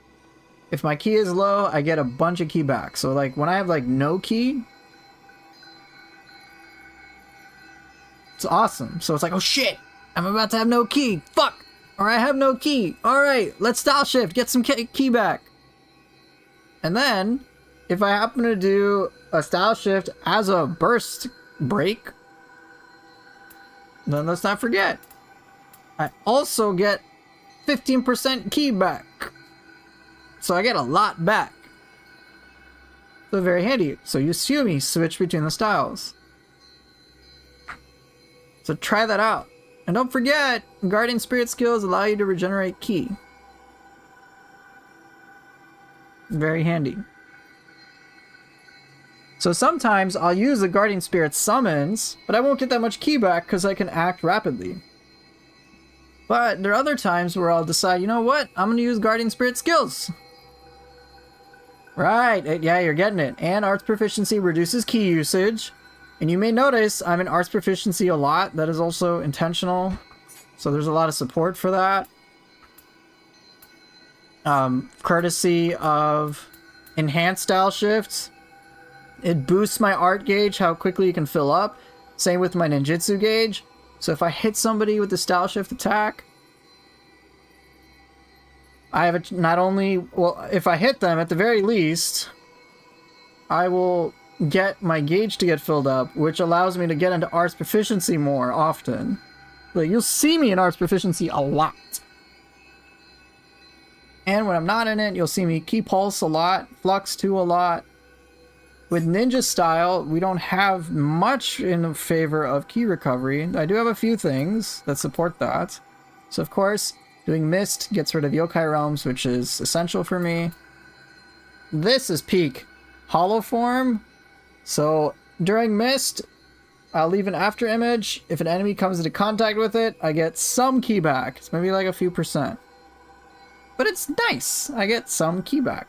If my Ki is low, I get a bunch of Ki back. So like when I have like no Ki, it's awesome. So it's like, oh shit, I'm about to have no Ki. Fuck! Or I have no Ki. Alright, let's Style Shift, get some Ki back. And then, if I happen to do a Style Shift as a burst break, then let's not forget, I also get 15% Ki back. So I get a lot back. So very handy. So you see me switch between the styles. So try that out. And don't forget, Guardian Spirit skills allow you to regenerate Ki. Very handy. So sometimes I'll use the Guardian Spirit summons, but I won't get that much Ki back because I can act rapidly. But there are other times where I'll decide, you know what? I'm going to use Guardian Spirit skills. Right, yeah, you're getting it. And Arts Proficiency reduces Ki usage. And you may notice I'm in Arts Proficiency a lot. That is also intentional. So there's a lot of support for that. Courtesy of Enhanced Style Shifts. It boosts my art gauge, how quickly you can fill up. Same with my ninjutsu gauge. So if I hit somebody with the Style Shift attack, I have a, not only, well, if I hit them, at the very least, I will get my gauge to get filled up, which allows me to get into Arts Proficiency more often. Like, you'll see me in Arts Proficiency a lot. And when I'm not in it, you'll see me Ki Pulse a lot, Flux 2 a lot. With Ninja Style, we don't have much in favor of Ki recovery. I do have a few things that support that. So of course, doing Mist gets rid of Yokai Realms, which is essential for me. This is peak Hollow Form. So during Mist, I'll leave an after image. If an enemy comes into contact with it, I get some Ki back. It's maybe like a few %. But it's nice. I get some Ki back.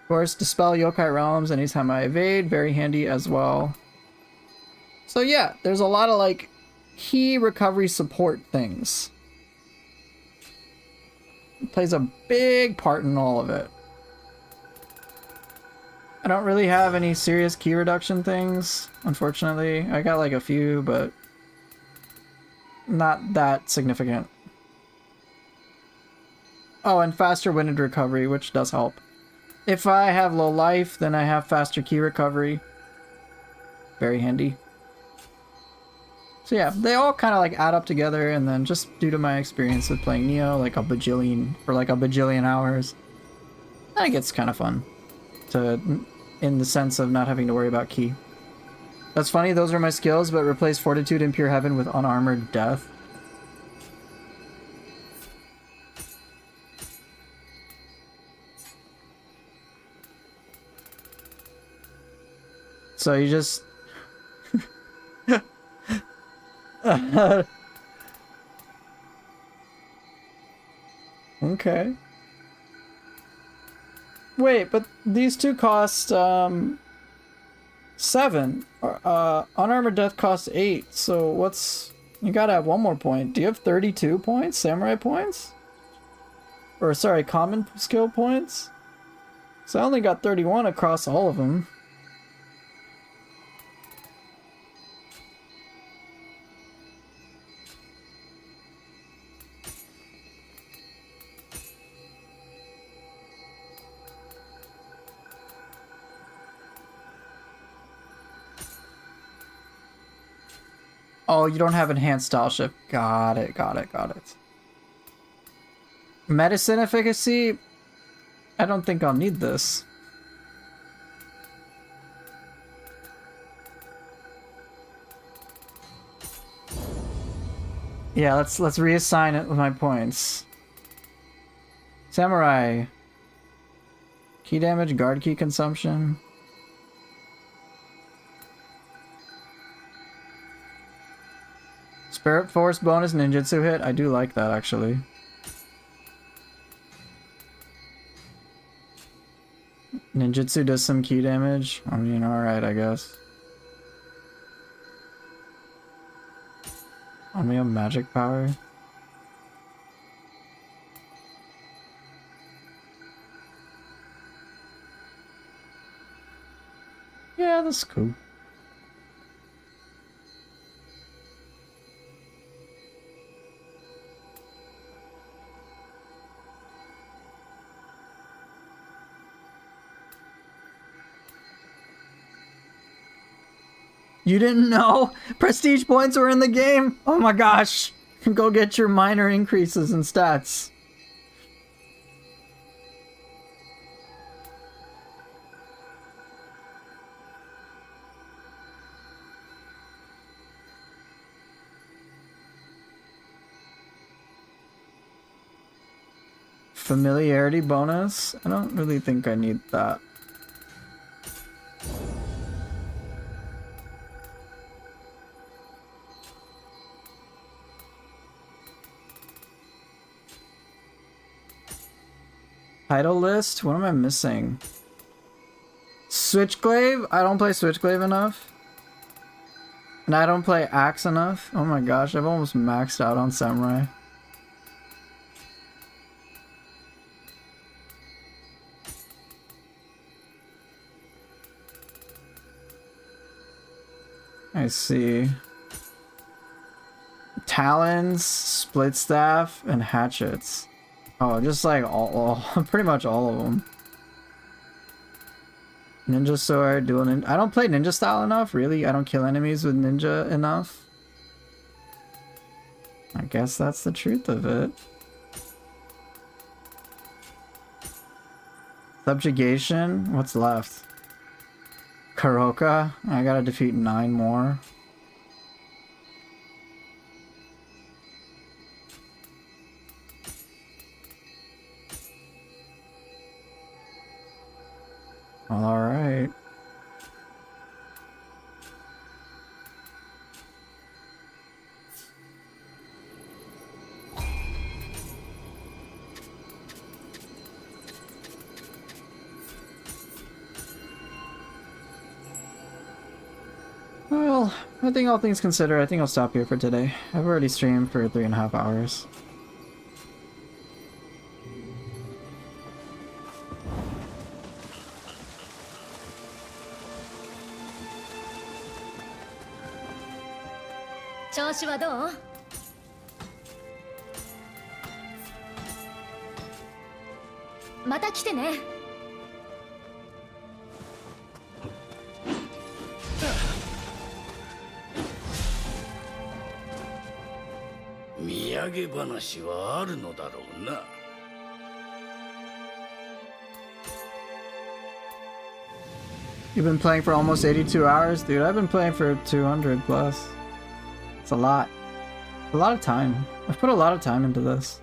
Of course, Dispel Yokai Realms anytime I evade. Very handy as well. So yeah, there's a lot of like Ki recovery support things. It plays a big part in all of it. I don't really have any serious Ki reduction things, unfortunately. I got like a few, but not that significant. Oh, and faster winded recovery, which does help. If I have low life, then I have faster Ki recovery. Very handy. So yeah, they all kind of like add up together, and then just due to my experience with playing Neo like a bajillion hours, I think it's kind of fun to, in the sense of not having to worry about Ki. That's funny, those are my skills, but replace Fortitude in Pure Heaven with Unarmored Death. So you just... Okay. Wait, but these two cost 7. Unarmored Death costs 8. So what's... You gotta have one more point. Do you have 32 points? Samurai points? Or sorry, common skill points? So I only got 31 across all of them. Oh, you don't have enhanced style shift. Got it, got it, got it. Medicine efficacy? I don't think I'll need this. Yeah, let's reassign it with my points. Samurai. Key damage, guard key consumption. Spirit force bonus ninjutsu hit. I do like that actually. Ninjutsu does some key damage. I mean, alright, I guess. We have magic power. Yeah, that's cool. You didn't know? Prestige points were in the game? Oh my gosh. Go get your minor increases in stats. Familiarity bonus? I don't really think I need that. Title list? What am I missing? Switchglaive? I don't play Switchglaive enough. And I don't play Axe enough. Oh my gosh, I've almost maxed out on Samurai. I see. Talons, split staff, and hatchets. Oh, just like all pretty much all of them. Ninja sword, dual ninja. I don't play ninja style enough, really. I don't kill enemies with ninja enough. I guess that's the truth of it. Subjugation? What's left? Karoka? I gotta defeat 9 more. Well, alright. Well, I think all things considered, I think I'll stop here for today. I've already streamed for 3.5 hours. You've been playing for almost 82 hours? Dude, I've been playing for 200 plus. It's a lot. A lot of time. I've put a lot of time into this.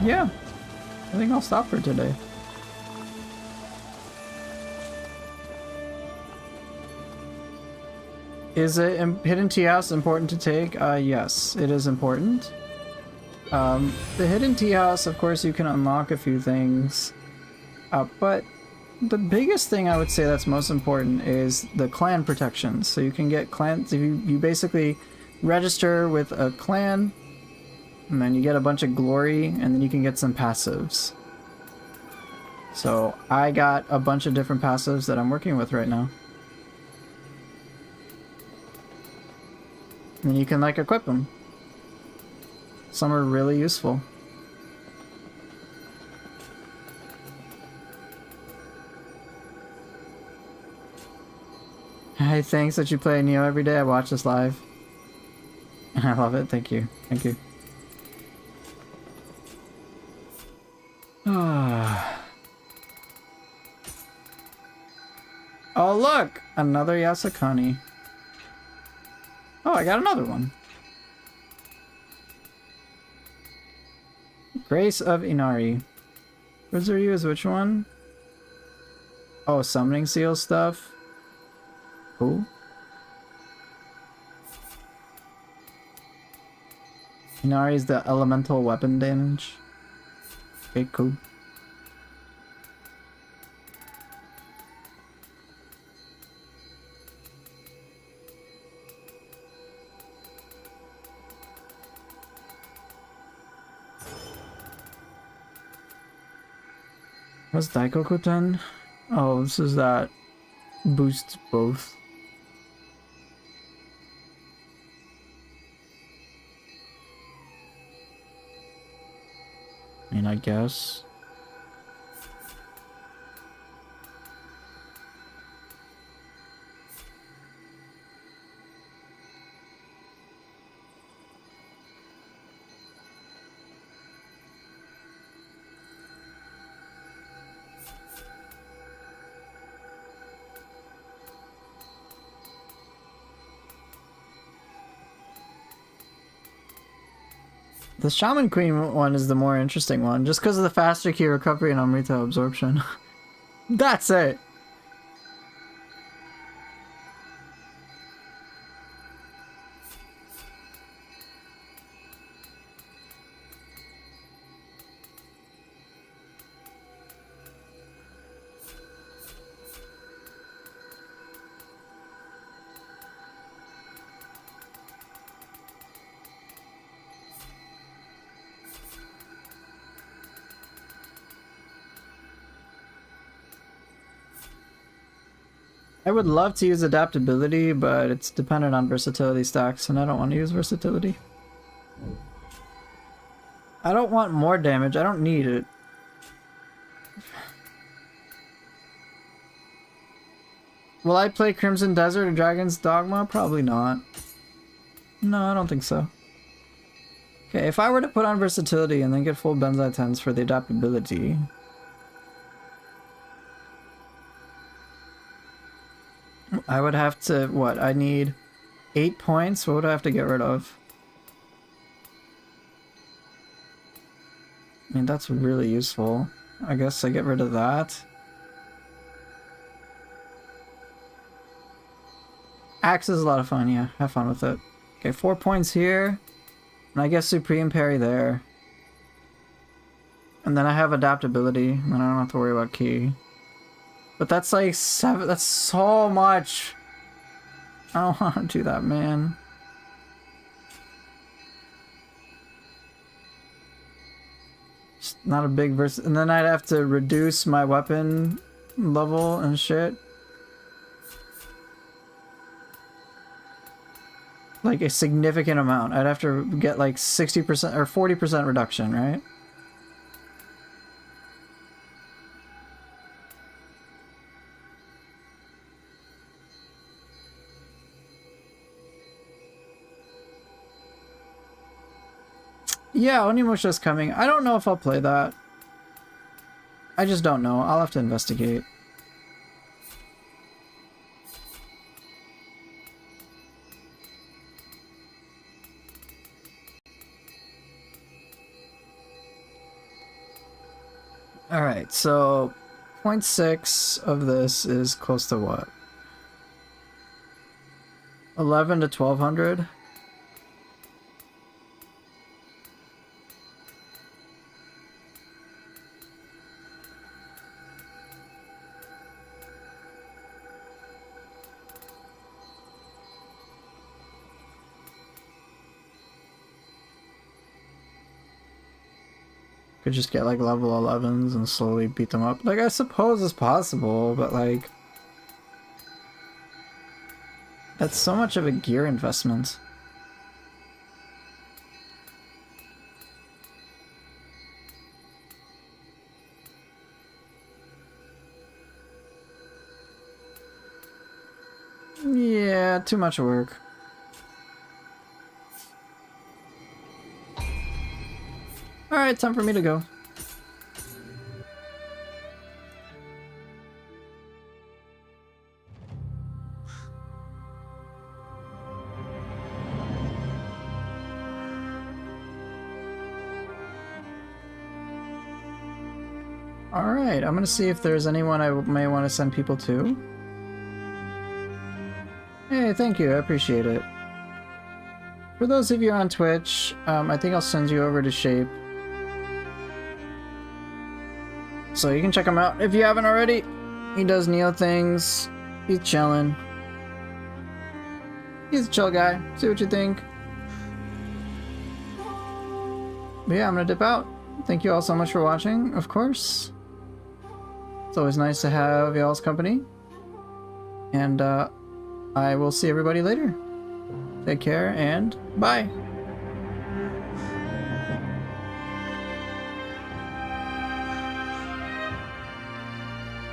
Yeah, I think I'll stop for today. Is it hidden tea house important to take? Yes, it is important. The hidden tea house, of course, you can unlock a few things, but the biggest thing I would say that's most important is the clan protection. So you can get clans. You basically register with a clan, and then you get a bunch of glory, and then you can get some passives. So I got a bunch of different passives that I'm working with right now. And you can like equip them. Some are really useful. Hey, thanks that you play Neo every day. I watch this live. I love it. Thank you. Thank you. Oh, look! Another Yasukani. Oh, I got another one. Grace of Inari. Wizard is which one? Oh, summoning seal stuff. Cool. Inari is the elemental weapon damage. Okay, cool. What's Daikoku-ten? Oh, this is that boosts both. I mean, I guess. The Shaman Queen one is the more interesting one, just because of the faster key recovery and Amrita absorption. That's it! I would love to use adaptability, but it's dependent on versatility stacks, and I don't want to use versatility. I don't want more damage, I don't need it. Will I play Crimson Desert or Dragon's Dogma? Probably not. No, I don't think so. Okay, if I were to put on versatility and then get full Benzai 10s for the adaptability... I would have to, what, I need 8 points? What would I have to get rid of? I mean, that's really useful. I guess I get rid of that. Axe is a lot of fun, yeah. Have fun with it. Okay, 4 points here. And I guess Supreme Parry there. And then I have adaptability, and then I don't have to worry about key. But that's like 7, that's so much! I don't want to do that, man. Just not a big verse. And then I'd have to reduce my weapon level and shit. Like a significant amount. I'd have to get like 60% or 40% reduction, right? Yeah, Onimusha's coming. I don't know if I'll play that. I just don't know. I'll have to investigate. Alright, so 0.6 of this is close to what? 11 to 1200? Could just get like level 11s and slowly beat them up. Like, I suppose it's possible, but like... That's so much of a gear investment. Yeah, too much work. Alright, time for me to go. Alright, I'm gonna see if there's anyone I may want to send people to. Hey, thank you, I appreciate it. For those of you on Twitch, I think I'll send you over to Shape. So you can check him out if you haven't already. He does Neo things. He's chilling. He's a chill guy. See what you think. But yeah, I'm gonna dip out. Thank you all so much for watching, of course. It's always nice to have y'all's company. And I will see everybody later. Take care and bye.